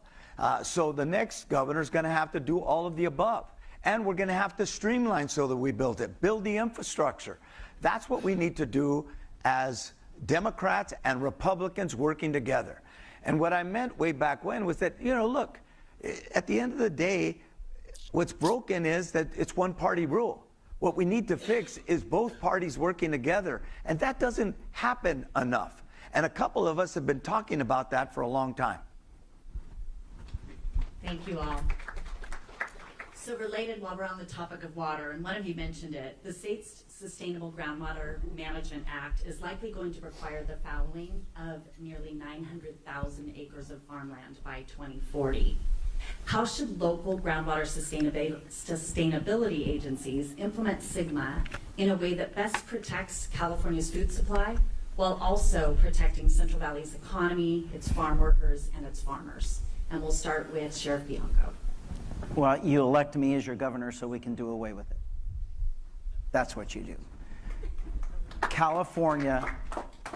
Speaker 12: So the next governor is going to have to do all of the above. And we're going to have to streamline so that we build it, build the infrastructure. That's what we need to do as Democrats and Republicans working together. And what I meant way back when was that, you know, look, at the end of the day, what's broken is that it's one-party rule. What we need to fix is both parties working together. And that doesn't happen enough. And a couple of us have been talking about that for a long time.
Speaker 6: Thank you all. So related, while we're on the topic of water, and one of you mentioned it, the state's Sustainable Groundwater Management Act is likely going to require the fallowing of nearly 900,000 acres of farmland by 2040. How should local groundwater sustainability agencies implement SGMA in a way that best protects California's food supply while also protecting Central Valley's economy, its farm workers, and its farmers? And we'll start with Sheriff Bianco.
Speaker 9: Well, you elect me as your governor so we can do away with it. That's what you do. California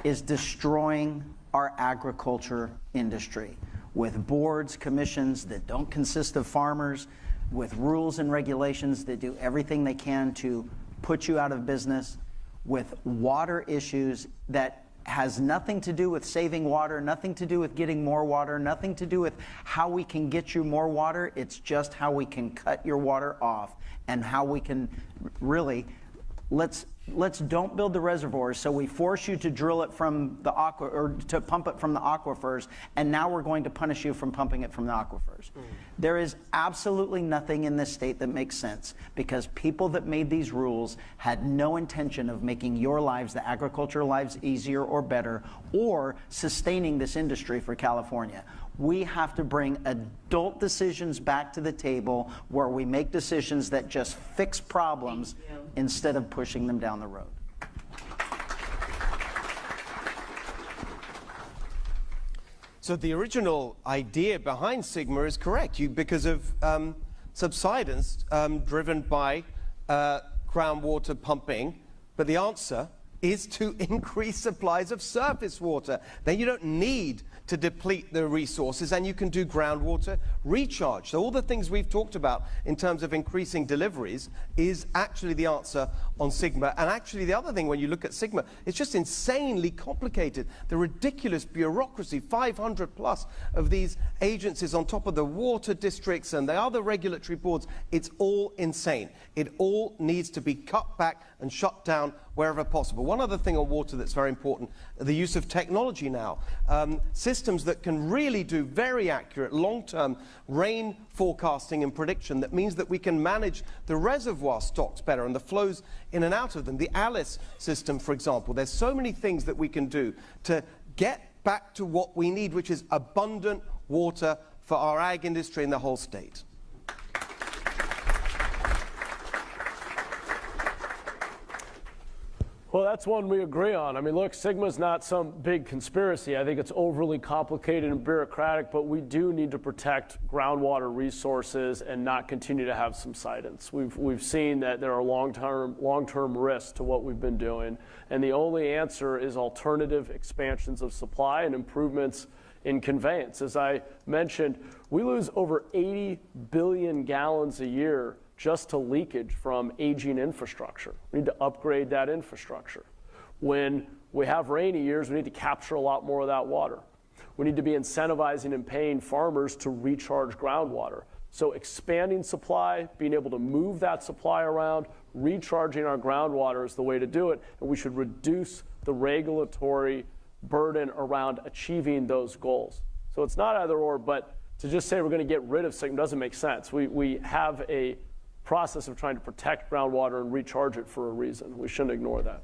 Speaker 9: is destroying our agriculture industry with boards, commissions that don't consist of farmers, with rules and regulations that do everything they can to put you out of business, with water issues that has nothing to do with saving water, nothing to do with getting more water, nothing to do with how we can get you more water. It's just how we can cut your water off and how we can really, let's don't build the reservoirs, so we force you to drill it from the or to pump it from the aquifers, and now we're going to punish you from pumping it from the aquifers. There is absolutely nothing in this state that makes sense, because people that made these rules had no intention of making your lives, the agricultural lives, easier or better, or sustaining this industry for California. We have to bring adult decisions back to the table where we make decisions that just fix problems instead of pushing them down the road.
Speaker 10: So the original idea behind Sigma is correct, because of subsidence driven by groundwater pumping, but the answer is to increase supplies of surface water. Then you don't need to deplete the resources, and you can do groundwater recharge. So all the things we've talked about in terms of increasing deliveries is actually the answer on Sigma. And actually the other thing, when you look at Sigma, it's just insanely complicated. The ridiculous bureaucracy, 500 plus of these agencies on top of the water districts and the other regulatory boards, it's all insane. It all needs to be cut back and shut down wherever possible. One other thing on water that's very important, the use of technology now. Systems that can really do very accurate long-term rain forecasting and prediction. That means that we can manage the reservoir stocks better and the flows in and out of them. The ALICE system, for example. There's so many things that we can do to get back to what we need, which is abundant water for our ag industry in the whole state.
Speaker 7: Well, that's one we agree on. I mean, look, Sigma's not some big conspiracy. I think it's overly complicated and bureaucratic, but we do need to protect groundwater resources and not continue to have subsidence. We've seen that there are long-term risks to what we've been doing, and the only answer is alternative expansions of supply and improvements in conveyance. As I mentioned, we lose over 80 billion gallons a year just to leakage from aging infrastructure. We need to upgrade that infrastructure. When we have rainy years, we need to capture a lot more of that water. We need to be incentivizing and paying farmers to recharge groundwater. So expanding supply, being able to move that supply around, recharging our groundwater is the way to do it, and we should reduce the regulatory burden around achieving those goals. So it's not either or, but to just say we're going to get rid of Sigma doesn't make sense. We have a process of trying to protect groundwater and recharge it for a reason. We shouldn't ignore that.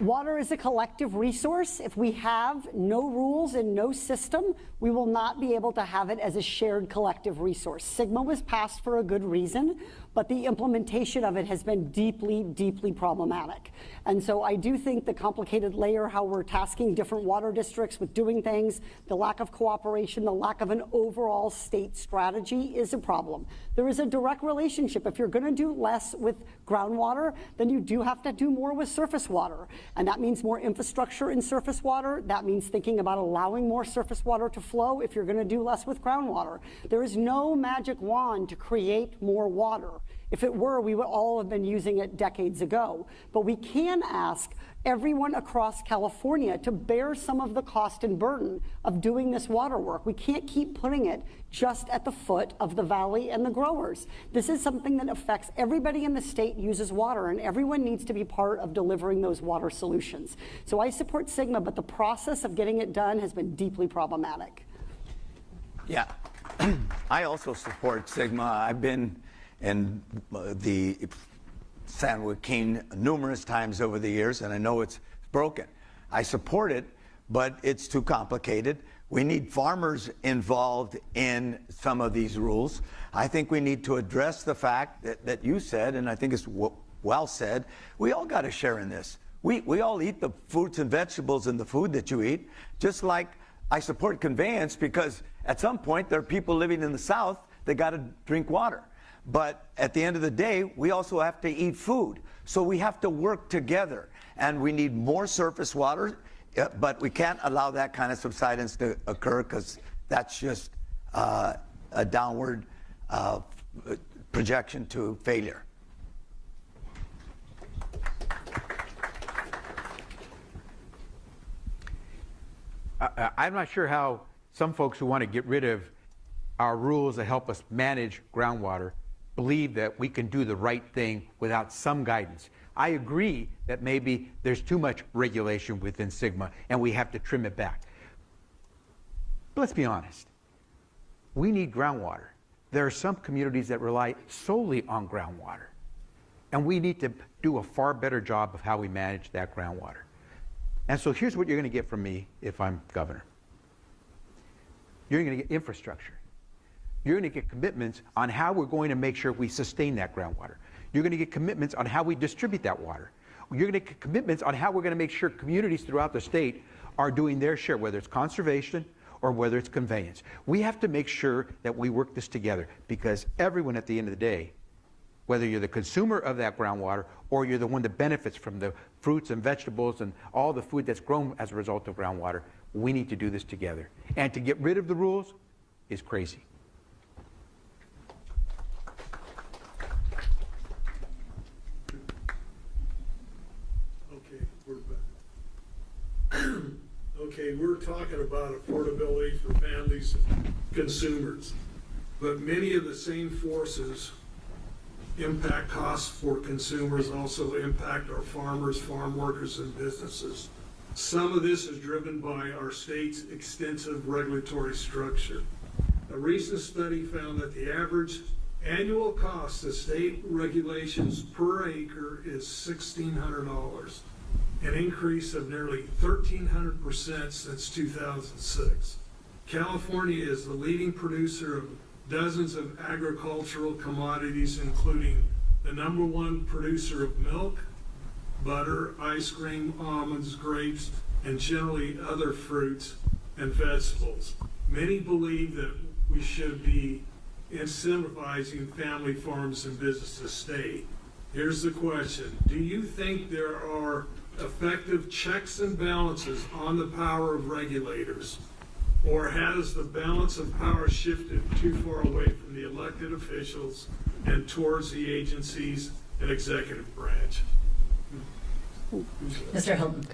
Speaker 11: Water is a collective resource. If we have no rules and no system, we will not be able to have it as a shared collective resource. Sigma was passed for a good reason, but the implementation of it has been deeply, deeply problematic. And so I do think the complicated layer, how we're tasking different water districts with doing things, the lack of cooperation, the lack of an overall state strategy is a problem. There is a direct relationship. If you're going to do less with groundwater, then you do have to do more with surface water. And that means more infrastructure in surface water. That means thinking about allowing more surface water to flow if you're going to do less with groundwater. There is no magic wand to create more water. If it were, we would all have been using it decades ago. But we can ask everyone across California to bear some of the cost and burden of doing this water work. We can't keep putting it just at the foot of the valley and the growers. This is something that affects everybody in the state uses water, and everyone needs to be part of delivering those water solutions. So I support Sigma, but the process of getting it done has been deeply problematic.
Speaker 12: Yeah, I also support Sigma. I've been in the San Joaquin numerous times over the years, and I know it's broken. I support it, but it's too complicated. We need farmers involved in some of these rules. I think we need to address the fact that you said, and I think it's well said, we all got to share in this. We all eat the fruits and vegetables in the food that you eat, just like I support conveyance, because at some point there are people living in the South that got to drink water. But at the end of the day, we also have to eat food. So we have to work together, and we need more surface water, but we can't allow that kind of subsidence to occur, because that's just a downward projection to failure.
Speaker 20: I'm not sure how some folks who want to get rid of our rules that help us manage groundwater believe that we can do the right thing without some guidance. I agree that maybe there's too much regulation within SGMA and we have to trim it back. But let's be honest. We need groundwater. There are some communities that rely solely on groundwater. And we need to do a far better job of how we manage that groundwater. And so here's what you're going to get from me if I'm governor. You're going to get infrastructure. You're going to get commitments on how we're going to make sure we sustain that groundwater. You're going to get commitments on how we distribute that water. You're going to get commitments on how we're going to make sure communities throughout the state are doing their share, whether it's conservation or whether it's conveyance. We have to make sure that we work this together because everyone at the end of the day, whether you're the consumer of that groundwater or you're the one that benefits from the fruits and vegetables and all the food that's grown as a result of groundwater, we need to do this together. And to get rid of the rules is crazy.
Speaker 13: Okay, we're back. Okay, we're talking about affordability for families and consumers, but many of the same forces impact costs for consumers also impact our farmers, farm workers, and businesses. Some of this is driven by our state's extensive regulatory structure. A recent study found that the average annual cost of state regulations per acre is $1,600, an increase of nearly 1,300% since 2006. California is the leading producer of dozens of agricultural commodities, including the #1 producer of milk, butter, ice cream, almonds, grapes, and generally other fruits and vegetables. Many believe that we should be incentivizing family farms and businesses to stay. Here's the question. Do you think there are effective checks and balances on the power of regulators? Or has the balance of power shifted too far away from the elected officials and towards the agencies and executive branch?
Speaker 6: Mr. Hilton.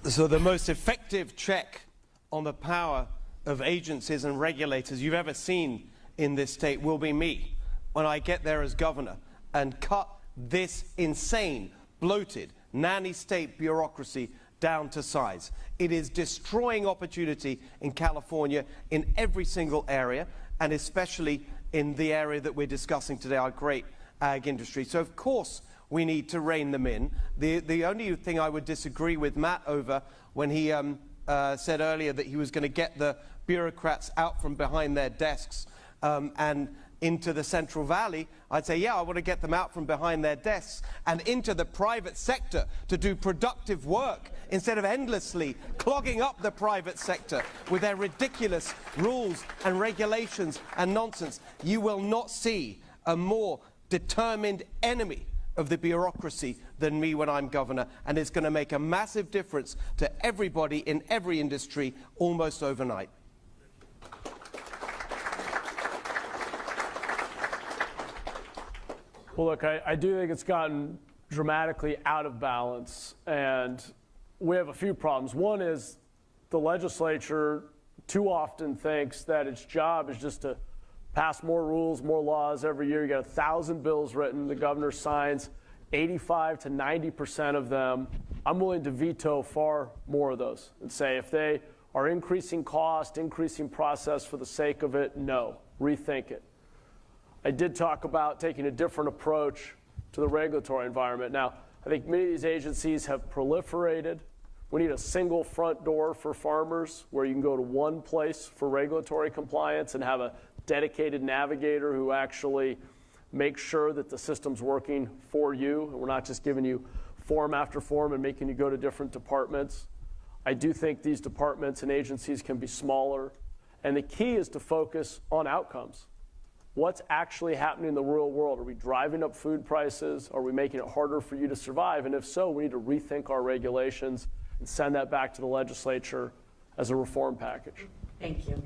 Speaker 10: So the most effective check on the power of agencies and regulators you've ever seen in this state will be me when I get there as governor and cut this insane, bloated, nanny state bureaucracy down to size. It is destroying opportunity in California in every single area, and especially in the area that we're discussing today, our great ag industry. So of course we need to rein them in. The only thing I would disagree with Matt over when he said earlier that he was going to get the bureaucrats out from behind their desks and into the Central Valley, I'd say, yeah, I want to get them out from behind their desks and into the private sector to do productive work instead of endlessly clogging up the private sector with their ridiculous rules and regulations and nonsense. You will not see a more determined enemy of the bureaucracy than me when I'm governor, and it's going to make a massive difference to everybody in every industry almost overnight.
Speaker 7: Well, look, I do think it's gotten dramatically out of balance, and we have a few problems. One is the legislature too often thinks that its job is just to pass more rules, more laws every year. You got 1,000 bills written, the governor signs 85 to 90% of them. I'm willing to veto far more of those and say if they are increasing cost, increasing process for the sake of it, no, rethink it. I did talk about taking a different approach to the regulatory environment. Now, I think many of these agencies have proliferated. We need a single front door for farmers where you can go to one place for regulatory compliance and have a dedicated navigator who actually makes sure that the system's working for you. And we're not just giving you form after form and making you go to different departments. I do think these departments and agencies can be smaller. And the key is to focus on outcomes. What's actually happening in the real world? Are we driving up food prices? Are we making it harder for you to survive? And if so, we need to rethink our regulations and send that back to the legislature as a reform package.
Speaker 6: Thank you.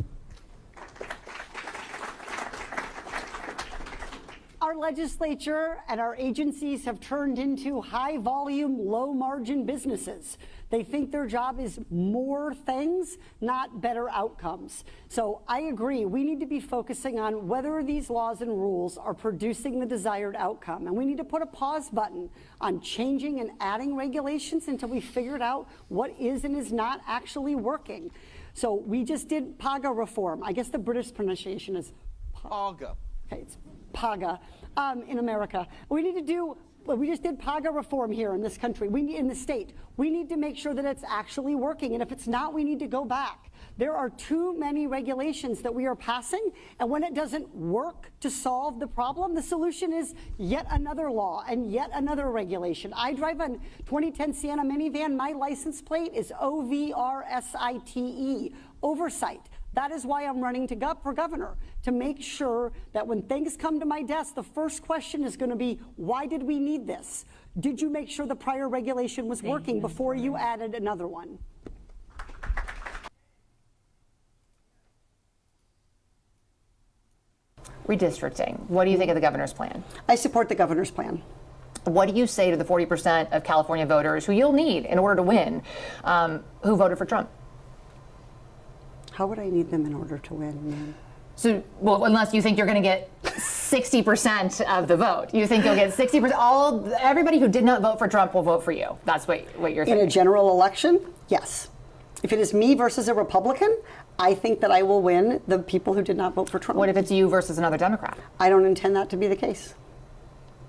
Speaker 11: All Our legislature and our agencies have turned into high volume, low margin businesses. They think their job is more things, not better outcomes. So I agree, we need to be focusing on whether these laws and rules are producing the desired outcome. And we need to put a pause button on changing and adding regulations until we figured out what is and is not actually working. So we just did PAGA reform. I guess the British pronunciation is
Speaker 10: PAGA.
Speaker 11: Okay, it's PAGA in America. We just did PAGA reform here in this country, in the state. We need to make sure that it's actually working, and if it's not, we need to go back. There are too many regulations that we are passing, and when it doesn't work to solve the problem, the solution is yet another law and yet another regulation. I drive a 2010 Sienna minivan. My license plate is OVRSITE, oversight. That is why I'm running for governor, to make sure that when things come to my desk, the first question is going to be, why did we need this? Did you make sure the prior regulation was working before you added another one?
Speaker 14: Redistricting. What do you think of the governor's plan?
Speaker 11: I support the governor's plan.
Speaker 14: What do you say to the 40% of California voters who you'll need in order to win, who voted for Trump?
Speaker 11: How would I need them in order to win?
Speaker 14: So, well, unless you think you're going to get 60% of the vote. You think you'll get 60%? Everybody who did not vote for Trump will vote for you. That's what you're thinking.
Speaker 11: In a general election, yes. If it is me versus a Republican, I think that I will win the people who did not vote for Trump.
Speaker 14: What if it's you versus another Democrat?
Speaker 11: I don't intend that to be the case.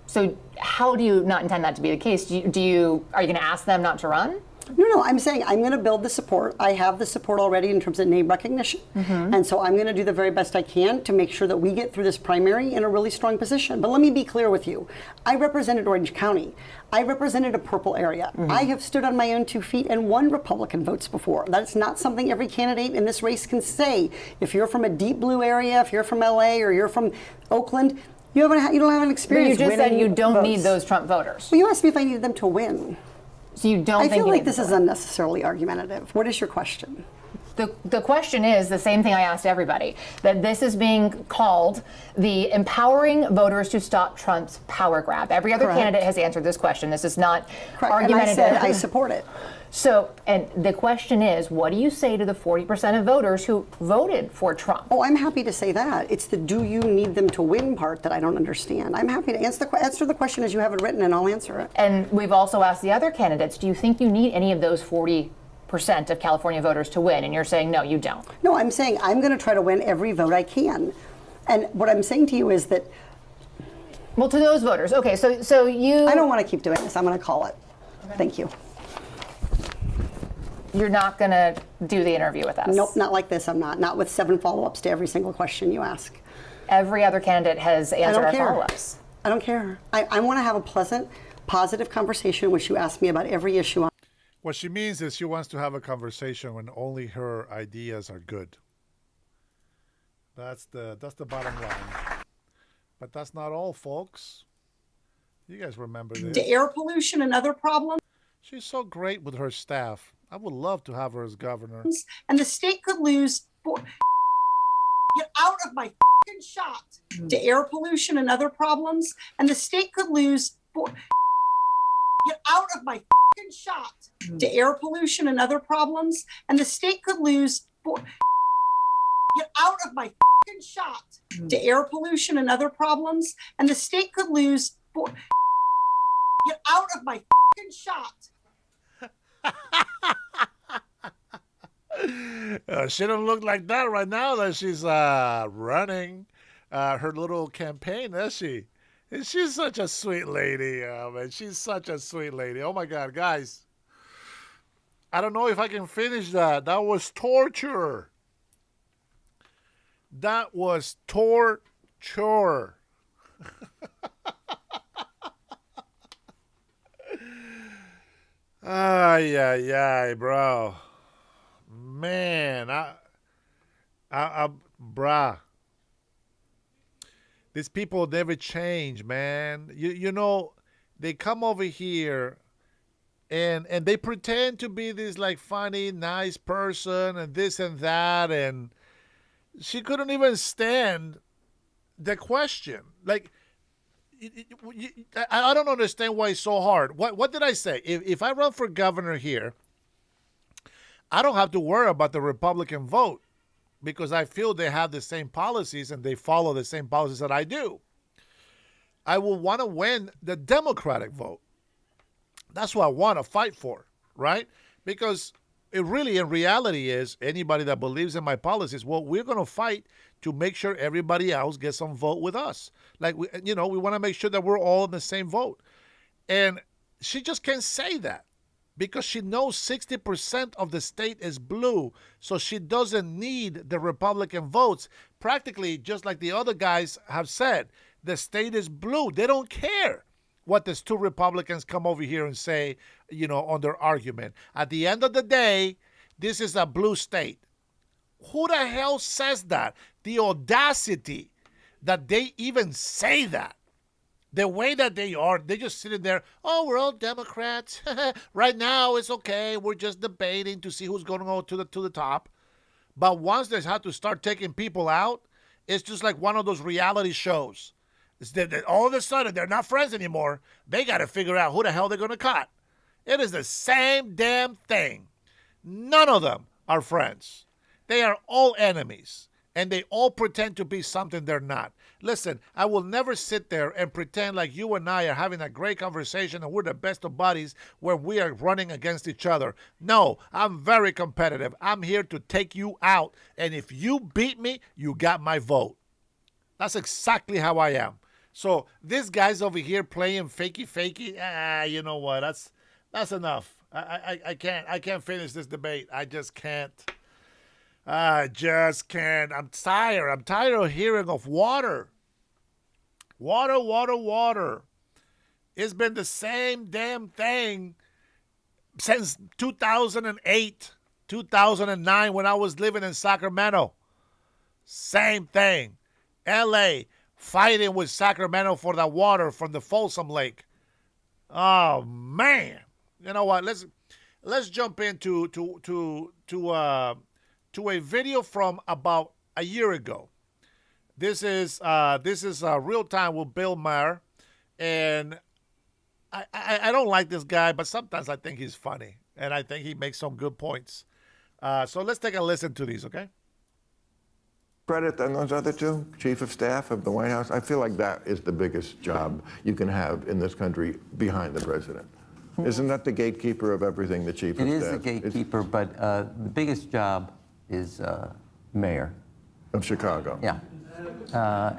Speaker 14: So how do you not intend that to be the case? Are you going to ask them not to run?
Speaker 11: No, I'm saying I'm going to build the support. I have the support already in terms of name recognition. And so I'm going to do the very best I can to make sure that we get through this primary in a really strong position. But let me be clear with you. I represented Orange County. I represented a purple area. I have stood on my own 2 feet and won Republican votes before. That's not something every candidate in this race can say. If you're from a deep blue area, if you're from LA or you're from Oakland, you don't have an experience.
Speaker 14: But you just said you don't need those Trump voters.
Speaker 11: Well, you asked me if I needed them to win.
Speaker 14: So you don't
Speaker 11: I
Speaker 14: think
Speaker 11: feel like this is unnecessarily argumentative. What is your question?
Speaker 14: The question is the same thing I asked everybody, that this is being called the empowering voters to stop Trump's power grab. Every other candidate has answered this question. This is not argumentative.
Speaker 11: And I said I support it.
Speaker 14: So, and the question is, what do you say to the 40% of voters who voted for Trump?
Speaker 11: Oh, I'm happy to say that. It's the do you need them to win part that I don't understand. I'm happy to answer the question as you have it written, and I'll answer it.
Speaker 14: And we've also asked the other candidates, do you think you need any of those 40% of California voters to win? And you're saying, no, you don't.
Speaker 11: No, I'm saying I'm going to try to win every vote I can. And what I'm saying to you is that...
Speaker 14: Well, to those voters, okay, so you...
Speaker 11: I don't want to keep doing this. I'm going to call it. Okay. Thank you.
Speaker 14: You're not going to do the interview with us?
Speaker 11: Nope, not like this. I'm not. Not with 7 follow-ups to every single question you ask.
Speaker 14: Every other candidate has answered our follow-ups.
Speaker 11: I don't care. I want to have a pleasant, positive conversation in which you ask me about every issue.
Speaker 1: What she means is she wants to have a conversation when only her ideas are good. That's the bottom line. But that's not all, folks. You guys remember this.
Speaker 11: To air pollution and other problems.
Speaker 1: She's so great with her staff. I would love to have her as governor.
Speaker 11: And the state could lose. Get out of my fucking shot. To air pollution and other problems. And the state could lose. Get out of my fucking shot. To air pollution and other problems. And the state could lose. Get out of my fucking shot. To air pollution and other problems. And the state could lose. Get out of my fucking shot.
Speaker 1: She don't look like that right now that she's running her little campaign, does she? And she's such a sweet lady, man. She's such a sweet lady. Oh my God, guys. I don't know if I can finish that. That was torture. That was torture. Ay, bro. Man, brah. These people never change, man. You know, they come over here and they pretend to be this like funny, nice person and this and that, and she couldn't even stand the question. Like, I don't understand why it's so hard. What did I say? If I run for governor here, I don't have to worry about the Republican vote because I feel they have the same policies and they follow the same policies that I do. I will want to win the Democratic vote. That's what I want to fight for, right? Because it really, in reality, is anybody that believes in my policies, well, we're going to fight to make sure everybody else gets some vote with us. Like, we want to make sure that we're all in the same vote. And she just can't say that because she knows 60% of the state is blue. So she doesn't need the Republican votes. Practically, just like the other guys have said, the state is blue. They don't care what these two Republicans come over here and say, on their argument. At the end of the day, this is a blue state. Who the hell says that? The audacity that they even say that. The way that they are, they're just sitting there, oh, we're all Democrats. Right now, it's okay. We're just debating to see who's going to go to the top. But once they have to start taking people out, it's just like one of those reality shows. All of a sudden, they're not friends anymore. They got to figure out who the hell they're going to cut. It is the same damn thing. None of them are friends. They are all enemies, and they all pretend to be something they're not. Listen, I will never sit there and pretend like you and I are having a great conversation and we're the best of buddies when we are running against each other. No, I'm very competitive. I'm here to take you out, and if you beat me, you got my vote. That's exactly how I am. So this guy's over here playing fakey. You know what? That's enough. I can't finish this debate. I just can't. I'm tired. I'm tired of hearing of water. Water. It's been the same damn thing since 2008, 2009 when I was living in Sacramento. Same thing. LA fighting with Sacramento for the water from the Folsom Lake. Oh man! You know what? Let's jump into a video from about a year ago. This is real time with Bill Maher, and I don't like this guy, but sometimes I think he's funny, and I think he makes some good points. So let's take a listen to these, okay?
Speaker 21: Credit on those other two, Chief of Staff of the White House. I feel like that is the biggest job you can have in this country behind the president. Isn't that the gatekeeper of everything, the Chief of Staff?
Speaker 22: It is the gatekeeper, but the biggest job is mayor.
Speaker 21: Of Chicago.
Speaker 22: Yeah.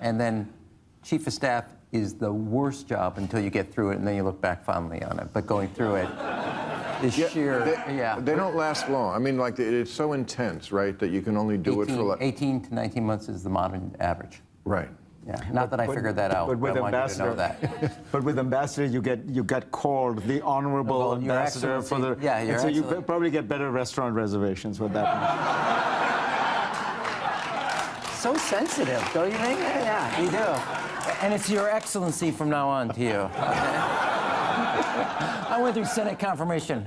Speaker 22: And then Chief of Staff is the worst job until you get through it, and then you look back fondly on it. But going through it is
Speaker 21: They don't last long. I mean, like, it's so intense, right, that you can only do it for like
Speaker 22: 18 to 19 months is the modern average.
Speaker 21: Right.
Speaker 22: Yeah. Not that I figured that out, but I want you to know that.
Speaker 23: But with ambassador, you get called the honorable ambassador for the.
Speaker 22: Yeah,
Speaker 23: and so you probably get better restaurant reservations with that.
Speaker 22: So sensitive, don't you think? Yeah, you do. And it's Your Excellency from now on to you. Okay? I went through Senate confirmation.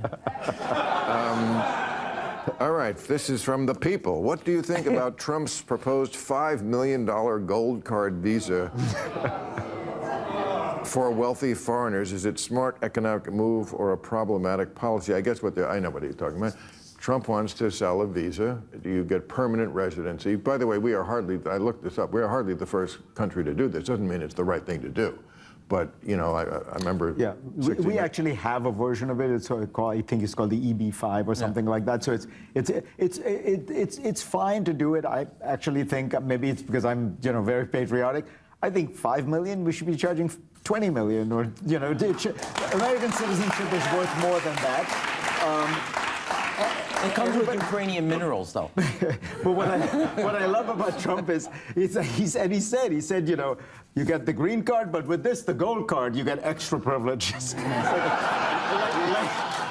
Speaker 21: All right, this is from the people. What do you think about Trump's proposed $5 million gold card visa for wealthy foreigners? Is it smart economic move or a problematic policy? I guess I know what he's talking about. Trump wants to sell a visa. You get permanent residency. By the way, I looked this up, we are hardly the first country to do this. Doesn't mean it's the right thing to do. But, I remember...
Speaker 23: Yeah, we actually have a version of it. It's called, I think it's called the EB-5 or something like that. So it's fine to do it. I actually think maybe it's because I'm, very patriotic. I think 5 million, we should be charging 20 million, or, American citizenship is worth more than that.
Speaker 22: It comes with Ukrainian minerals, though.
Speaker 23: But what I love about Trump is he said, you get the green card, but with this, the gold card, you get extra privileges.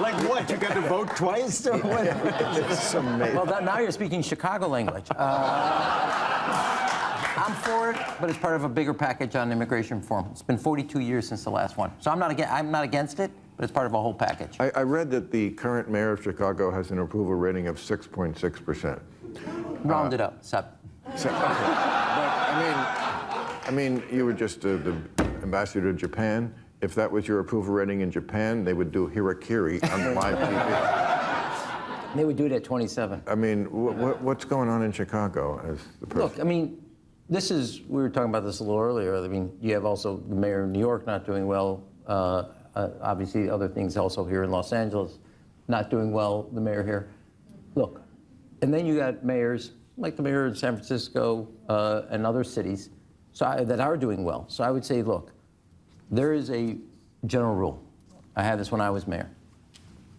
Speaker 23: like what? You get to vote twice or what?
Speaker 21: It's amazing.
Speaker 22: Well, now you're speaking Chicago language. I'm for it, but it's part of a bigger package on immigration reform. It's been 42 years since the last one, so I'm not against it. But it's part of a whole package.
Speaker 21: I read that the current mayor of Chicago has an approval rating of 6.6%.
Speaker 22: Round it up, 7.
Speaker 21: Okay. But I mean, you were just the ambassador to Japan. If that was your approval rating in Japan, they would do harakiri on live TV.
Speaker 22: They would do it at 27.
Speaker 21: I mean, what's going on in Chicago as the person?
Speaker 22: Look, I mean, this is, we were talking about this a little earlier. I mean, you have also the mayor of New York not doing well. Obviously, other things also here in Los Angeles not doing well, the mayor here. Look, and then you got mayors like the mayor in San Francisco and other cities that are doing well. So I would say, look, there is a general rule. I had this when I was mayor.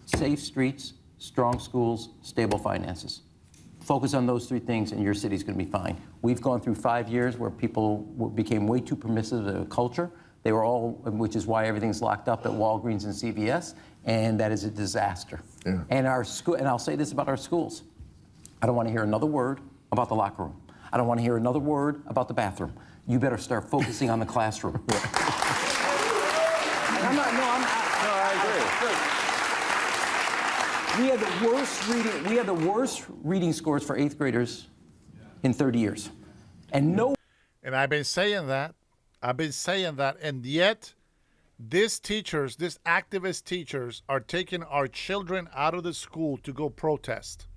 Speaker 22: Safe streets, strong schools, stable finances. Focus on those three things and your city's gonna be fine. We've gone through 5 years where people became way too permissive of culture. They were all, which is why everything's locked up at Walgreens and CVS, and that is a disaster.
Speaker 21: Yeah.
Speaker 22: And our school, and I'll say this about our schools. I don't wanna hear another word about the locker room. I don't wanna hear another word about the bathroom. You better start focusing on the classroom. I agree. We had the worst reading scores for 8th graders in 30 years. And
Speaker 1: I've been saying that, and yet these teachers, these activist teachers are taking our children out of the school to go protest.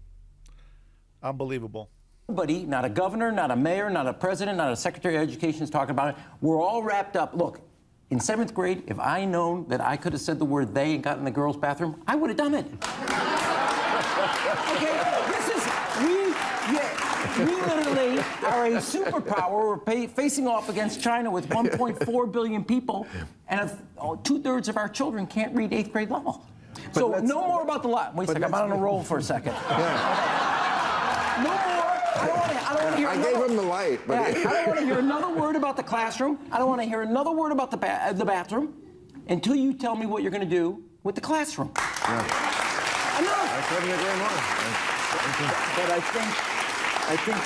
Speaker 1: Unbelievable.
Speaker 22: Nobody, not a governor, not a mayor, not a president, not a secretary of education is talking about it. We're all wrapped up. Look, in 7th grade, if I known that I could have said the word they and got in the girls' bathroom, I would have done it. Okay, we literally are a superpower. We're facing off against China with 1.4 billion people, and 2/3 of our children can't read 8th grade level. So no more about the lot. Wait a second, I'm on a roll for a second. Yeah. No more.
Speaker 21: I gave him the light. But
Speaker 22: I don't want to hear another word about the classroom. I don't want to hear another word about the bathroom until you tell me what you're going to do with the classroom.
Speaker 21: Yeah.
Speaker 22: Enough.
Speaker 21: I couldn't agree more.
Speaker 23: But I think,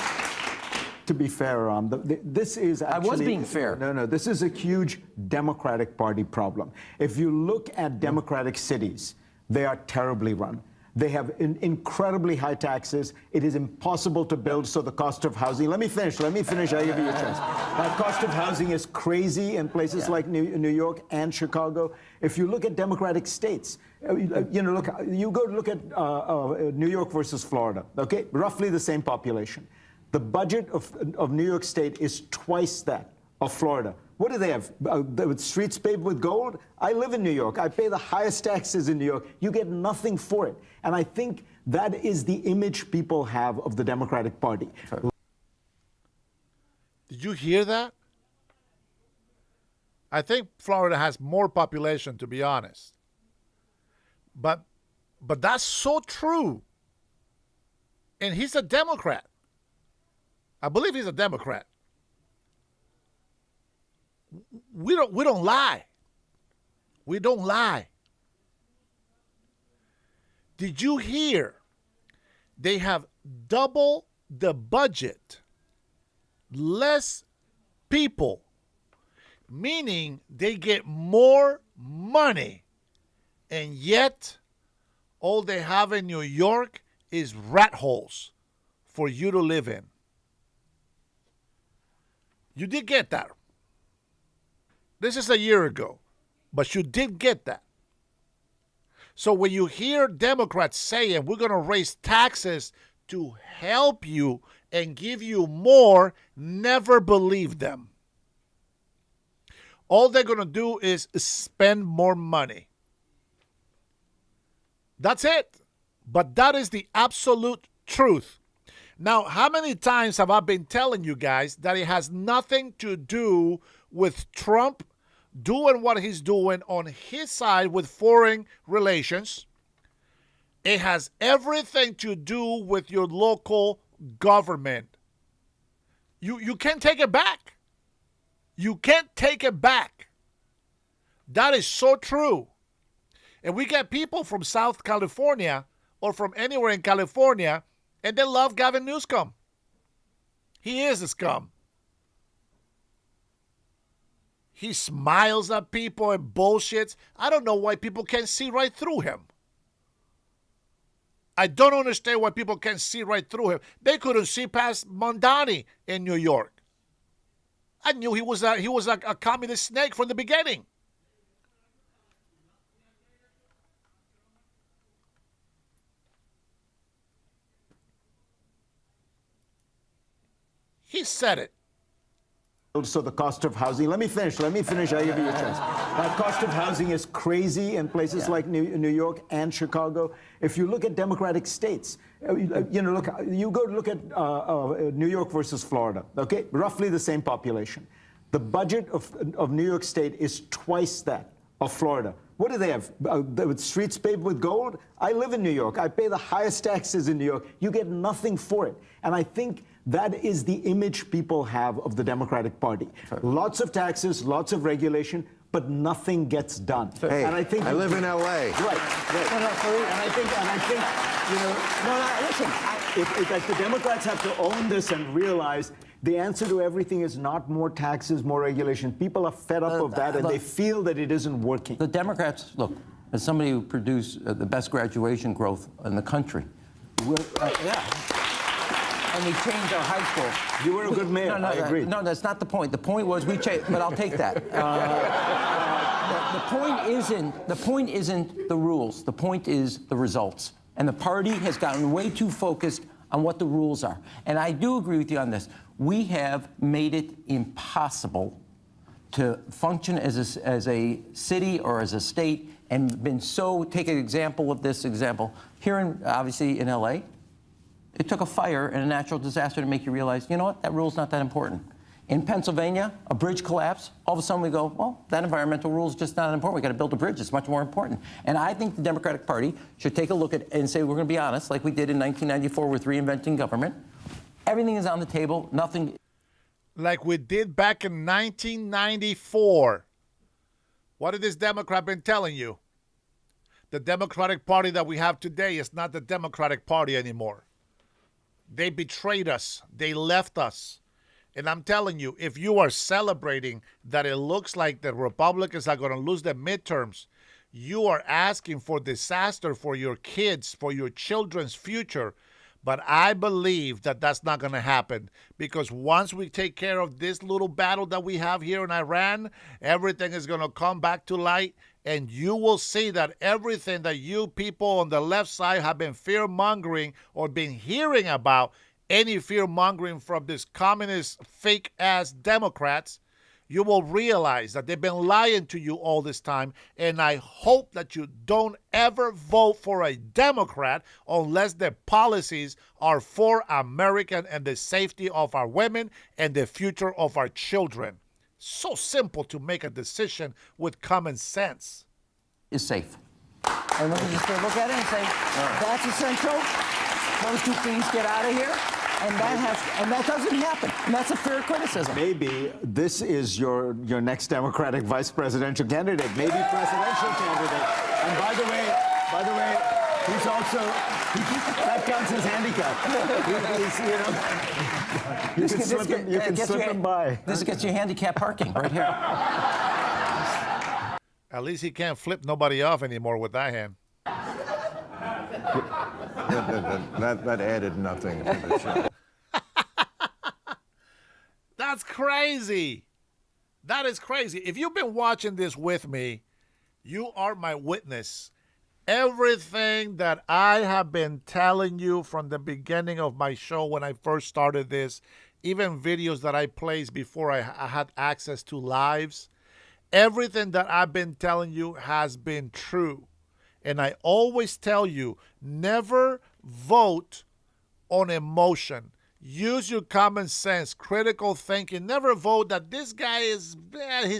Speaker 23: to be fair, this is actually...
Speaker 22: I was being fair.
Speaker 23: No, this is a huge Democratic Party problem. If you look at Democratic cities, they are terribly run. They have incredibly high taxes. It is impossible to build, so the cost of housing... Let me finish. I'll give you a chance. The cost of housing is crazy in places like New York and Chicago. If you look at Democratic states, you go look at New York versus Florida, okay? Roughly the same population. The budget of New York State is twice that of Florida. What do they have? Streets paved with gold? I live in New York. I pay the highest taxes in New York. You get nothing for it. And I think that is the image people have of the Democratic Party.
Speaker 1: Did you hear that? I think Florida has more population, to be honest. But that's so true. And he's a Democrat. I believe he's a Democrat. We don't lie. We don't lie. Did you hear? They have double the budget, less people, meaning they get more money, and yet all they have in New York is rat holes for you to live in. You did get that. This is a year ago, but you did get that. So when you hear Democrats saying we're going to raise taxes to help you and give you more, never believe them. All they're going to do is spend more money. That's it. But that is the absolute truth. Now, how many times have I been telling you guys that it has nothing to do with Trump doing what he's doing on his side with foreign relations? It has everything to do with your local government. You can't take it back. You can't take it back. That is so true. And we get people from South California or from anywhere in California, and they love Gavin Newsom. He is a scum. He smiles at people and bullshits. I don't know why people can't see right through him. I don't understand why people can't see right through him. They couldn't see past Mondani in New York. I knew he was a communist snake from the beginning. He said it.
Speaker 23: So the cost of housing, let me finish, I give you a chance. That cost of housing is crazy in places like New York and Chicago. If you look at Democratic states, you go look at New York versus Florida, okay? Roughly the same population. The budget of New York State is twice that of Florida. What do they have? Streets paved with gold? I live in New York. I pay the highest taxes in New York. You get nothing for it. And I think that is the image people have of the Democratic Party. Lots of taxes, lots of regulation, but nothing gets done.
Speaker 21: Hey,
Speaker 23: and I think
Speaker 21: I live in L.A.
Speaker 23: Right. And I think, if the Democrats have to own this and realize the answer to everything is not more taxes, more regulation. People are fed up of that, and they feel that it isn't working.
Speaker 22: The Democrats, look, as somebody who produced the best graduation growth in the country, and we changed our high school.
Speaker 23: You were a good mayor. I agree.
Speaker 22: No, that's not the point. The point was we changed, but I'll take that. The point isn't the rules. The point is the results. And the party has gotten way too focused on what the rules are. And I do agree with you on this. We have made it impossible to function as a city or as a state, and been so. Take an example of this example here, obviously in LA. It took a fire and a natural disaster to make you realize, you know what, that rule's not that important. In Pennsylvania, a bridge collapse, all of a sudden we go, well, that environmental rule is just not important. We got to build a bridge. It's much more important. And I think the Democratic Party should take a look at it and say, we're going to be honest, like we did in 1994 with reinventing government. Everything is on the table. Nothing.
Speaker 1: Like we did back in 1994. What has this Democrat been telling you? The Democratic Party that we have today is not the Democratic Party anymore. They betrayed us. They left us. And I'm telling you, if you are celebrating that it looks like the Republicans are going to lose the midterms, you are asking for disaster for your kids, for your children's future. But I believe that that's not going to happen, because once we take care of this little battle that we have here in Iran, everything is going to come back to light. And you will see that everything that you people on the left side have been fear-mongering or been hearing about, any fear-mongering from these communist fake-ass Democrats, you will realize that they've been lying to you all this time. And I hope that you don't ever vote for a Democrat unless their policies are for American and the safety of our women and the future of our children. So simple to make a decision with common sense.
Speaker 22: Is safe. And let me just look at it and say, that's essential. Those two things get out of here. And that doesn't happen. And that's a fair criticism.
Speaker 23: Maybe this is your next Democratic vice presidential candidate, maybe presidential candidate. And by the way, he's also, that counts as handicap. You can slip him by.
Speaker 22: This gets you handicap parking right here.
Speaker 1: At least he can't flip nobody off anymore with that hand.
Speaker 21: That added nothing to the show.
Speaker 1: That's crazy. That is crazy. If you've been watching this with me, you are my witness. Everything that I have been telling you from the beginning of my show when I first started this, even videos that I placed before I had access to lives, everything that I've been telling you has been true. And I always tell you, never vote on emotion. Use your common sense, critical thinking. Never vote that this guy he's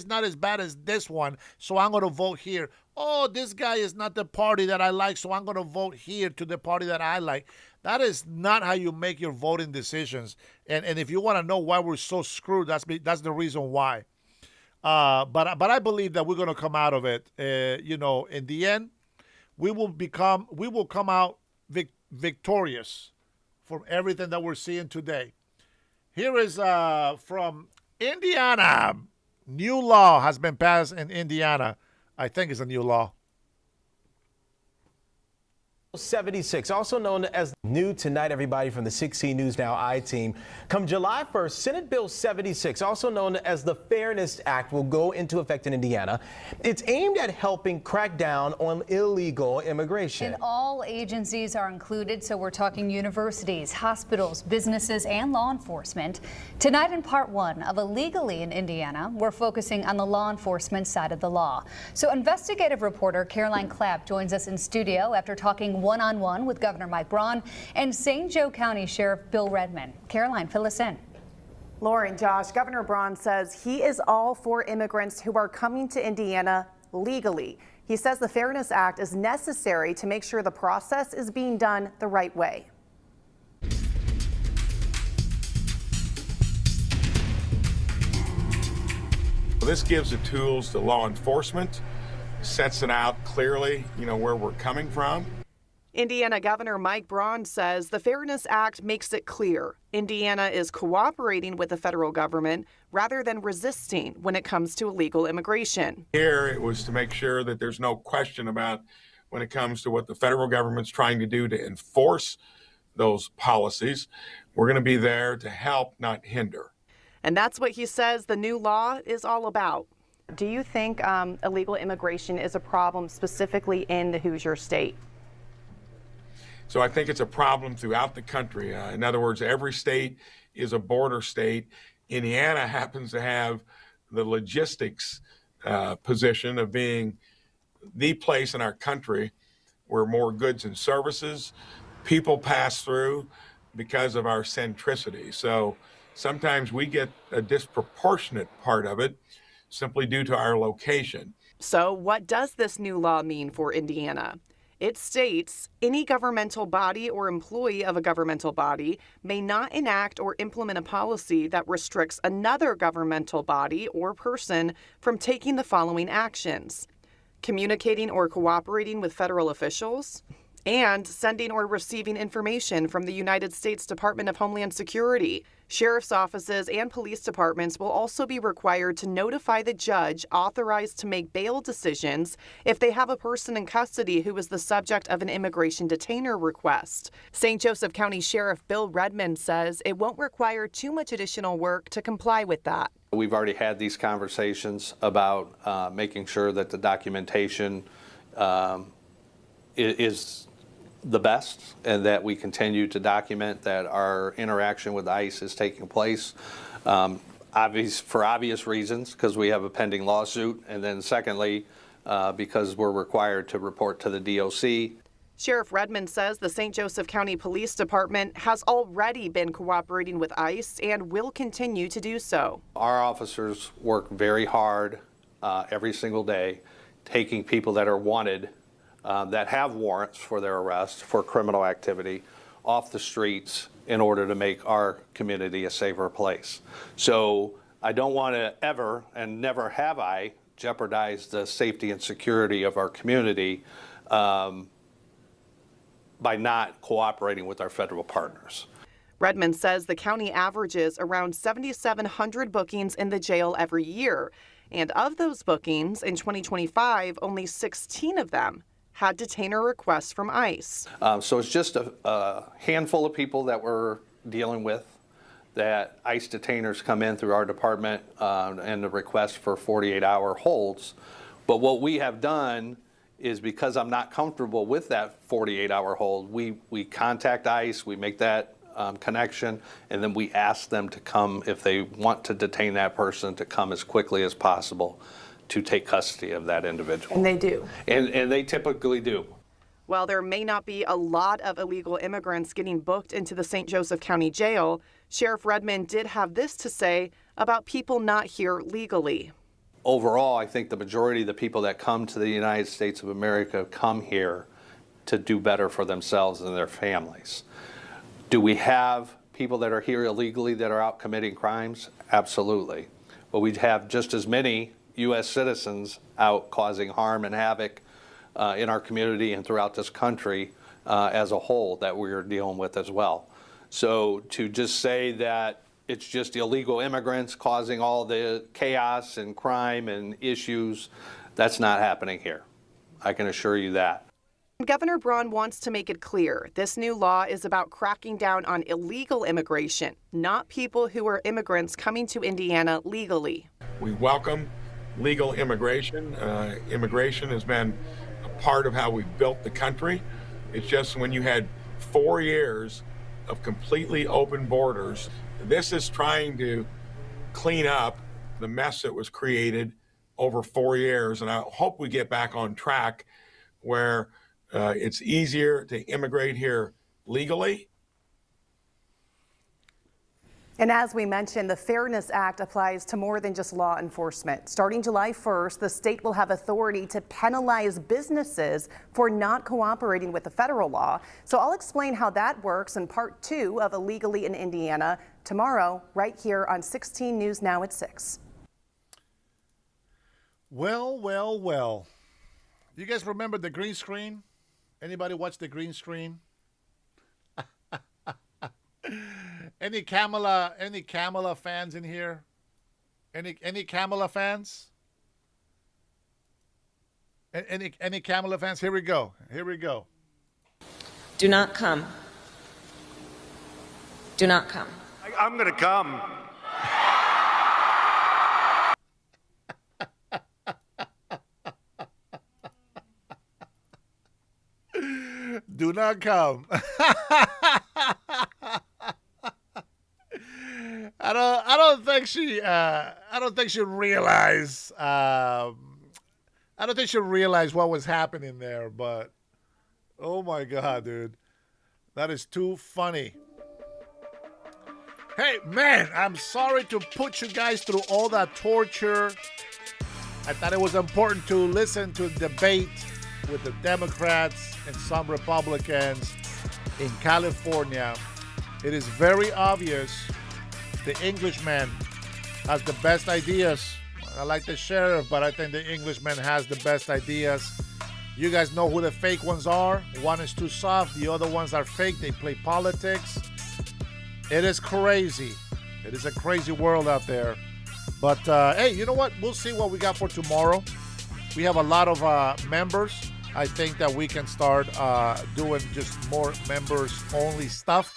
Speaker 1: not as bad as this one, so I'm going to vote here. Oh, this guy is not the party that I like, so I'm going to vote here to the party that I like. That is not how you make your voting decisions. And if you want to know why we're so screwed, that's the reason why. But I believe that we're going to come out of it. In the end, we will come out victorious from everything that we're seeing today. Here is from Indiana. New law has been passed in Indiana. I think it's a new law.
Speaker 2: 76, also known as new tonight, everybody from the 16 News Now I-team. Come July 1st, Senate Bill 76, also known as the Fairness Act, will go into effect in Indiana. It's aimed at helping crack down on illegal immigration.
Speaker 3: And all agencies are included, so we're talking universities, hospitals, businesses, and law enforcement. Tonight in part one of Illegally in Indiana, we're focusing on the law enforcement side of the law. So investigative reporter Caroline Clapp joins us in studio after talking one-on-one with Governor Mike Braun and St. Joe County Sheriff Bill Redmond. Caroline, fill us in.
Speaker 5: Lauren, Josh, Governor Braun says he is all for immigrants who are coming to Indiana legally. He says the Fairness Act is necessary to make sure the process is being done the right way.
Speaker 24: This gives the tools to law enforcement, sets it out clearly, where we're coming from.
Speaker 5: Indiana Governor Mike Braun says the Fairness Act makes it clear Indiana is cooperating with the federal government rather than resisting when it comes to illegal immigration.
Speaker 24: Here it was to make sure that there's no question about when it comes to what the federal government's trying to do to enforce those policies. We're going to be there to help, not hinder.
Speaker 5: And that's what he says the new law is all about. Do you think illegal immigration is a problem specifically in the Hoosier State?
Speaker 24: So I think it's a problem throughout the country. In other words, every state is a border state. Indiana happens to have the logistics position of being the place in our country where more goods and services, people pass through because of our centricity. So sometimes we get a disproportionate part of it simply due to our location.
Speaker 5: So what does this new law mean for Indiana? It states any governmental body or employee of a governmental body may not enact or implement a policy that restricts another governmental body or person from taking the following actions: communicating or cooperating with federal officials, and sending or receiving information from the United States Department of Homeland Security. Sheriff's offices and police departments will also be required to notify the judge authorized to make bail decisions if they have a person in custody who is the subject of an immigration detainer request. St. Joseph County Sheriff Bill Redmond says it won't require too much additional work to comply with that.
Speaker 25: We've already had these conversations about making sure that the documentation is the best, and that we continue to document that our interaction with ICE is taking place, for obvious reasons, because we have a pending lawsuit, and then secondly, because we're required to report to the DOC.
Speaker 5: Sheriff Redmond says the St. Joseph County Police Department has already been cooperating with ICE and will continue to do so.
Speaker 25: Our officers work very hard every single day, taking people that are wanted, that have warrants for their arrest for criminal activity, off the streets in order to make our community a safer place. So I don't want to ever, and never have I, jeopardize the safety and security of our community by not cooperating with our federal partners.
Speaker 5: Redmond says the county averages around 7,700 bookings in the jail every year. And of those bookings in 2025, only 16 of them had detainer requests from ICE.
Speaker 25: So it's just a handful of people that we're dealing with, that ICE detainers come in through our department and the request for 48-hour holds. But what we have done is, because I'm not comfortable with that 48-hour hold, we contact ICE, we make that connection, and then we ask them to come, if they want to detain that person, to come as quickly as possible to take custody of that individual.
Speaker 5: And they do.
Speaker 25: And they typically do.
Speaker 5: While there may not be a lot of illegal immigrants getting booked into the St. Joseph County Jail, Sheriff Redmond did have this to say about people not here legally.
Speaker 25: Overall, I think the majority of the people that come to the United States of America come here to do better for themselves and their families. Do we have people that are here illegally that are out committing crimes? Absolutely. But we have just as many U.S. citizens out causing harm and havoc in our community and throughout this country as a whole that we're dealing with as well. So to just say that it's just illegal immigrants causing all the chaos and crime and issues, that's not happening here. I can assure you that.
Speaker 5: Governor Braun wants to make it clear this new law is about cracking down on illegal immigration, not people who are immigrants coming to Indiana legally.
Speaker 24: We welcome legal immigration. Immigration has been a part of how we've built the country. It's just when you had 4 years of completely open borders, this is trying to clean up the mess that was created over 4 years. And I hope we get back on track where it's easier to immigrate here legally.
Speaker 5: And as we mentioned, the Fairness Act applies to more than just law enforcement. Starting July 1st, the state will have authority to penalize businesses for not cooperating with the federal law. So I'll explain how that works in part 2 of Illegally in Indiana tomorrow, right here on 16 News Now at 6.
Speaker 1: Well, well, well. You guys remember the green screen? Anybody watch the green screen? Any Kamala fans in here? Any Kamala fans? Any Kamala fans? Here we go. Here we go.
Speaker 4: Do not come. Do not come.
Speaker 15: I'm going to come.
Speaker 1: Do not come. I don't think she realized. I don't think she realized what was happening there. But oh my God, dude, that is too funny. Hey man, I'm sorry to put you guys through all that torture. I thought it was important to listen to the debate with the Democrats and some Republicans in California. It is very obvious the Englishman has the best ideas. I like the sheriff, but I think the Englishman has the best ideas. You guys know who the fake ones are. One is too soft, the other ones are fake. They play politics. It is crazy. It is a crazy world out there. But hey, you know what? We'll see what we got for tomorrow. We have a lot of members. I think that we can start doing just more members-only stuff.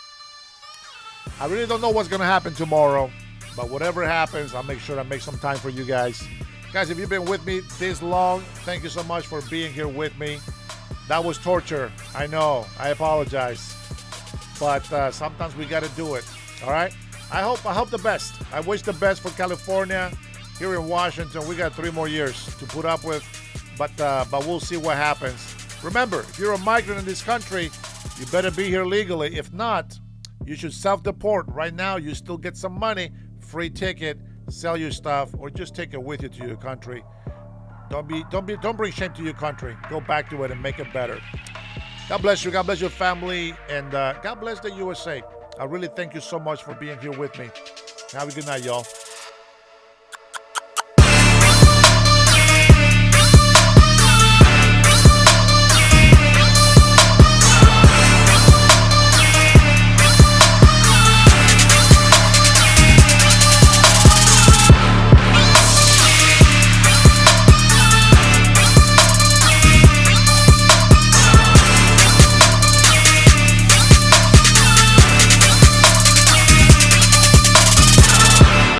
Speaker 1: I really don't know what's going to happen tomorrow, but whatever happens, I'll make sure I make some time for you guys. Guys, if you've been with me this long, thank you so much for being here with me. That was torture. I know. I apologize. But sometimes we got to do it. All right? I hope the best. I wish the best for California. Here in Washington, we got 3 more years to put up with. But we'll see what happens. Remember, if you're a migrant in this country, you better be here legally. If not, you should self-deport. Right now, you still get some money, free ticket, sell your stuff, or just take it with you to your country. Don't bring shame to your country. Go back to it and make it better. God bless you. God bless your family, and God bless the USA. I really thank you so much for being here with me. Have a good night, y'all.